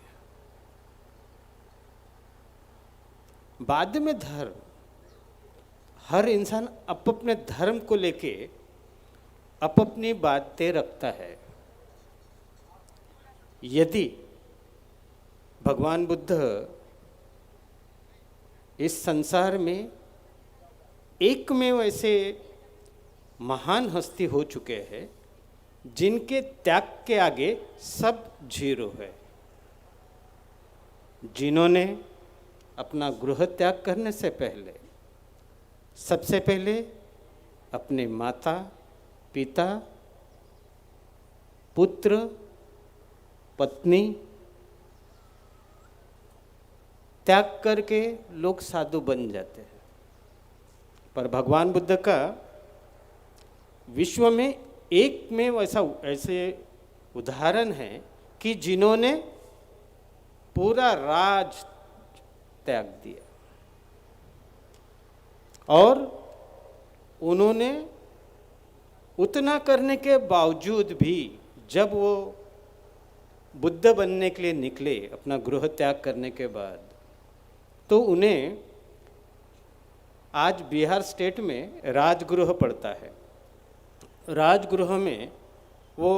बाद में धर्म। हर इंसान अपने धर्म को लेके अपनी बातें रखता है। यदि भगवान बुद्ध इस संसार में एकमेव ऐसे महान हस्ती हो चुके हैं जिनके त्याग के आगे सब जीरो है, जिन्होंने अपना गृह त्याग करने से पहले सबसे पहले अपने माता पिता पुत्र पत्नी त्याग करके लोग साधु बन जाते हैं। पर भगवान बुद्ध का विश्व में एक में ऐसे उदाहरण है कि जिन्होंने पूरा राज त्याग दिया और उन्होंने उतना करने के बावजूद भी जब वो बुद्ध बनने के लिए निकले अपना गृह त्याग करने के बाद, तो उन्हें आज बिहार स्टेट में राजगृह पड़ता है। राजगृह में वो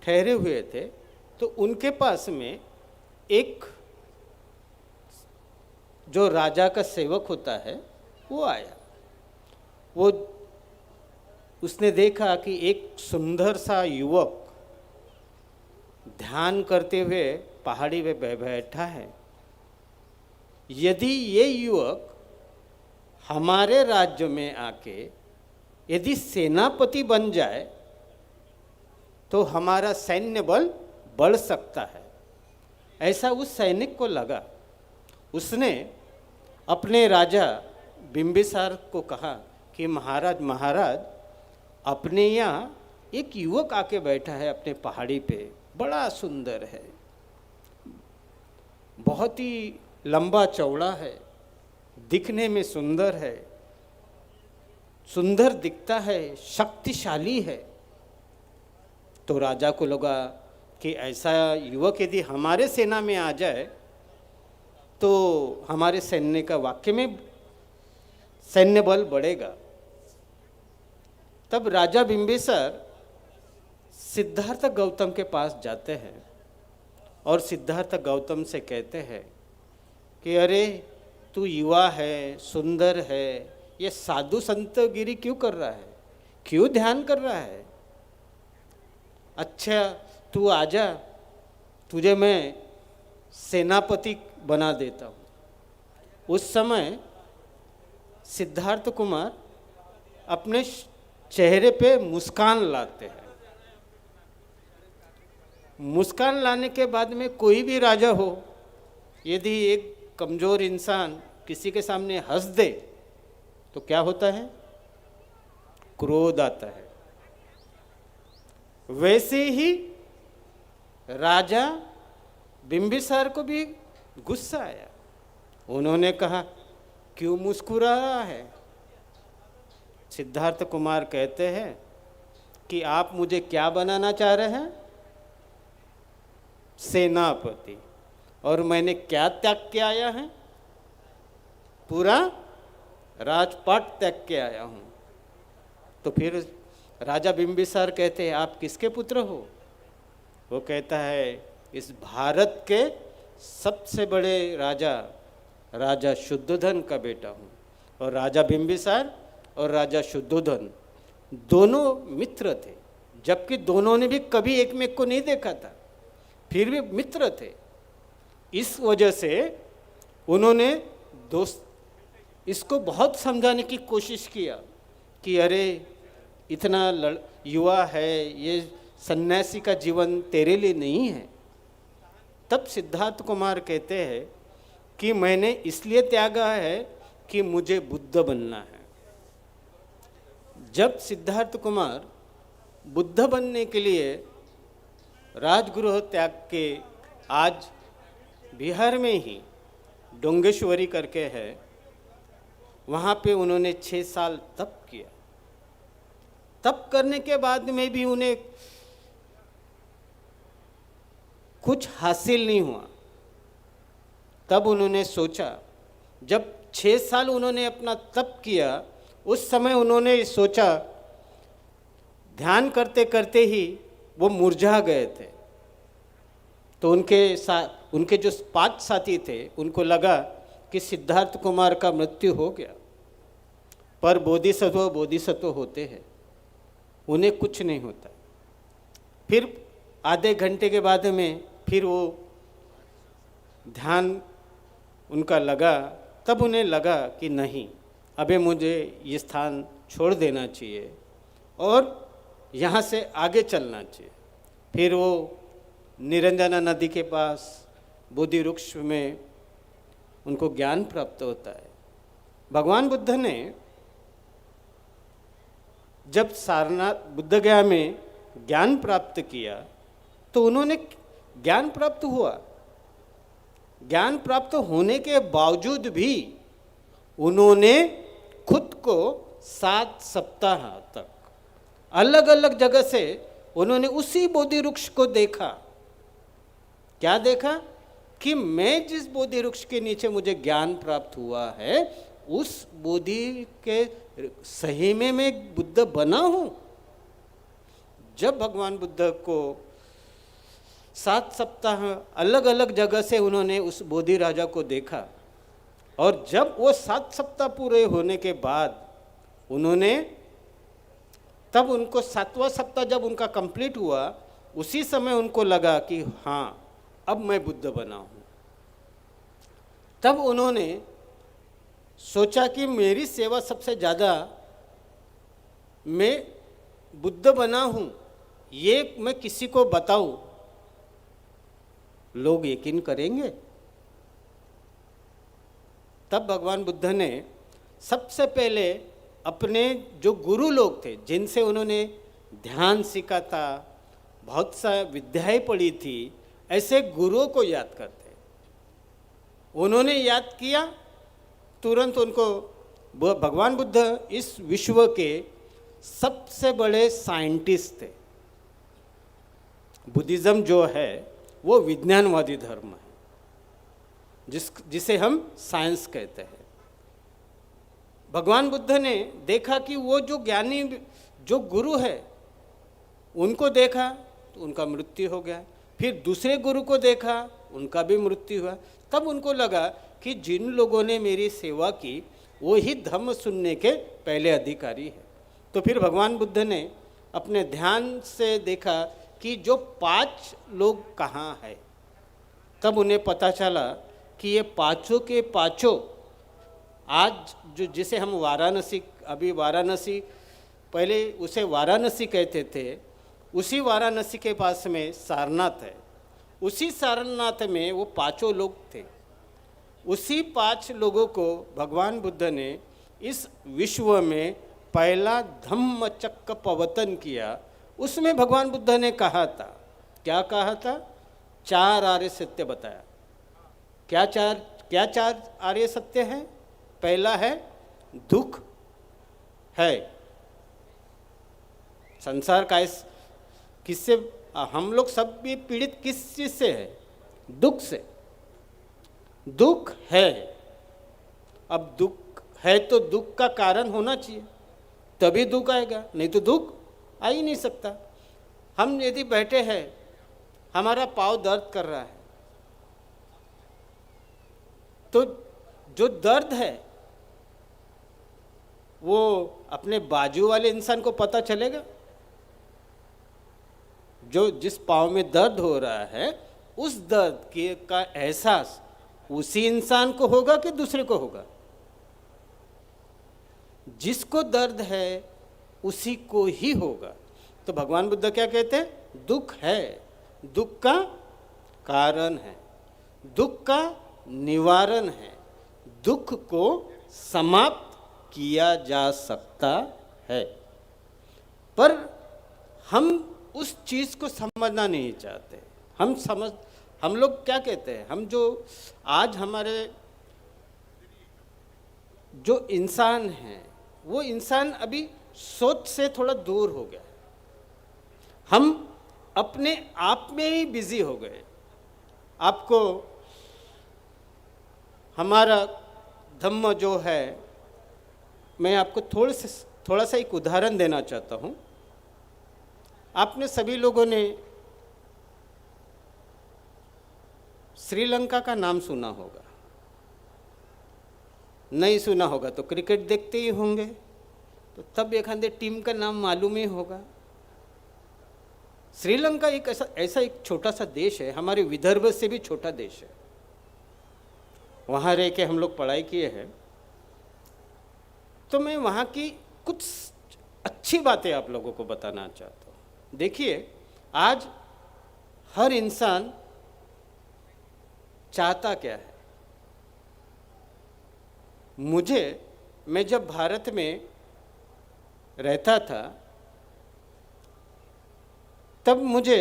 ठहरे हुए थे, तो उनके पास में एक जो राजा का सेवक होता है वो आया। वो उसने देखा कि एक सुंदर सा युवक ध्यान करते हुए पहाड़ी पे बैठा है। यदि ये युवक हमारे राज्य में आके यदि सेनापति बन जाए तो हमारा सैन्य बल बढ़ सकता है, ऐसा उस सैनिक को लगा। उसने अपने राजा बिंबिसार को कहा कि महाराज अपने यहाँ एक युवक आके बैठा है अपने पहाड़ी पे, बड़ा सुंदर है, बहुत ही लंबा चौड़ा है, दिखने में सुंदर है, सुंदर दिखता है, शक्तिशाली है। तो राजा को लगा कि ऐसा युवक यदि हमारे सेना में आ जाए तो हमारे सैन्य का वाकई में सैन्य बल बढ़ेगा। तब राजा बिंबिसार सिद्धार्थ गौतम के पास जाते हैं और सिद्धार्थ गौतम से कहते हैं कि अरे तू युवा है, सुंदर है, ये साधु संतगिरी क्यों कर रहा है, क्यों ध्यान कर रहा है? अच्छा तू आजा, तुझे मैं सेनापति बना देता हूँ। उस समय सिद्धार्थ कुमार अपने चेहरे पे मुस्कान लाते हैं। मुस्कान लाने के बाद में कोई भी राजा हो, यदि एक कमज़ोर इंसान किसी के सामने हंस दे तो क्या होता है? क्रोध आता है। वैसे ही राजा बिंबिसार को भी गुस्सा आया। उन्होंने कहा, क्यों मुस्कुरा रहा है? सिद्धार्थ कुमार कहते हैं कि आप मुझे क्या बनाना चाह रहे हैं? सेनापति। और मैंने क्या त्याग के आया है? पूरा राजपाट त्याग के आया हूं। तो फिर राजा बिंबिसार कहते हैं, आप किसके पुत्र हो? वो कहता है, इस भारत के सबसे बड़े राजा, राजा शुद्धोधन का बेटा हूँ। और राजा बिंबिसार और राजा शुद्धोधन दोनों मित्र थे, जबकि दोनों ने भी कभी एक में को नहीं देखा था, फिर भी मित्र थे। इस वजह से उन्होंने इसको बहुत समझाने की कोशिश किया कि अरे इतना युवा है, ये सन्यासी का जीवन तेरे लिए नहीं है। तब सिद्धार्थ कुमार कहते हैं कि मैंने इसलिए त्यागा है कि मुझे बुद्ध बनना है। जब सिद्धार्थ कुमार बुद्ध बनने के लिए राजगृह त्याग के, आज बिहार में ही डोंगेश्वरी करके है, वहाँ पे उन्होंने 6 साल तप किया। तप करने के बाद में भी उन्हें कुछ हासिल नहीं हुआ। तब उन्होंने सोचा, जब 6 साल उन्होंने अपना तप किया, उस समय उन्होंने सोचा, ध्यान करते करते ही वो मुरझा गए थे। तो उनके जो 5 साथी थे, उनको लगा कि सिद्धार्थ कुमार का मृत्यु हो गया। पर बोधिसत्व होते हैं, उन्हें कुछ नहीं होता। फिर आधे घंटे के बाद में फिर वो ध्यान उनका लगा। तब उन्हें लगा कि नहीं, अबे मुझे ये स्थान छोड़ देना चाहिए और यहाँ से आगे चलना चाहिए। फिर वो निरंजना नदी के पास बोधि वृक्ष में उनको ज्ञान प्राप्त होता है। भगवान बुद्ध ने जब सारनाथ बुद्धगया में ज्ञान प्राप्त किया, तो उन्होंने ज्ञान प्राप्त हुआ। ज्ञान प्राप्त होने के बावजूद भी उन्होंने खुद को 7 सप्ताह तक अलग अलग जगह से उन्होंने उसी बोधि वृक्ष को देखा। क्या देखा? कि मैं जिस बोधि वृक्ष के नीचे मुझे ज्ञान प्राप्त हुआ है, उस बोधि के सही में मैं बुद्ध बना हूं। जब भगवान बुद्ध को 7 सप्ताह अलग अलग जगह से उन्होंने उस बोधि राजा को देखा, और जब वो 7 सप्ताह पूरे होने के बाद उन्होंने, तब उनको 7वां सप्ताह जब उनका कंप्लीट हुआ, उसी समय उनको लगा कि हाँ, अब मैं बुद्ध बना हूँ। तब उन्होंने सोचा कि मेरी सेवा सबसे ज़्यादा, मैं बुद्ध बना हूँ, ये मैं किसी को बताऊँ, लोग यकीन करेंगे। तब भगवान बुद्ध ने सबसे पहले अपने जो गुरु लोग थे, जिनसे उन्होंने ध्यान सीखा था, बहुत सा विद्याएं पढ़ी थी, ऐसे गुरुओं को याद करते। उन्होंने याद किया, तुरंत उनको, भगवान बुद्ध इस विश्व के सबसे बड़े साइंटिस्ट थे। बुद्धिज्म जो है वो विज्ञानवादी धर्म है, जिसे हम साइंस कहते हैं। भगवान बुद्ध ने देखा कि वो जो ज्ञानी, जो गुरु है, उनको देखा तो उनका मृत्यु हो गया। फिर दूसरे गुरु को देखा, उनका भी मृत्यु हुआ। तब उनको लगा कि जिन लोगों ने मेरी सेवा की, वो ही धर्म सुनने के पहले अधिकारी है। तो फिर भगवान बुद्ध ने अपने ध्यान से देखा कि जो 5 लोग कहाँ हैं। तब उन्हें पता चला कि ये पाँचों के पाँचों, आज जो जिसे हम वाराणसी, अभी वाराणसी, पहले उसे वाराणसी कहते थे, उसी वाराणसी के पास में सारनाथ है। उसी सारनाथ में वो 5 लोग थे। उसी 5 लोगों को भगवान बुद्ध ने इस विश्व में पहला धम्म चक्र प्रवर्तन किया। उसमें भगवान बुद्ध ने कहा था, क्या कहा था? 4 आर्य सत्य बताया। क्या चार आर्य सत्य है? पहला है दुख है। संसार का किससे हम लोग सब भी पीड़ित किस चीज से है? दुख से। दुख है। अब दुख है तो दुख का कारण होना चाहिए, तभी दुख आएगा, नहीं तो दुख आ ही नहीं सकता। हम यदि बैठे हैं, हमारा पाँव दर्द कर रहा है, तो जो दर्द है वो अपने बाजू वाले इंसान को पता चलेगा? जो जिस पाँव में दर्द हो रहा है उस दर्द का एहसास उसी इंसान को होगा कि दूसरे को होगा? जिसको दर्द है उसी को ही होगा। तो भगवान बुद्ध क्या कहते हैं? दुख है, दुख का कारण है, दुख का निवारण है, दुख को समाप्त किया जा सकता है। पर हम उस चीज को समझना नहीं चाहते। हम लोग क्या कहते हैं? हम जो आज हमारे जो इंसान हैं, वो इंसान अभी सोच से थोड़ा दूर हो गया। हम अपने आप में ही बिजी हो गए। आपको हमारा धम्म जो है, मैं आपको थोड़ा सा एक उदाहरण देना चाहता हूँ। आपने सभी लोगों ने श्रीलंका का नाम सुना होगा, नहीं सुना होगा तो क्रिकेट देखते ही होंगे, तो तब एक आधे टीम का नाम मालूम ही होगा। श्रीलंका एक ऐसा एक छोटा सा देश है, हमारे विदर्भ से भी छोटा देश है। वहाँ रह के हम लोग पढ़ाई किए हैं, तो मैं वहाँ की कुछ अच्छी बातें आप लोगों को बताना चाहता हूँ। देखिए, आज हर इंसान चाहता क्या है? मैं जब भारत में रहता था, तब मुझे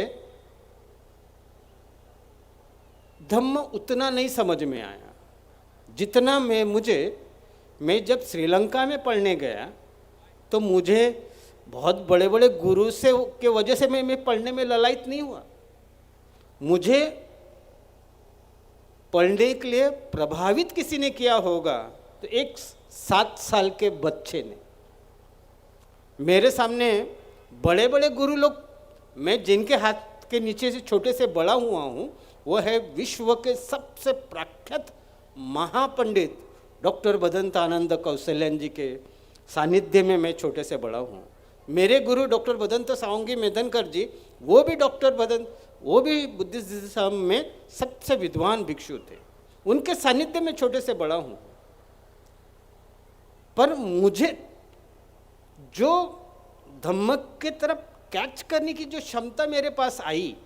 धम्म उतना नहीं समझ में आया जितना मैं जब श्रीलंका में पढ़ने गया, तो मुझे बहुत बड़े बड़े गुरु के वजह से मैं पढ़ने में ललायत नहीं हुआ। मुझे पढ़ने के लिए प्रभावित किसी ने किया होगा, तो एक 7 साल के बच्चे ने। मेरे सामने बड़े बड़े गुरु लोग, मैं जिनके हाथ के नीचे से छोटे से बड़ा हुआ हूँ, वो है विश्व के सबसे प्रख्यात महापंडित डॉक्टर भदंतानंद कौशल्यान जी के सानिध्य में मैं छोटे से बड़ा हूँ। मेरे गुरु डॉक्टर भदंत सावंगी मेदनकर जी, वो भी बुद्धिज्म में सबसे विद्वान भिक्षु थे। उनके सानिध्य में छोटे से बड़ा हूँ। पर मुझे जो धम्म के तरफ कैच करने की जो क्षमता मेरे पास आई,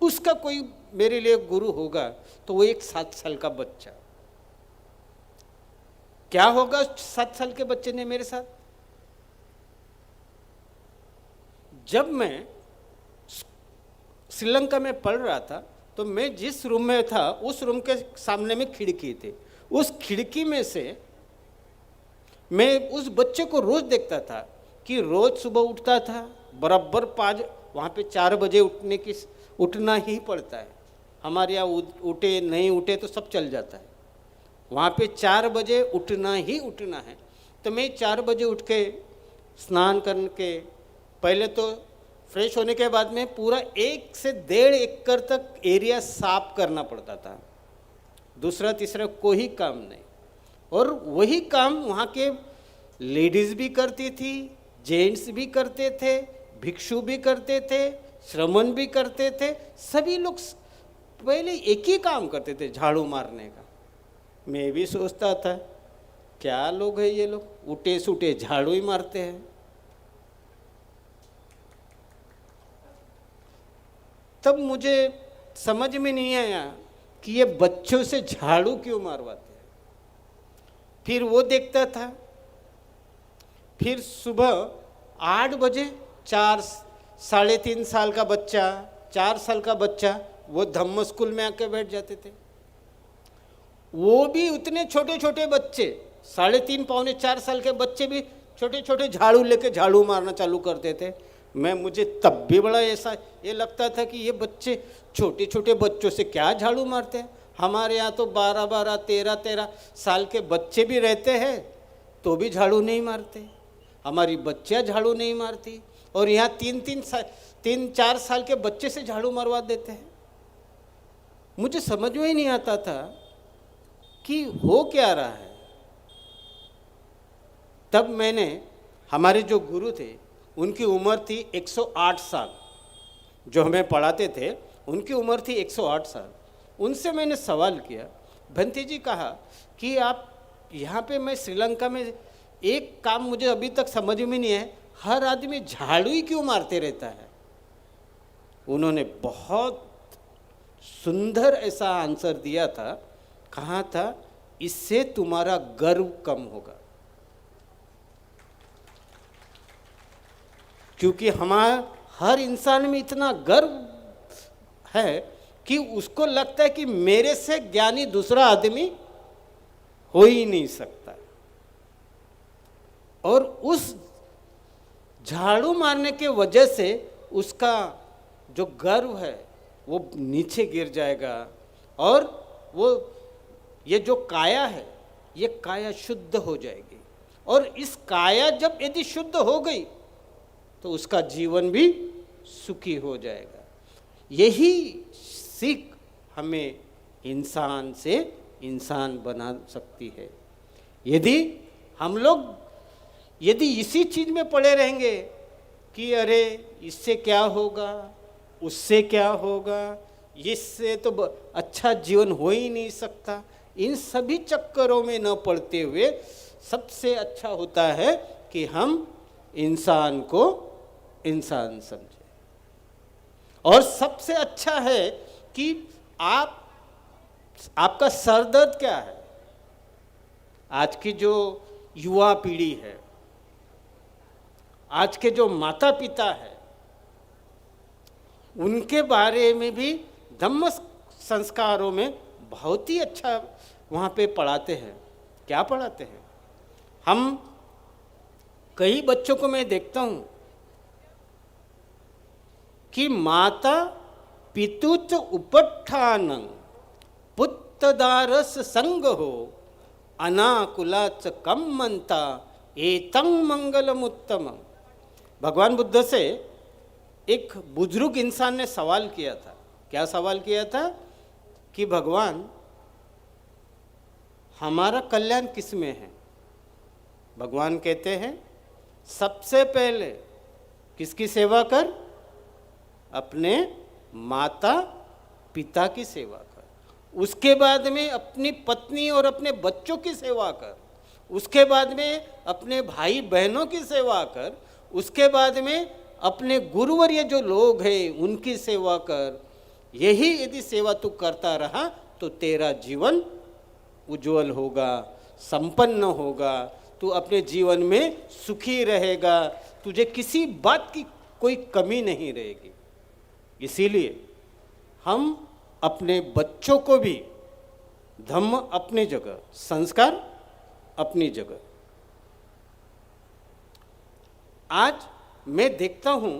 उसका कोई मेरे लिए गुरु होगा तो वो एक 7 साल का बच्चा। क्या होगा 7 साल के बच्चे ने मेरे साथ? जब मैं श्रीलंका में पढ़ रहा था, तो मैं जिस रूम में था, उस रूम के सामने में खिड़की थी। उस खिड़की में से मैं उस बच्चे को रोज देखता था कि रोज सुबह उठता था, बराबर 5, वहाँ पे 4 बजे उठना ही पड़ता है। हमारे यहाँ उठे नहीं उठे तो सब चल जाता है। वहाँ पे 4 बजे उठना ही उठना है। तो मैं 4 बजे उठ के स्नान करके, पहले तो फ्रेश होने के बाद में पूरा 1 से 1.5 एकड़ तक एरिया साफ करना पड़ता था। दूसरा तीसरा कोई काम नहीं। और वही काम वहाँ के लेडीज़ भी करती थी, जेंट्स भी करते थे, भिक्षु भी करते थे, श्रमण भी करते थे। सभी लोग पहले एक ही काम करते थे, झाड़ू मारने का। मैं भी सोचता था क्या लोग हैं ये लोग, उठे सूटे झाड़ू ही मारते हैं। तब मुझे समझ में नहीं आया कि ये बच्चों से झाड़ू क्यों मारवाते हैं। फिर वो देखता था। फिर सुबह 8 बजे 3.5 साल का बच्चा, 4 साल का बच्चा, वो धम्म स्कूल में आके बैठ जाते थे। वो भी उतने छोटे छोटे बच्चे, 3.5 पौने 4 साल के बच्चे भी छोटे छोटे झाड़ू लेके झाड़ू मारना चालू करते थे। मुझे तब भी बड़ा ऐसा ये लगता था कि ये बच्चे छोटे छोटे बच्चों से क्या झाड़ू मारते हैं। हमारे यहाँ तो 12-12, 13-13 साल के बच्चे भी रहते हैं तो भी झाड़ू नहीं मारते, हमारी बच्चियाँ झाड़ू नहीं मारती, और यहाँ 3-4 साल के बच्चे से झाड़ू मरवा देते हैं। मुझे समझ में ही नहीं आता था कि हो क्या रहा है। तब मैंने, हमारे जो गुरु थे उनकी उम्र थी 108 साल, जो हमें पढ़ाते थे उनकी उम्र थी 108 साल। उनसे मैंने सवाल किया, भंते जी कहा कि आप यहाँ पे, मैं श्रीलंका में एक काम मुझे अभी तक समझ में नहीं है, हर आदमी झाड़ू ही क्यों मारते रहता है। उन्होंने बहुत सुंदर ऐसा आंसर दिया था, कहा था इससे तुम्हारा गर्व कम होगा, क्योंकि हर इंसान में इतना गर्व है कि उसको लगता है कि मेरे से ज्ञानी दूसरा आदमी हो ही नहीं सकता, और उस झाड़ू मारने के वजह से उसका जो गर्व है वो नीचे गिर जाएगा, और वो ये जो काया है ये काया शुद्ध हो जाएगी, और इस काया जब यदि शुद्ध हो गई तो उसका जीवन भी सुखी हो जाएगा। यही सीख हमें इंसान से इंसान बना सकती है। यदि हम लोग इसी चीज़ में पड़े रहेंगे कि अरे इससे क्या होगा, उससे क्या होगा, इससे तो अच्छा जीवन हो ही नहीं सकता, इन सभी चक्करों में न पड़ते हुए सबसे अच्छा होता है कि हम इंसान को इंसान समझें। और सबसे अच्छा है कि आपका सर दर्द क्या है। आज की जो युवा पीढ़ी है, आज के जो माता पिता है, उनके बारे में भी धम्म संस्कारों में बहुत ही अच्छा वहाँ पे पढ़ाते हैं। क्या पढ़ाते हैं? हम कई बच्चों को मैं देखता हूँ कि माता पितुच उपट्ठानं पुत्तदारस संग हो अनाकुलाच कम्मंता एतं मंगलमुत्तमम्। भगवान बुद्ध से एक बुजुर्ग इंसान ने सवाल किया था। क्या सवाल किया था? कि भगवान, हमारा कल्याण किस में है? भगवान कहते हैं सबसे पहले किसकी सेवा कर? अपने माता पिता की सेवा कर, उसके बाद में अपनी पत्नी और अपने बच्चों की सेवा कर, उसके बाद में अपने भाई बहनों की सेवा कर, उसके बाद में अपने गुरुवर्य जो लोग हैं उनकी सेवा कर। यही यदि सेवा तू करता रहा तो तेरा जीवन उज्जवल होगा, संपन्न होगा, तू अपने जीवन में सुखी रहेगा, तुझे किसी बात की कोई कमी नहीं रहेगी। इसीलिए हम अपने बच्चों को भी धम्म अपनी जगह, संस्कार अपनी जगह। आज मैं देखता हूँ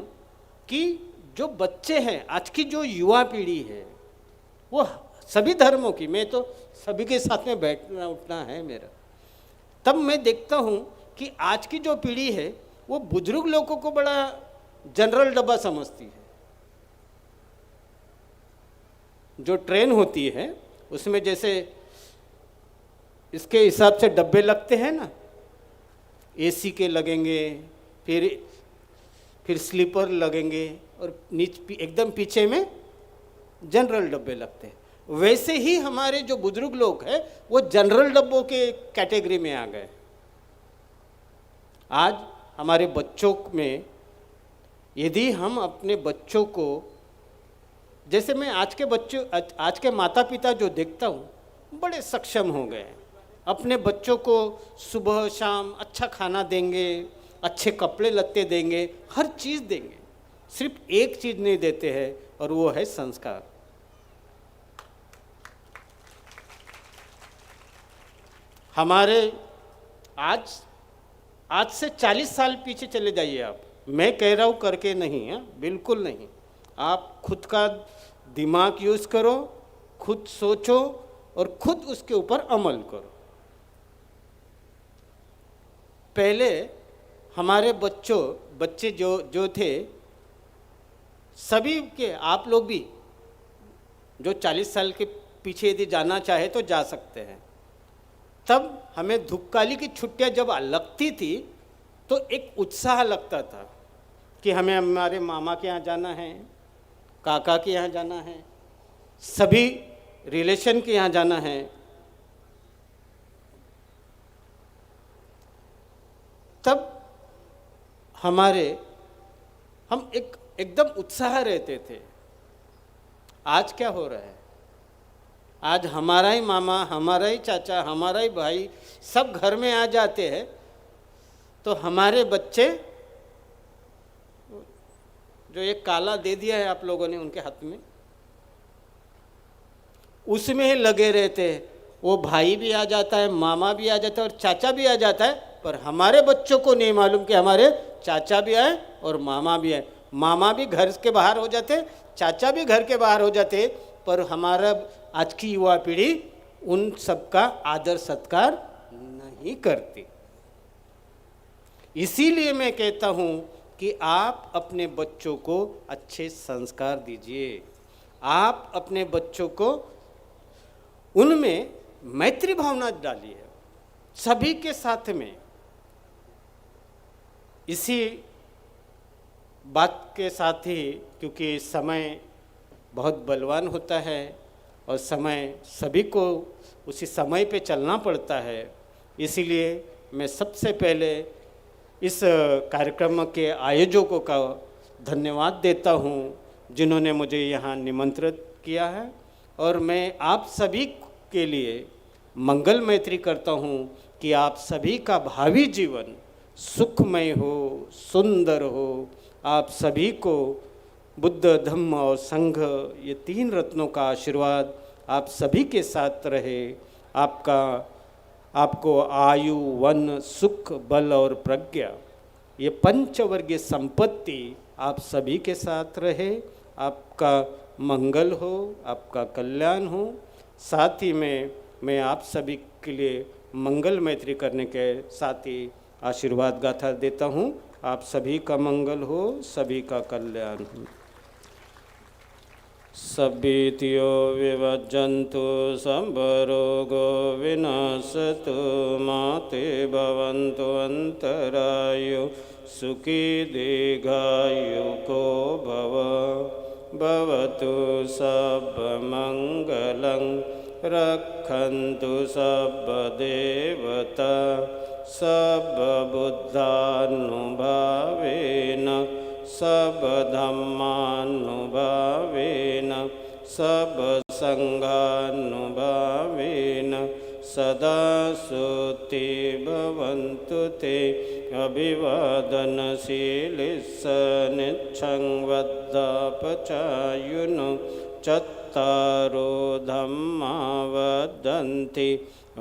कि जो बच्चे हैं, आज की जो युवा पीढ़ी है, वो सभी धर्मों की, मैं तो सभी के साथ में बैठना उठना है मेरा, तब मैं देखता हूँ कि आज की जो पीढ़ी है वो बुजुर्ग लोगों को बड़ा जनरल डब्बा समझती है। जो ट्रेन होती है उसमें जैसे इसके हिसाब से डब्बे लगते हैं ना, एसी के लगेंगे, फिर स्लीपर लगेंगे, और एकदम पीछे में जनरल डब्बे लगते हैं। वैसे ही हमारे जो बुजुर्ग लोग हैं वो जनरल डब्बों के कैटेगरी में आ गए। आज हमारे बच्चों में यदि हम अपने बच्चों को, जैसे मैं आज के माता पिता जो देखता हूँ बड़े सक्षम हो गए हैं, अपने बच्चों को सुबह शाम अच्छा खाना देंगे, अच्छे कपड़े लत्ते देंगे, हर चीज़ देंगे, सिर्फ एक चीज़ नहीं देते हैं और वो है संस्कार। हमारे आज से 40 साल पीछे चले जाइए आप, मैं कह रहा हूँ करके नहीं है, बिल्कुल नहीं। आप खुद का दिमाग यूज़ करो, खुद सोचो और खुद उसके ऊपर अमल करो। पहले हमारे बच्चे जो थे सभी के, आप लोग भी जो 40 साल के पीछे यदि जाना चाहे तो जा सकते हैं। तब हमें धूपकाली की छुट्टियां जब लगती थी तो एक उत्साह लगता था कि हमें हमारे मामा के यहाँ जाना है, काका के यहाँ जाना है, सभी रिलेशन के यहाँ जाना है। तब हम एकदम उत्साह रहते थे। आज क्या हो रहा है? आज हमारा ही मामा, हमारा ही चाचा, हमारा ही भाई सब घर में आ जाते हैं तो हमारे बच्चे, जो एक काला दे दिया है आप लोगों ने उनके हाथ में, उसमें ही लगे रहते हैं। वो भाई भी आ जाता है, मामा भी आ जाता है और चाचा भी आ जाता है, पर हमारे बच्चों को नहीं मालूम कि हमारे चाचा भी आए और मामा भी आए। मामा भी घर के बाहर हो जाते, चाचा भी घर के बाहर हो जाते, पर हमारा आज की युवा पीढ़ी उन सबका आदर सत्कार नहीं करती। इसीलिए मैं कहता हूँ कि आप अपने बच्चों को अच्छे संस्कार दीजिए, आप अपने बच्चों को उनमें मैत्री भावना डालिए सभी के साथ में। इसी बात के साथ ही, क्योंकि समय बहुत बलवान होता है और समय सभी को उसी समय पे चलना पड़ता है, इसीलिए मैं सबसे पहले इस कार्यक्रम के आयोजकों का धन्यवाद देता हूँ जिन्होंने मुझे यहाँ निमंत्रित किया है। और मैं आप सभी के लिए मंगल मैत्री करता हूँ कि आप सभी का भावी जीवन सुखमय हो, सुंदर हो। आप सभी को बुद्ध, धम्म और संघ, ये 3 रत्नों का आशीर्वाद आप सभी के साथ रहे। आपको आयु, वन, सुख, बल और प्रज्ञा, ये पंचवर्गीय संपत्ति आप सभी के साथ रहे। आपका मंगल हो, आपका कल्याण हो। साथ ही में मैं आप सभी के लिए मंगल मैत्री करने के साथ ही आशीर्वाद गाथा देता हूँ। आप सभी का मंगल हो, सभी का कल्याण हो। सभीतियो विभज्जन्तु संभरोगो विनाशतु माते भवन्तु अन्तरायो सुखी दीर्घायुको भव। भवतु सर्वमङ्गलं रक्षन्तु सर्वदेवता सर्वबुद्धानुभावेन सर्वधम्मानुभावेन सर्वसङ्घानुभावेन सदा सुते भवन्तु ते। अभिवादनशीलिस्स निच्छं वद्धापचायुनो चत्तारो धम्मा वदन्ति।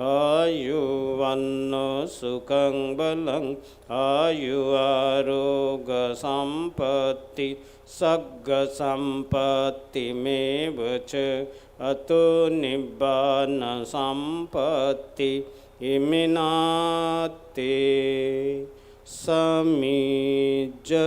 आयुवन्नो सुखं बलं आयु आरोग्य संपत्ति सग्गसंपत्तिमेव च अतो निब्बान संपत्ति इमिनाते समीजतु।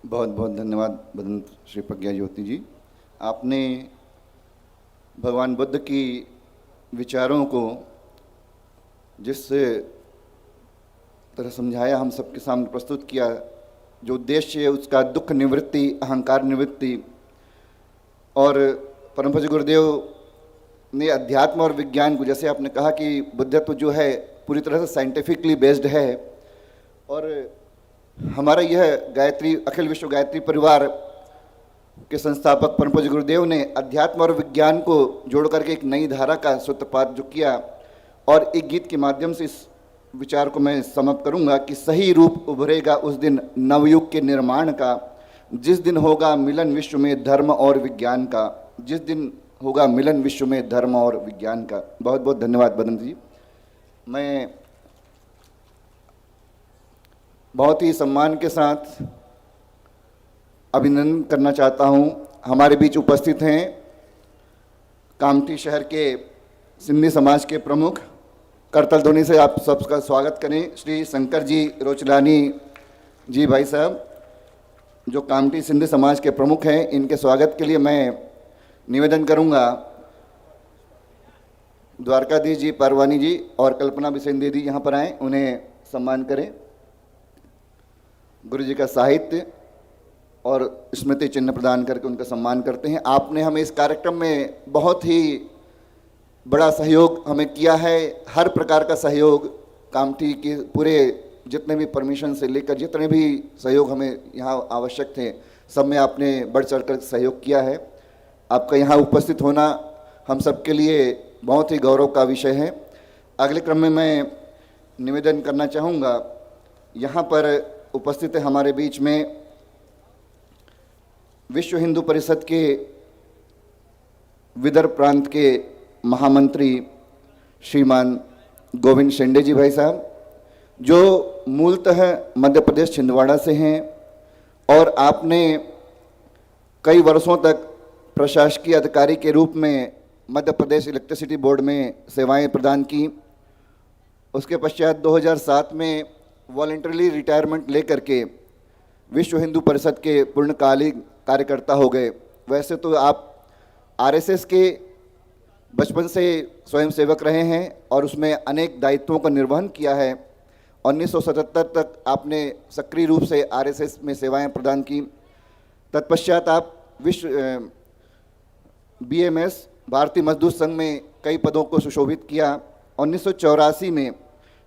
बहुत बहुत धन्यवाद बदंत श्री प्रज्ञा ज्योति जी। आपने भगवान बुद्ध की विचारों को जिस तरह समझाया, हम सबके सामने प्रस्तुत किया, जो उद्देश्य है उसका दुख निवृत्ति, अहंकार निवृत्ति। और परम पूज्य गुरुदेव ने अध्यात्म और विज्ञान को, जैसे आपने कहा कि बुद्धत्व जो है पूरी तरह से साइंटिफिकली बेस्ड है, और हमारा यह गायत्री, अखिल विश्व गायत्री परिवार के संस्थापक परम पूज्य गुरुदेव ने अध्यात्म और विज्ञान को जोड़ करके एक नई धारा का सूत्रपात जो किया, और एक गीत के माध्यम से इस विचार को मैं समाप्त करूंगा कि सही रूप उभरेगा उस दिन नवयुग के निर्माण का, जिस दिन होगा मिलन विश्व में धर्म और विज्ञान का, जिस दिन होगा मिलन विश्व में धर्म और विज्ञान का। बहुत बहुत धन्यवाद बदन जी। मैं बहुत ही सम्मान के साथ अभिनंदन करना चाहता हूं। हमारे बीच उपस्थित हैं कामठी शहर के सिंधी समाज के प्रमुख, करतल ध्वनि से आप सबका स्वागत करें, श्री शंकर जी रोचलानी जी भाई साहब, जो कामठी सिंधी समाज के प्रमुख हैं। इनके स्वागत के लिए मैं निवेदन करूंगा द्वारकाधीश जी पारवानी जी और कल्पना बिसेन दीदी यहाँ पर आएँ, उन्हें सम्मान करें। गुरु जी का साहित्य और स्मृति चिन्ह प्रदान करके उनका सम्मान करते हैं। आपने हमें इस कार्यक्रम में बहुत ही बड़ा सहयोग हमें किया है, हर प्रकार का सहयोग, कामठी के पूरे जितने भी परमिशन से लेकर जितने भी सहयोग हमें यहाँ आवश्यक थे, सब में आपने बढ़ चढ़ कर सहयोग किया है। आपका यहाँ उपस्थित होना हम सब के लिए बहुत ही गौरव का विषय है। अगले क्रम में मैं निवेदन करना चाहूँगा, यहाँ पर उपस्थित है हमारे बीच में विश्व हिंदू परिषद के विदर्भ प्रांत के महामंत्री श्रीमान गोविंद शेंडे जी भाई साहब, जो मूलतः मध्य प्रदेश छिंदवाड़ा से हैं और आपने कई वर्षों तक प्रशासकीय अधिकारी के रूप में मध्य प्रदेश इलेक्ट्रिसिटी बोर्ड में सेवाएं प्रदान की। उसके पश्चात 2007 में वॉलंटरीली रिटायरमेंट लेकर के विश्व हिंदू परिषद के पूर्णकालिक कार्यकर्ता हो गए। वैसे तो आप आरएसएस के बचपन से स्वयंसेवक रहे हैं और उसमें अनेक दायित्वों का निर्वहन किया है। 1977 तक आपने सक्रिय रूप से आरएसएस में सेवाएं प्रदान की। तत्पश्चात आप विश्व बीएमएस भारतीय मजदूर संघ में कई पदों को सुशोभित किया। 1984 में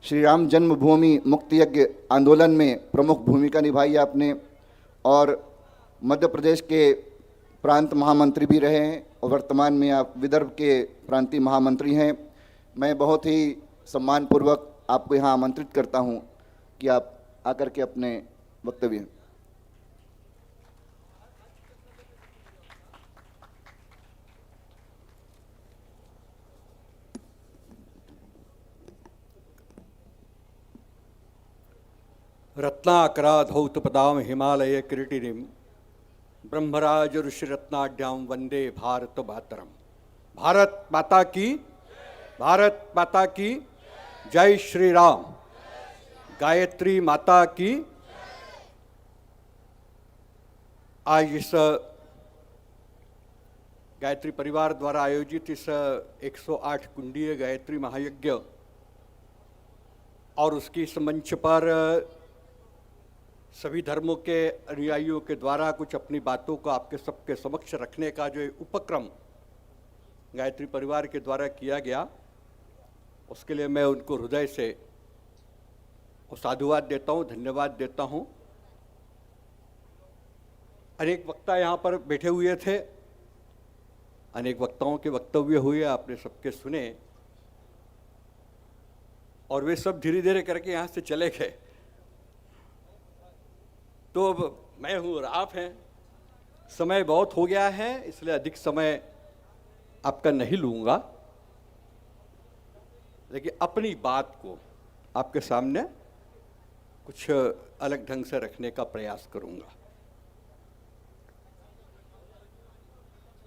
श्री राम जन्मभूमि मुक्ति यज्ञ आंदोलन में प्रमुख भूमिका निभाई आपने और मध्य प्रदेश के प्रांत महामंत्री भी रहे हैं और वर्तमान में आप विदर्भ के प्रांतीय महामंत्री हैं। मैं बहुत ही सम्मानपूर्वक आपको यहाँ आमंत्रित करता हूँ कि आप आकर के अपने वक्तव्य। रत्नाकरा धौतपदाम हिमालय किरीटिनीम ब्रह्मराज ऋषिरत्नाढ्यां वंदे भारत मातरम। भारत माता की, भारत माता की जय श्री राम। गायत्री माता की। आज इस गायत्री परिवार द्वारा आयोजित इस 108 कुंडीय गायत्री महायज्ञ और उसकी इस मंच पर सभी धर्मों के अनुयायियों के द्वारा कुछ अपनी बातों को आपके सबके समक्ष रखने का जो उपक्रम गायत्री परिवार के द्वारा किया गया, उसके लिए मैं उनको हृदय से साधुवाद देता हूँ, धन्यवाद देता हूँ। अनेक वक्ता यहाँ पर बैठे हुए थे, अनेक वक्ताओं के वक्तव्य हुए, आपने सबके सुने और वे सब धीरे धीरे करके यहाँ से चले गए। तो अब मैं हूँ और आप हैं, समय बहुत हो गया है, इसलिए अधिक समय आपका नहीं लूँगा, लेकिन अपनी बात को आपके सामने कुछ अलग ढंग से रखने का प्रयास करूँगा।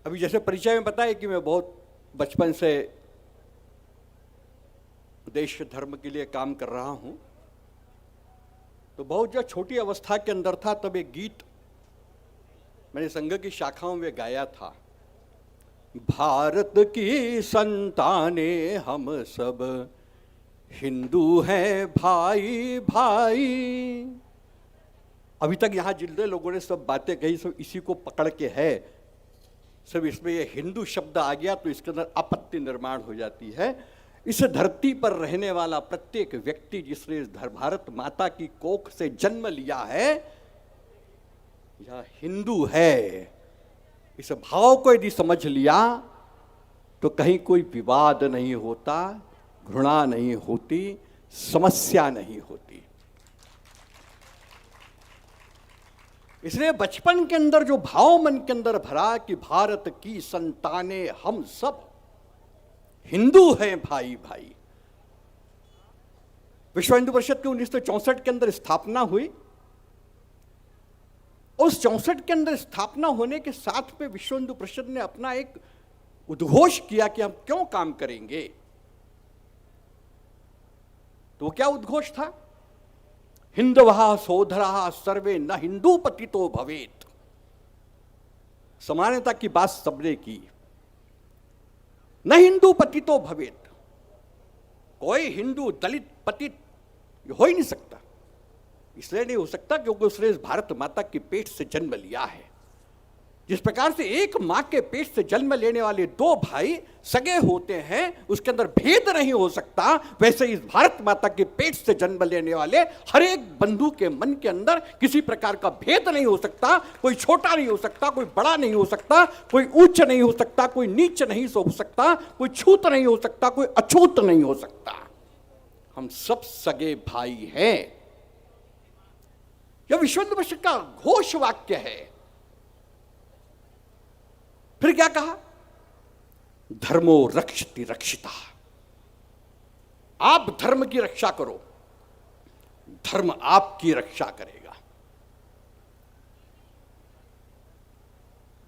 अभी जैसे परिचय में बताया कि मैं बहुत बचपन से देश धर्म के लिए काम कर रहा हूँ, तो बहुत जब छोटी अवस्था के अंदर था तब एक गीत मैंने संघ की शाखाओं में गाया था। भारत की संताने हम सब हिंदू हैं भाई भाई। अभी तक यहाँ जितने लोगों ने सब बातें कही सब इसी को पकड़ के है, सब इसमें ये हिंदू शब्द आ गया तो इसके अंदर आपत्ति निर्माण हो जाती है। इस धरती पर रहने वाला प्रत्येक व्यक्ति जिसने भारत माता की कोख से जन्म लिया है, यह हिंदू है। इस भाव को यदि समझ लिया तो कहीं कोई विवाद नहीं होता, घृणा नहीं होती, समस्या नहीं होती। इसलिए बचपन के अंदर जो भाव मन के अंदर भरा कि भारत की संताने हम सब हिंदू हैं भाई भाई। विश्व हिंदू परिषद की 1964 के अंदर स्थापना हुई। उस 64 के अंदर स्थापना होने के साथ में विश्व हिंदू परिषद ने अपना एक उद्घोष किया कि हम क्यों काम करेंगे। तो वो क्या उद्घोष था? हिंदवः सोदरः सर्वे न हिंदू पतितो भवेत। समानता की बात सबने की, न हिंदू पतितो भवेत। कोई हिंदू दलित पतित हो ही नहीं सकता। इसलिए नहीं हो सकता क्योंकि उसने इस भारत माता के पेट से जन्म लिया है। जिस प्रकार से एक मां के पेट से जन्म लेने वाले दो भाई सगे होते हैं, उसके अंदर भेद नहीं हो सकता, वैसे इस भारत माता के पेट से जन्म लेने वाले हर एक बंधु के मन के अंदर किसी प्रकार का भेद नहीं हो सकता। कोई छोटा नहीं हो सकता, कोई बड़ा नहीं हो सकता, कोई उच्च नहीं हो सकता, कोई नीच नहीं हो सकता, कोई छूत नहीं हो सकता, कोई अछूत नहीं हो सकता। हम सब सगे भाई हैं। यह विश्व हिंदू परिषद का घोष वाक्य है। फिर क्या कहा? धर्मो रक्षति रक्षिता। आप धर्म की रक्षा करो, धर्म आपकी रक्षा करेगा।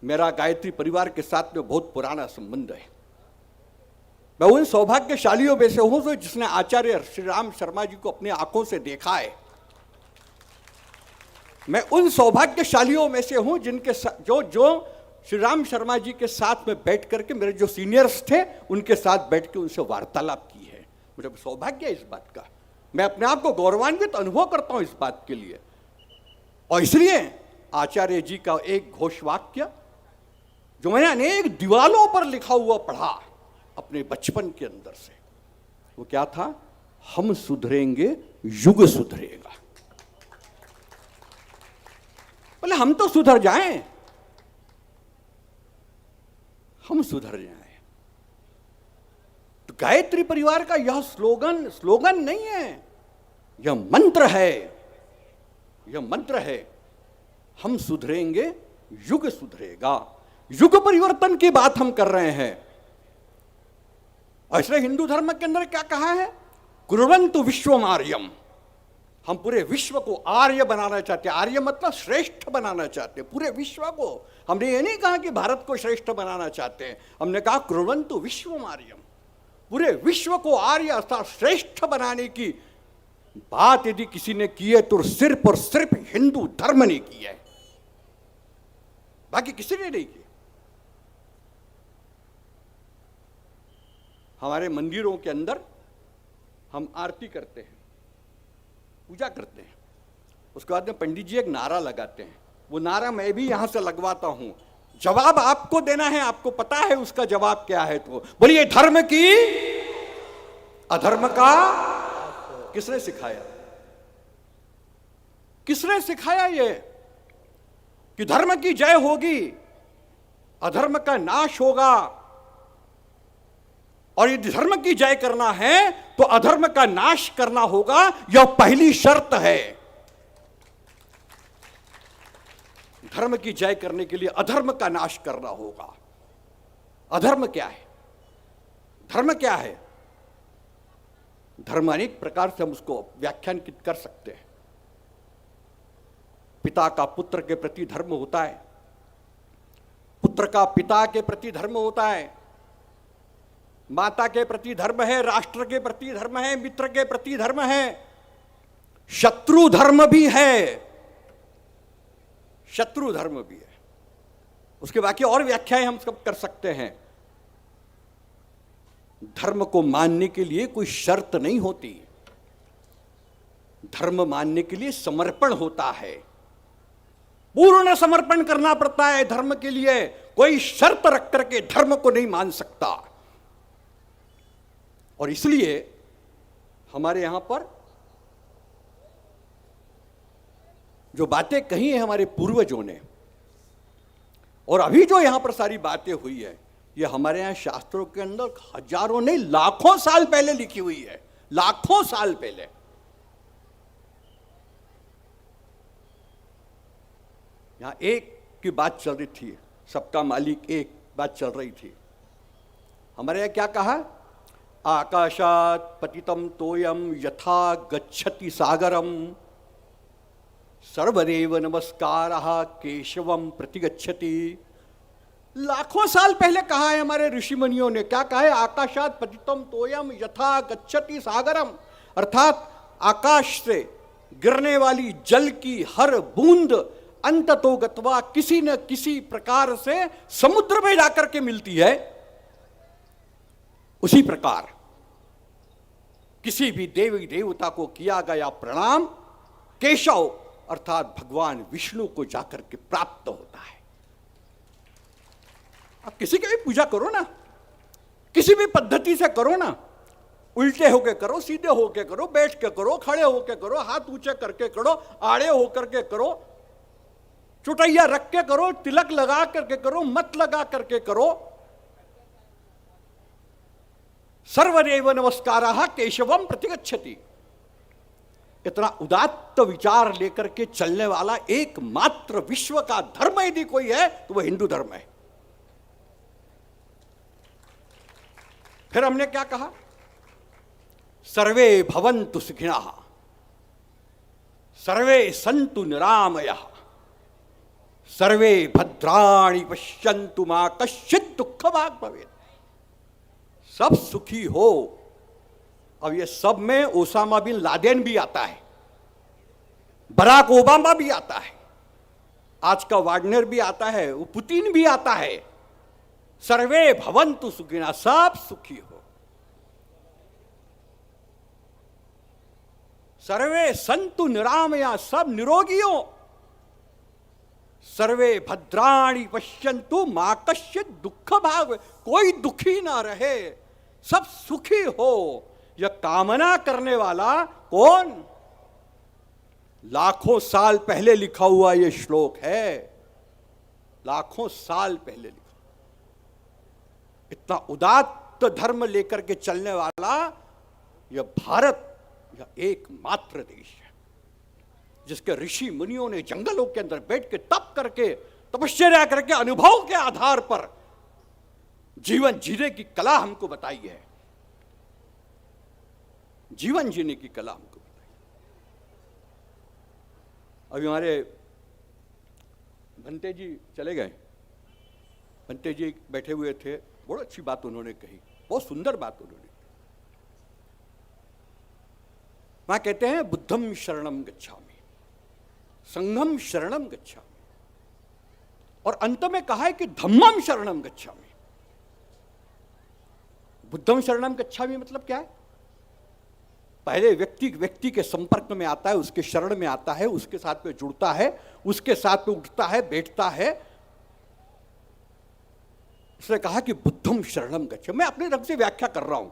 मेरा गायत्री परिवार के साथ में बहुत पुराना संबंध है। मैं उन सौभाग्यशालियों में से हूं जिसने आचार्य श्री राम शर्मा जी को अपनी आंखों से देखा है। मैं उन सौभाग्यशालियों में से हूं जिनके जो श्री राम शर्मा जी के साथ में बैठ करके, मेरे जो सीनियर्स थे उनके साथ बैठ के उनसे वार्तालाप की है। मुझे सौभाग्य है इस बात का। मैं अपने आप को गौरवान्वित अनुभव करता हूं इस बात के लिए। और इसलिए आचार्य जी का एक घोषवाक्य जो मैंने अनेक दीवालों पर लिखा हुआ पढ़ा अपने बचपन के अंदर से, वो क्या था? हम सुधरेंगे, युग सुधरेगा। बोले हम तो सुधर जाएं, हम सुधर जाएं। तो गायत्री परिवार का यह स्लोगन नहीं है, यह मंत्र है। यह मंत्र है, हम सुधरेंगे, युग सुधरेगा। युग परिवर्तन की बात हम कर रहे हैं। और इसलिए हिंदू धर्म के अंदर क्या कहा है? कुर्वन्तु विश्वम आर्यम। हम पूरे विश्व को आर्य बनाना चाहते हैं। आर्य मतलब श्रेष्ठ बनाना चाहते हैं पूरे विश्व को। हमने ये नहीं कहा कि भारत को श्रेष्ठ बनाना चाहते हैं, हमने कहा कुर्वन्तु विश्वम आर्यम। पूरे विश्व को आर्य अर्थात श्रेष्ठ बनाने की बात यदि किसी ने की है तो सिर्फ और सिर्फ हिंदू धर्म ने की है, बाकी किसी ने नहीं की। हमारे मंदिरों के अंदर हम आरती करते हैं, पूजा करते हैं, उसके बाद में पंडित जी एक नारा लगाते हैं। वो नारा मैं भी यहां से लगवाता हूं। जवाब आपको देना है, आपको पता है उसका जवाब क्या है। तो बोलिए, धर्म की अधर्म का किसने सिखाया? किसने सिखाया ये कि धर्म की जय होगी, अधर्म का नाश होगा? और यदि धर्म की जय करना है तो अधर्म का नाश करना होगा, यह पहली शर्त है। धर्म की जय करने के लिए अधर्म का नाश करना होगा। अधर्म क्या है? धर्म क्या है? धर्म अनेक प्रकार से हम उसको व्याख्यानित कर सकते हैं। पिता का पुत्र के प्रति धर्म होता है, पुत्र का पिता के प्रति धर्म होता है, माता के प्रति धर्म है, राष्ट्र के प्रति धर्म है, मित्र के प्रति धर्म है, शत्रु धर्म भी है। शत्रु धर्म भी है। उसके बाकी और व्याख्याएं हम सब कर सकते हैं। धर्म को मानने के लिए कोई शर्त नहीं होती। धर्म मानने के लिए समर्पण होता है, पूर्ण समर्पण करना पड़ता है धर्म के लिए। कोई शर्त रख करके धर्म को नहीं मान सकता। और इसलिए हमारे यहां पर जो बातें कही हैं हमारे पूर्वजों ने, और अभी जो यहां पर सारी बातें हुई है, ये हमारे यहां शास्त्रों के अंदर हजारों नहीं लाखों साल पहले लिखी हुई है। लाखों साल पहले। यहां एक की बात चल रही थी, सबका मालिक एक बात चल रही थी। हमारे यहां क्या कहा? आकाशात पतितम तोयम यथा गच्छति सागरम सर्वदेव नमस्कारः केशवम प्रतिगच्छति। लाखों साल पहले कहा है हमारे ऋषि मुनियों ने। क्या कहा है? आकाशात पतितम तोयम यथा गच्छति सागरम, अर्थात आकाश से गिरने वाली जल की हर बूंद अंततो गत्वा किसी न किसी प्रकार से समुद्र में जाकर के मिलती है। उसी प्रकार किसी भी देवी देवता को किया गया प्रणाम केशव अर्थात भगवान विष्णु को जाकर के प्राप्त होता है। आप किसी की भी पूजा करो ना, किसी भी पद्धति से करो ना, उल्टे होके करो, सीधे होके करो, बैठ के करो, खड़े होके करो, हाथ ऊंचे करके करो, आड़े होकर के करो, चुटैया रख के करो, तिलक लगा करके करो, मत लगा करके करो, सर्वदेव नमस्कारः केशवम प्रतिगच्छति। इतना उदात्त विचार लेकर के चलने वाला एकमात्र विश्व का धर्म यदि कोई है तो वह हिंदू धर्म है। फिर हमने क्या कहा? सर्वे भवन्तु सुखिनः सर्वे सन्तु निरामयः सर्वे भद्राणि पश्यन्तु मा कश्चित् दुःखभाग् भवेत्। सब सुखी हो। अब ये सब में ओसामा बिन लादेन भी आता है, बराक ओबामा भी आता है, आज का वागनर भी आता है, वो पुतिन भी आता है। सर्वे भवन्तु सुखिनः, सब सुखी हो। सर्वे सन्तु निरामया, सब निरोगी हो। सर्वे भद्राणि पश्यन्तु मा कश्चित् दुःखभाग्, कोई दुखी ना रहे, सब सुखी हो। यह कामना करने वाला कौन? लाखों साल पहले लिखा हुआ यह श्लोक है, लाखों साल पहले लिखा। इतना उदात्त धर्म लेकर के चलने वाला यह भारत, यह एकमात्र देश है जिसके ऋषि मुनियों ने जंगलों के अंदर बैठ के तप करके, तपश्चर्या करके, अनुभव के आधार पर जीवन जीने की कला हमको बताई है। जीवन जीने की कला हमको बताई। अभी हमारे भंते जी चले गए, भंते जी बैठे हुए थे, बहुत अच्छी बात उन्होंने कही, बहुत सुंदर बात उन्होंने। वहां कहते हैं बुद्धम शरणम गच्छामि, संघम शरणम गच्छामि, और अंत में कहा है कि धम्मम शरणम गच्छामि। बुद्धम शरणम गच्छामि मतलब क्या है? पहले व्यक्ति के संपर्क में आता है, उसके शरण में आता है, उसके साथ में जुड़ता है, उसके साथ में उठता है, बैठता है। उसने कहा कि बुद्धम शरणम गच्छामि। मैं अपने ढंग से व्याख्या कर रहा हूं,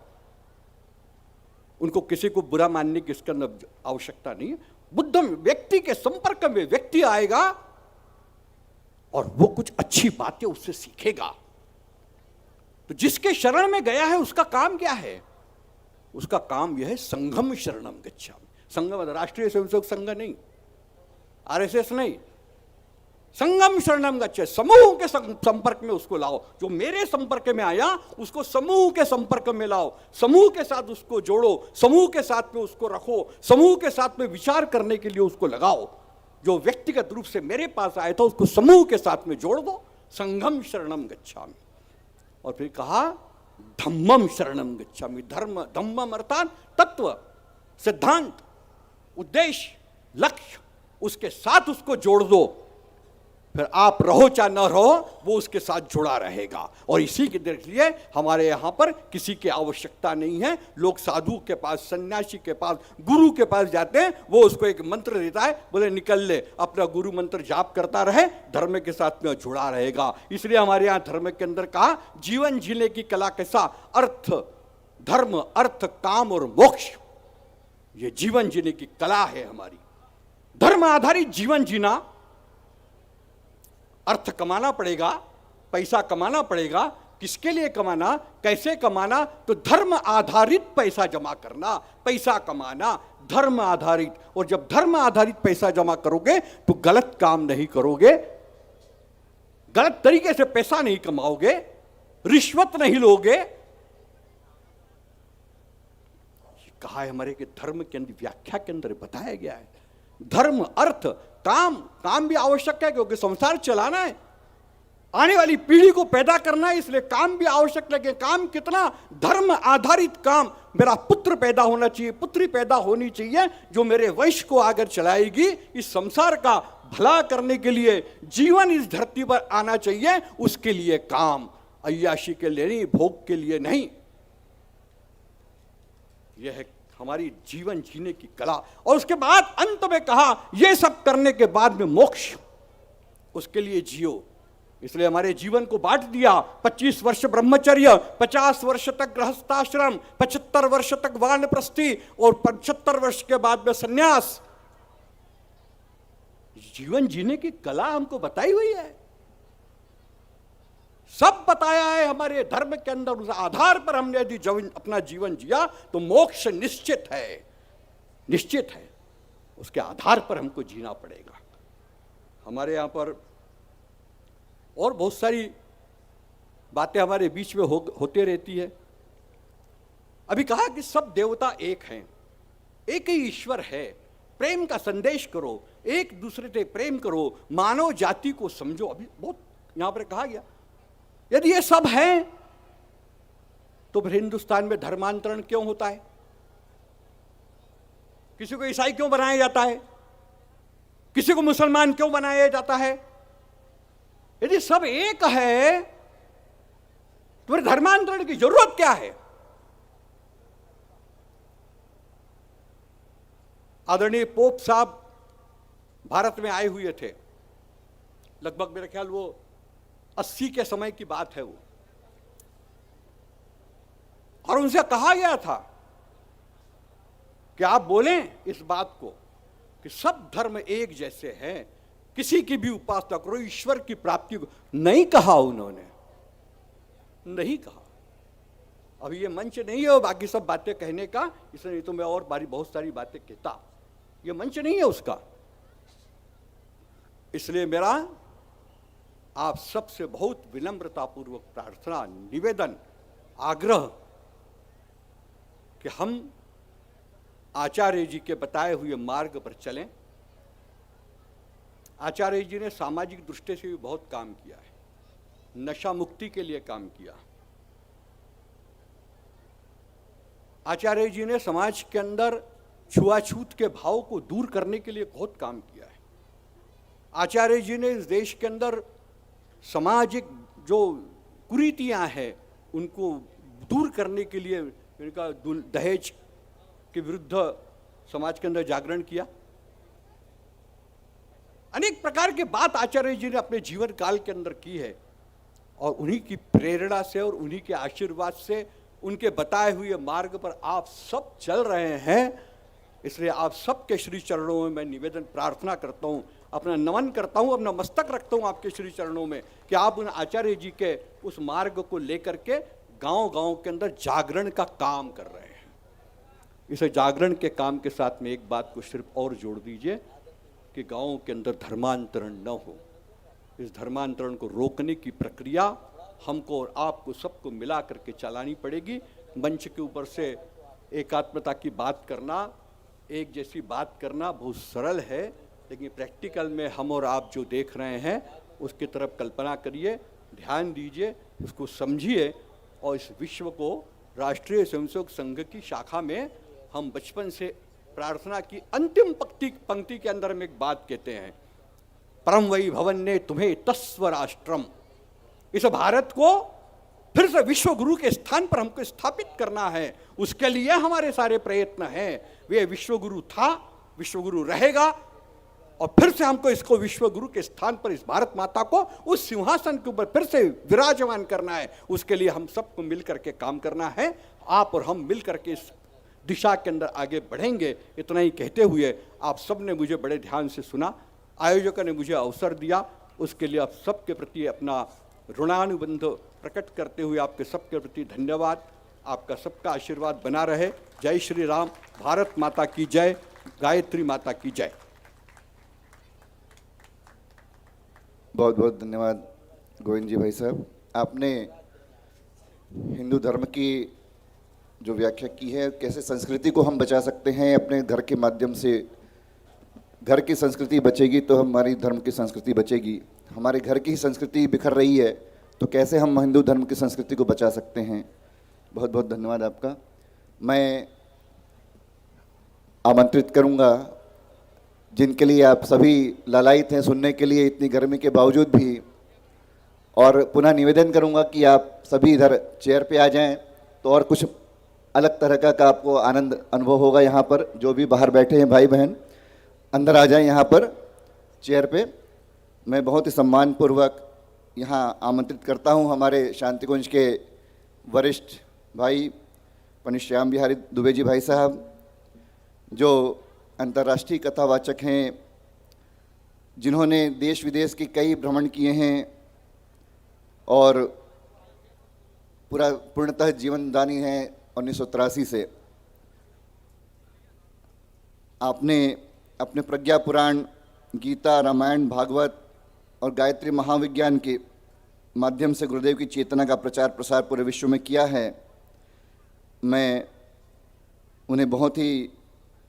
उनको किसी को बुरा मानने की इसके अंदर आवश्यकता नहीं है। बुद्धम, व्यक्ति के संपर्क में व्यक्ति आएगा और वो कुछ अच्छी बातें उससे सीखेगा। तो जिसके शरण में गया है उसका काम क्या है? उसका काम यह है संघम शरणम गच्छामि। संघम राष्ट्रीय स्वयंसेवक संघ नहीं, आरएसएस नहीं, संगम शरणम गच्छे, समूह के संपर्क में उसको लाओ। जो मेरे संपर्क में आया उसको समूह के संपर्क में लाओ, समूह के साथ उसको जोड़ो, समूह के साथ में उसको रखो, समूह के साथ में विचार करने के लिए उसको लगाओ। जो व्यक्तिगत रूप से मेरे पास आया था उसको समूह के साथ में जोड़ दो। संघम शरणम गच्छामि। और फिर कहा धम्मम शरणम गच्छामि। धर्म, धम्मम अर्थात तत्व, सिद्धांत, उद्देश्य, लक्ष्य, उसके साथ उसको जोड़ दो। फिर आप रहो चाहे न रहो, वो उसके साथ जुड़ा रहेगा। और इसी के लिए हमारे यहाँ पर किसी की आवश्यकता नहीं है। लोग साधु के पास, सन्यासी के पास, गुरु के पास जाते हैं, वो उसको एक मंत्र देता है, बोले निकल ले, अपना गुरु मंत्र जाप करता रहे, धर्म के साथ में जुड़ा रहेगा। इसलिए हमारे यहाँ धर्म के अंदर कहा जीवन जीने की कला कैसा? अर्थ, धर्म, अर्थ, काम और मोक्ष, ये जीवन जीने की कला है हमारी। धर्म आधारित जीवन जीना, अर्थ कमाना पड़ेगा, पैसा कमाना पड़ेगा, किसके लिए कमाना, कैसे कमाना? तो धर्म आधारित पैसा जमा करना, पैसा कमाना धर्म आधारित। और जब धर्म आधारित पैसा जमा करोगे तो गलत काम नहीं करोगे, गलत तरीके से पैसा नहीं कमाओगे, रिश्वत नहीं लोगे। कहा है हमारे के धर्म के अंदर, व्याख्या के अंदर बताया गया है, धर्म अर्थ काम। काम भी आवश्यक है क्योंकि संसार चलाना है, आने वाली पीढ़ी को पैदा करना है, इसलिए काम भी आवश्यक लगे। काम कितना? धर्म आधारित काम। मेरा पुत्र पैदा होना चाहिए, पुत्री पैदा होनी चाहिए जो मेरे वंश को आगे चलाएगी, इस संसार का भला करने के लिए, जीवन इस धरती पर आना चाहिए, उसके लिए काम, अय्याशी के लिए नहीं, भोग के लिए नहीं। यह है हमारी जीवन जीने की कला। और उसके बाद अंत में कहा यह सब करने के बाद में मोक्ष, उसके लिए जियो। इसलिए हमारे जीवन को बांट दिया, 25 वर्ष ब्रह्मचर्य, 50 वर्ष तक गृहस्थाश्रम, 75 वर्ष तक वानप्रस्थी और 75 वर्ष के बाद में सन्यास। जीवन जीने की कला हमको बताई हुई है, सब बताया है हमारे धर्म के अंदर। उस आधार पर हमने यदि अपना जीवन जिया तो मोक्ष निश्चित है, निश्चित है। उसके आधार पर हमको जीना पड़ेगा। हमारे यहां पर और बहुत सारी बातें हमारे बीच में होते रहती है। अभी कहा कि सब देवता एक हैं, एक ही ईश्वर है, प्रेम का संदेश करो, एक दूसरे से प्रेम करो, मानव जाति को समझो। अभी बहुत यहां पर कहा गया, यदि ये सब है तो फिर हिंदुस्तान में धर्मांतरण क्यों होता है? किसी को ईसाई क्यों बनाया जाता है? किसी को मुसलमान क्यों बनाया जाता है? यदि सब एक है तो फिर धर्मांतरण की जरूरत क्या है? आदरणीय पोप साहब भारत में आए हुए थे, लगभग मेरे ख्याल वो 80 के समय की बात है वो, और उनसे कहा गया था कि आप बोलें इस बात को कि सब धर्म एक जैसे हैं, किसी की भी उपासना करो, ईश्वर की प्राप्ति को। नहीं कहा उन्होंने, नहीं कहा। अभी ये मंच नहीं है वो बाकी सब बातें कहने का, इसलिए नहीं तो मैं और बहुत सारी बातें कहता। ये मंच नहीं है उसका। इसलिए मेरा आप सबसे बहुत विनम्रतापूर्वक प्रार्थना, निवेदन, आग्रह कि हम आचार्य जी के बताए हुए मार्ग पर चलें। आचार्य जी ने सामाजिक दृष्टि से भी बहुत काम किया है, नशा मुक्ति के लिए काम किया। आचार्य जी ने समाज के अंदर छुआछूत के भाव को दूर करने के लिए बहुत काम किया है। आचार्य जी ने इस देश के अंदर सामाजिक जो कुरीतियां हैं उनको दूर करने के लिए इनका दहेज के विरुद्ध समाज के अंदर जागरण किया। अनेक प्रकार के बात आचार्य जी ने अपने जीवन काल के अंदर की है, और उन्हीं की प्रेरणा से और उन्हीं के आशीर्वाद से, उनके बताए हुए मार्ग पर आप सब चल रहे हैं। इसलिए आप सबके श्री चरणों में मैं निवेदन प्रार्थना करता हूं, अपना नमन करता हूं, अपना मस्तक रखता हूं आपके श्री चरणों में कि आप उन आचार्य जी के उस मार्ग को लेकर के गांव-गांव के अंदर जागरण का काम कर रहे हैं। इसे जागरण के काम के साथ में एक बात को सिर्फ और जोड़ दीजिए कि गांवों के अंदर धर्मांतरण न हो। इस धर्मांतरण को रोकने की प्रक्रिया हमको और आपको सबको मिला करके चलानी पड़ेगी। मंच के ऊपर से एकात्मता की बात करना, एक जैसी बात करना बहुत सरल है, लेकिन प्रैक्टिकल में हम और आप जो देख रहे हैं उसकी तरफ कल्पना करिए, ध्यान दीजिए, उसको समझिए। और इस विश्व को राष्ट्रीय स्वयंसेवक संघ की शाखा में हम बचपन से प्रार्थना की अंतिम पंक्ति के अंदर में एक बात कहते हैं, परम वै भवन ने तुम्हें तस्व राष्ट्रम। इस भारत को फिर से विश्व गुरु के स्थान पर हमको स्थापित करना है, उसके लिए हमारे सारे प्रयत्न हैं। वे विश्व गुरु था, विश्व गुरु रहेगा, और फिर से हमको इसको विश्व गुरु के स्थान पर इस भारत माता को उस सिंहासन के ऊपर फिर से विराजमान करना है। उसके लिए हम सबको मिल करके काम करना है। आप और हम मिल करके इस दिशा के अंदर आगे बढ़ेंगे। इतना ही कहते हुए आप सब ने मुझे बड़े ध्यान से सुना, आयोजकों ने मुझे अवसर दिया, उसके लिए आप सबके प्रति अपना ऋणानुबंध प्रकट करते हुए आपके सबके प्रति धन्यवाद। आपका सबका आशीर्वाद बना रहे। जय श्री राम। भारत माता की जय। गायत्री माता की जय। बहुत बहुत धन्यवाद गोविंद जी भाई साहब। आपने हिंदू धर्म की जो व्याख्या की है, कैसे संस्कृति को हम बचा सकते हैं अपने घर के माध्यम से। घर की संस्कृति बचेगी तो हमारी धर्म की संस्कृति बचेगी। हमारे घर की ही संस्कृति बिखर रही है तो कैसे हम हिंदू धर्म की संस्कृति को बचा सकते हैं। बहुत बहुत धन्यवाद आपका। मैं आमंत्रित करूंगा जिनके लिए आप सभी लालायित हैं सुनने के लिए इतनी गर्मी के बावजूद भी, और पुनः निवेदन करूंगा कि आप सभी इधर चेयर पे आ जाएं तो और कुछ अलग तरह का आपको आनंद अनुभव होगा। यहाँ पर जो भी बाहर बैठे हैं भाई बहन अंदर आ जाएं यहाँ पर चेयर पे। मैं बहुत ही सम्मानपूर्वक यहाँ आमंत्रित करता हूँ हमारे शांतिकुंज के वरिष्ठ भाई पंडित श्याम बिहारी दुबे जी भाई साहब, जो अंतर्राष्ट्रीय कथावाचक हैं, जिन्होंने देश विदेश के कई भ्रमण किए हैं और पूर्णतः जीवनदानी हैं 1983 से। आपने अपने प्रज्ञा पुराण, गीता, रामायण, भागवत और गायत्री महाविज्ञान के माध्यम से गुरुदेव की चेतना का प्रचार प्रसार पूरे विश्व में किया है। मैं उन्हें बहुत ही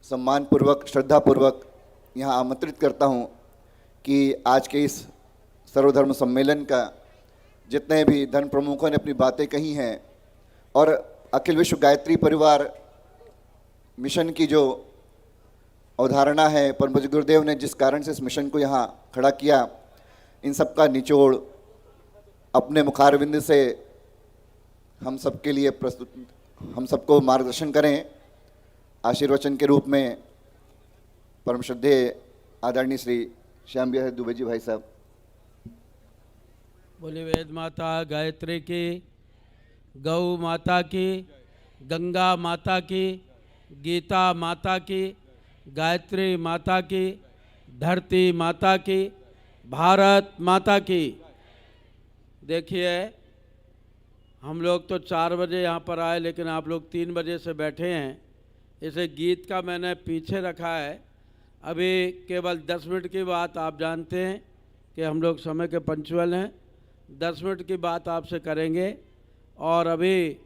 सम्मानपूर्वक, श्रद्धापूर्वक यहाँ आमंत्रित करता हूँ कि आज के इस सर्वधर्म सम्मेलन का जितने भी धर्म प्रमुखों ने अपनी बातें कही हैं और अखिल विश्व गायत्री परिवार मिशन की जो अवधारणा है, परम पूज्य गुरुदेव ने जिस कारण से इस मिशन को यहाँ खड़ा किया, इन सब का निचोड़ अपने मुखारविंद से हम सबके लिए प्रस्तुत, हम सबको मार्गदर्शन करें। आशीर्वचन के रूप में परम श्रद्धेय आदरणीय श्री श्याम बिहारी दुबे जी भाई साहब। बोले वेद माता गायत्री की, गौ माता की, गंगा माता की, गीता माता की, गायत्री माता की, धरती माता की, भारत माता की। देखिए, हम लोग तो 4 बजे यहाँ पर आए, लेकिन आप लोग 3 बजे से बैठे हैं। इसे गीत का मैंने पीछे रखा है। अभी केवल 10 मिनट की बात, आप जानते हैं कि हम लोग समय के पंचुअल हैं। 10 मिनट की बात आपसे करेंगे और अभी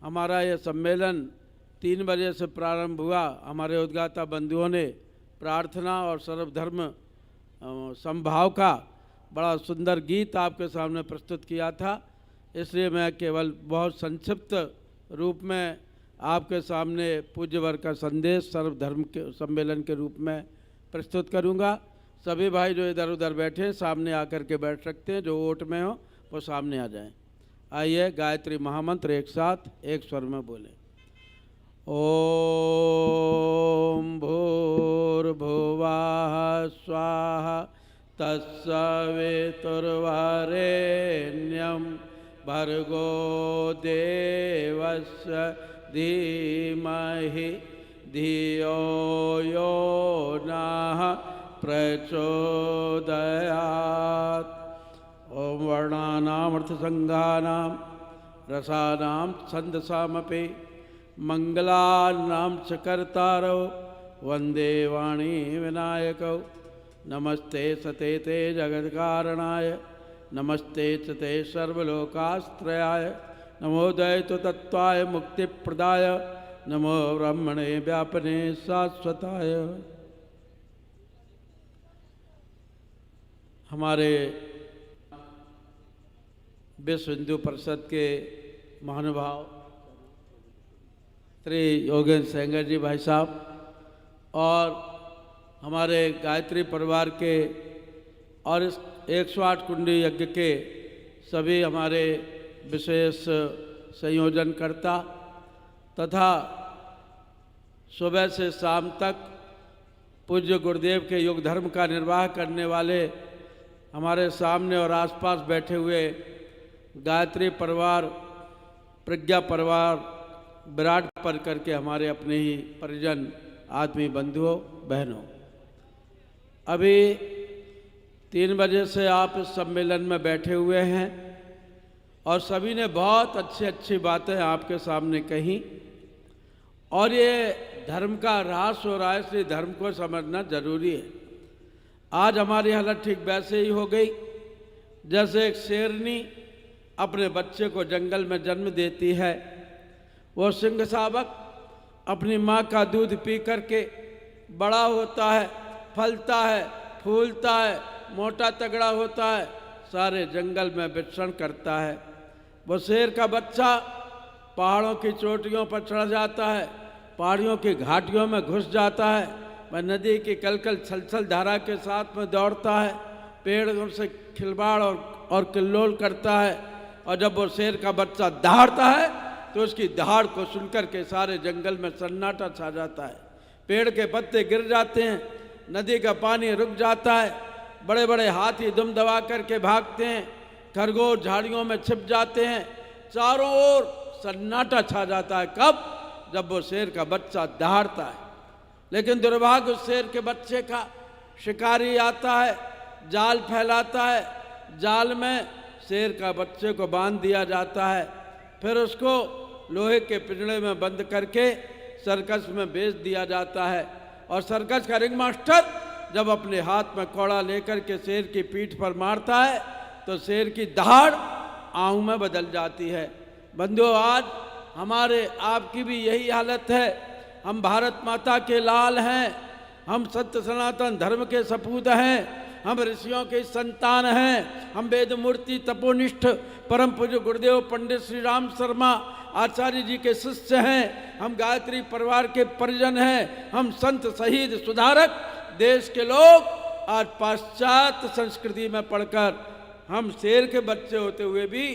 हमारा ये सम्मेलन 3 बजे से प्रारंभ हुआ। हमारे उद्गाता बंधुओं ने प्रार्थना और सर्वधर्म समभाव का बड़ा सुंदर गीत आपके सामने प्रस्तुत किया था, इसलिए मैं केवल बहुत संक्षिप्त रूप में आपके सामने पूज्य वर्ग का संदेश सर्वधर्म के सम्मेलन के रूप में प्रस्तुत करूंगा। सभी भाई जो इधर उधर बैठे सामने आकर के बैठ सकते हैं, जो ओट में हो वो सामने आ जाएं। आइए गायत्री महामंत्र एक साथ एक स्वर में बोलें। ओम भूर्भुवः स्वाहा तत्सवितुर्वरेण्यं भर्गो देवस्य धीमहि धियो यो नः प्रचोदयात्। ओम वर्णानामर्थसंघानां रसानां छन्दसामपि मंगलानां च कर्तारौ वन्दे वाणी विनायकौ। नमस्ते सते ते जगत्कारणाय, नमस्ते च ते सर्वलोकाश्रयाय, नमो दयितु तत्त्वाय मुक्तिप्रदाय, नमो ब्रह्मणे व्यापने शाश्वताय। हमारे विश्व हिंदू परिषद के महानुभाव श्री योगेंद्र सेंगर जी भाई साहब और हमारे गायत्री परिवार के और इस 108 कुंडी यज्ञ के सभी हमारे विशेष संयोजनकर्ता तथा सुबह से शाम तक पूज्य गुरुदेव के योग धर्म का निर्वाह करने वाले हमारे सामने और आसपास बैठे हुए गायत्री परिवार, प्रज्ञा परिवार, विराट पर करके हमारे अपने ही परिजन, आत्मीय बंधुओं, बहनों, अभी 3 बजे से आप इस सम्मेलन में बैठे हुए हैं। और सभी ने बहुत अच्छी अच्छी बातें आपके सामने कही। और ये धर्म का ह्रास हो रहा है, इसलिए धर्म को समझना जरूरी है। आज हमारी हालत ठीक वैसे ही हो गई जैसे एक शेरनी अपने बच्चे को जंगल में जन्म देती है। वो सिंह शावक अपनी माँ का दूध पी करके बड़ा होता है, फलता है, फूलता है, मोटा तगड़ा होता है, सारे जंगल में विचरण करता है। वो शेर का बच्चा पहाड़ों की चोटियों पर चढ़ जाता है, पहाड़ियों की घाटियों में घुस जाता है, वह नदी की कलकल छलछल धारा के साथ में दौड़ता है, पेड़ों से खिलवाड़ और किल्लोल करता है। और जब वो शेर का बच्चा दहाड़ता है तो उसकी दहाड़ को सुनकर के सारे जंगल में सन्नाटा छा जाता है। पेड़ के पत्ते गिर जाते हैं, नदी का पानी रुक जाता है, बड़े बड़े हाथी दुम दबा करके भागते हैं, खरगोश झाड़ियों में छिप जाते हैं, चारों ओर सन्नाटा छा जाता है। कब? जब वो शेर का बच्चा दहाड़ता है। लेकिन दुर्भाग्य उस शेर के बच्चे का, शिकारी आता है, जाल फैलाता है, जाल में शेर का बच्चे को बांध दिया जाता है, फिर उसको लोहे के पिंजड़े में बंद करके सर्कस में बेच दिया जाता है। और सर्कस का रिंग मास्टर जब अपने हाथ में कौड़ा लेकर के शेर की पीठ पर मारता है तो शेर की दहाड़ आँव में बदल जाती है। बंधुओं, आज हमारे आपकी भी यही हालत है। हम भारत माता के लाल हैं, हम सत्य सनातन धर्म के सपूत हैं, हम ऋषियों के संतान हैं, हम वेद मूर्ति तपोनिष्ठ परम पूज्य गुरुदेव पंडित श्री राम शर्मा आचार्य जी के शिष्य हैं, हम गायत्री परिवार के परिजन हैं, हम संत शहीद सुधारक देश के लोग आज पाश्चात्य संस्कृति में पढ़कर हम शेर के बच्चे होते हुए भी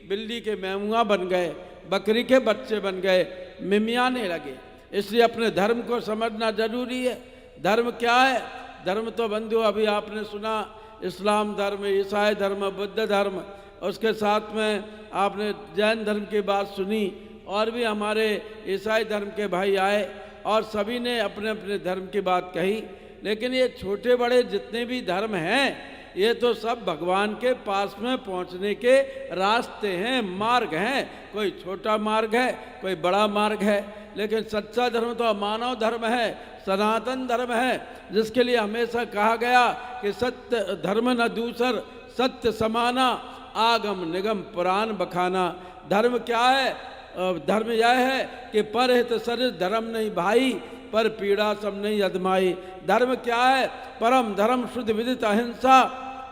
बिल्ली के मेमुआ बन गए, बकरी के बच्चे बन गए, मिमियाने लगे। इसलिए अपने धर्म को समझना जरूरी है। धर्म क्या है? धर्म तो बंधु अभी आपने सुना, इस्लाम धर्म, ईसाई धर्म, बुद्ध धर्म, उसके साथ में आपने जैन धर्म की बात सुनी, और भी हमारे ईसाई धर्म के भाई आए और सभी ने अपने अपने धर्म की बात कही। लेकिन ये छोटे बड़े जितने भी धर्म हैं, ये तो सब भगवान के पास में पहुंचने के रास्ते हैं, मार्ग हैं। कोई छोटा मार्ग है, कोई बड़ा मार्ग है, लेकिन सच्चा धर्म तो मानव धर्म है, सनातन धर्म है, जिसके लिए हमेशा कहा गया कि सत्य धर्म न दूसर, सत्य समाना, आगम निगम पुराण बखाना। धर्म क्या है? धर्म यह है कि पर हित सरिस धर्म नहीं भाई, पर पीड़ा सब नहीं अदमाई। धर्म क्या है? परम धर्म शुद्ध विदित अहिंसा,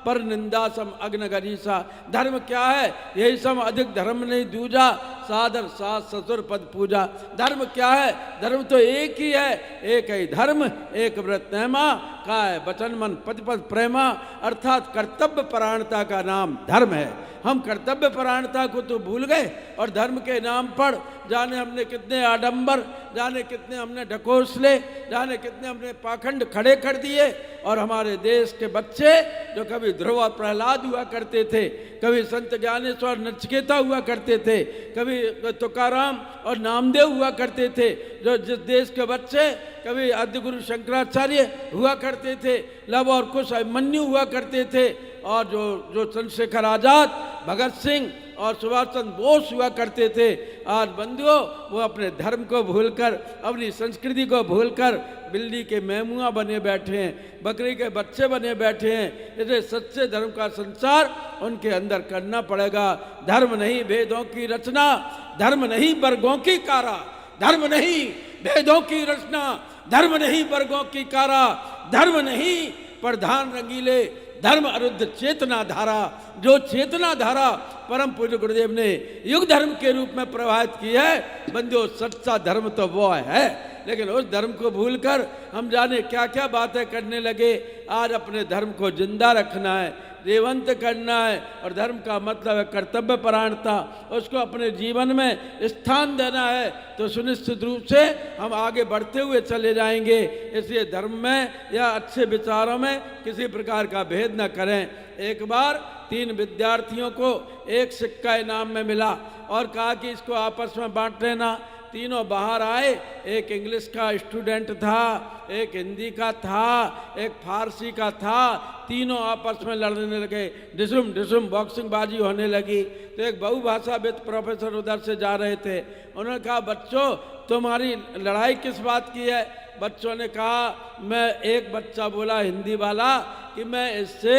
पर निंदा सम अग्न गरीसा। धर्म क्या है? यही सम अधिक धर्म नहीं दूजा, सादर सास ससुर पद पूजा। धर्म क्या है? धर्म तो एक ही है, एक ही धर्म, एक व्रत नेमा, काय वचन मन पति पद प्रेमा। अर्थात कर्तव्य परायणता का नाम धर्म है। हम कर्तव्य परायणता को तो भूल गए और धर्म के नाम पर जाने हमने कितने आडंबर, जाने कितने हमने ढकोसले, जाने कितने हमने पाखंड खड़े कर दिए। और हमारे देश के बच्चे जो कभी ध्रुव और प्रहलाद हुआ करते थे, कभी संत ज्ञानेश्वर नचिकेता हुआ करते थे, कभी तुकाराम और नामदेव हुआ करते थे, जो जिस देश के बच्चे कभी आद्य गुरु शंकराचार्य हुआ करते थे, लव और कुश अभिमन्यु हुआ करते थे, और जो चंद्रशेखर आजाद, भगत सिंह और सुभाष चंद्र बोस हुआ करते थे। आज बंधुओं, वो अपने धर्म को भूलकर, अपनी संस्कृति को भूलकर बिल्ली के मेमुआ बने बैठे हैं, बकरी के बच्चे बने बैठे हैं। इसलिए सच्चे धर्म का संचार उनके अंदर करना पड़ेगा। धर्म नहीं भेदों की रचना, धर्म नहीं वर्गों की कारा, धर्म नहीं भेदों की रचना, धर्म नहीं वर्गों की कारा, धर्म नहीं प्रधान रंगीले, धर्म अरुद्ध चेतना धारा। जो चेतना धारा परम पूज्य गुरुदेव ने युग धर्म के रूप में प्रवाहित की है, बंधुओं, सच्चा धर्म तो वो है। लेकिन उस धर्म को भूलकर हम जाने क्या क्या बातें करने लगे। आज अपने धर्म को जिंदा रखना है, जीवंत करना है, और धर्म का मतलब है कर्तव्य परायणता, उसको अपने जीवन में स्थान देना है, तो सुनिश्चित रूप से हम आगे बढ़ते हुए चले जाएंगे। इसलिए धर्म में या अच्छे विचारों में किसी प्रकार का भेद न करें। एक बार 3 विद्यार्थियों को एक सिक्का इनाम में मिला और कहा कि इसको आपस में बांट लेना। तीनों बाहर आए। एक इंग्लिश का स्टूडेंट था, एक हिंदी का था, एक फारसी का था। तीनों आपस में लड़ने लगे, डिसुम डिसुम बॉक्सिंग बाजी होने लगी। तो एक बहुभाषाविद प्रोफेसर उधर से जा रहे थे। उन्होंने कहा, बच्चों तुम्हारी लड़ाई किस बात की है? बच्चों ने कहा, मैं एक बच्चा बोला हिंदी वाला कि मैं इससे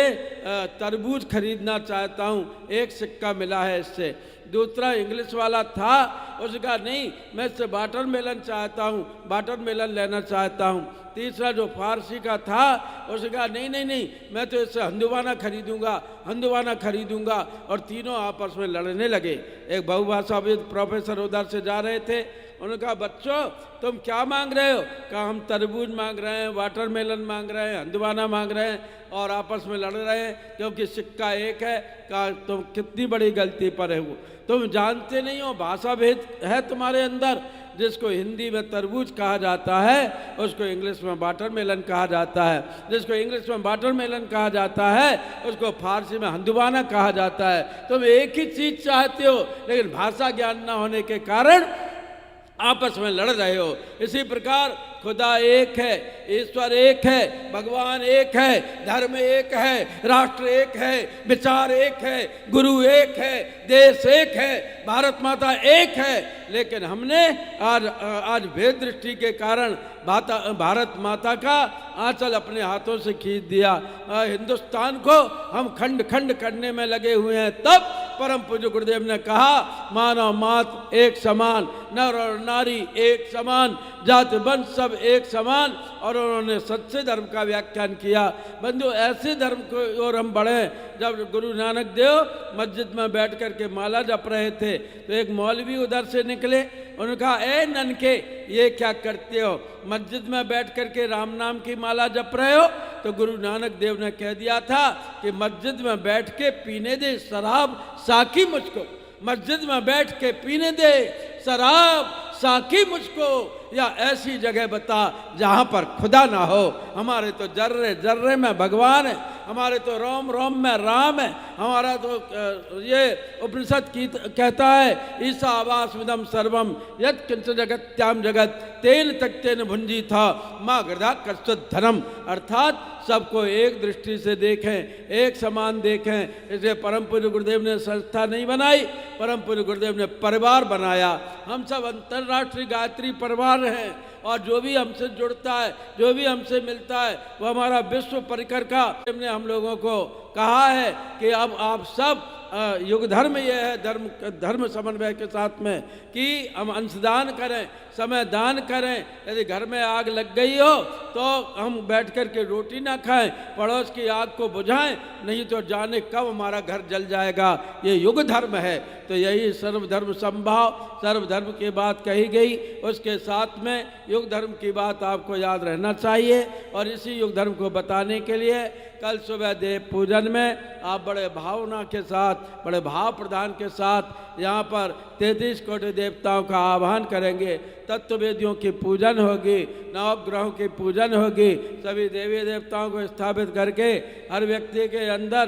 तरबूज खरीदना चाहता हूँ, एक सिक्का मिला है इससे। दूसरा इंग्लिश वाला था, उसने कहा नहीं मैं इससे वाटरमेलन चाहता हूँ, वाटरमेलन लेना चाहता हूँ। तीसरा जो फारसी का था उसने कहा नहीं नहीं नहीं मैं तो इससे हंदुवाना खरीदूंगा, हंदुवाना खरीदूंगा। और तीनों आपस में लड़ने लगे। एक बहुभाषाविद प्रोफेसर उधर से जा रहे थे। उन्होंने कहा, बच्चों तुम क्या मांग रहे हो? कहा, हम तरबूज मांग रहे हैं, वाटरमेलन मांग रहे हैं, हंदवाना मांग रहे हैं, और आपस में लड़ रहे हैं क्योंकि सिक्का एक है। कहा, तुम कितनी बड़ी गलती पर है वो, तुम जानते नहीं हो भाषा भेद है तुम्हारे अंदर। जिसको हिंदी में तरबूज कहा जाता है उसको इंग्लिश में वाटरमेलन कहा जाता है, जिसको इंग्लिश में वाटरमेलन कहा जाता है उसको फारसी में हंदुवाना कहा जाता है। तुम एक ही चीज चाहते हो, लेकिन भाषा ज्ञान न होने के कारण आपस में लड़ रहे हो। इसी प्रकार खुदा एक है, ईश्वर एक है, भगवान एक है, धर्म एक है, राष्ट्र एक है, विचार एक है, गुरु एक है, देश एक है, भारत माता एक है। लेकिन हमने आज भेद दृष्टि के कारण भारत माता का आंचल अपने हाथों से खींच दिया। हिंदुस्तान को हम खंड खंड करने में लगे हुए हैं। तब परम पूज्य गुरुदेव ने कहा, मानव मात एक समान, नर और नारी एक समान, जाति वंश सब एक समान। और उन्होंने सच्चे धर्म का व्याख्यान किया। बंधु, ऐसे धर्म को और हम बढ़े। जब गुरु नानक देव मस्जिद में बैठ कर के माला जप रहे थे तो एक मौलवी उधर से निकले। उन्होंने कहा, ए ननके ये क्या करते हो? मस्जिद में बैठ कर के राम नाम की माला जप रहे हो? तो गुरु नानक देव ने कह दिया था कि मस्जिद में बैठ के पीने दे शराब साकी मुझको, मस्जिद में बैठ के पीने दे शराब साकी मुझको, या ऐसी जगह बता जहाँ पर खुदा ना हो। हमारे तो जर्रे जर्रे में भगवान है, हमारे तो रोम रोम में राम है। हमारा तो ये उपनिषद की कहता है, ईसा आवास विदम सर्वम यद किंच जगत्याम जगत तेन तक तेन भुंजी था माँ गृधा कश्चित धर्म। अर्थात सबको एक दृष्टि से देखें, एक समान देखें। इसलिए परम पूज्य गुरुदेव ने संस्था नहीं बनाई, परम पूज्य गुरुदेव ने परिवार बनाया। हम सब अंतर्राष्ट्रीय गायत्री परिवार हैं, और जो भी हमसे जुड़ता है, जो भी हमसे मिलता है, वो हमारा विश्व परिकर का। हमने हम लोगों को कहा है कि अब आप सब युग धर्म ये है, धर्म समन्वय के साथ में, कि हम अंशदान करें, समय दान करें। यदि घर में आग लग गई हो तो हम बैठ कर के रोटी ना खाएं, पड़ोस की आग को बुझाएं, नहीं तो जाने कब हमारा घर जल जाएगा। ये युग धर्म है। तो यही सर्वधर्म समभाव, सर्वधर्म की बात कही गई, उसके साथ में युग धर्म की बात आपको याद रहना चाहिए। और इसी युग धर्म को बताने के लिए कल सुबह देव पूजन में आप बड़े भावना के साथ, बड़े भाव प्रदान के साथ यहाँ पर 33 कोटि देवताओं का आह्वान करेंगे। तत्ववेदियों की पूजन होगी, नवग्रहों की पूजन होगी। सभी देवी देवताओं को स्थापित करके हर व्यक्ति के अंदर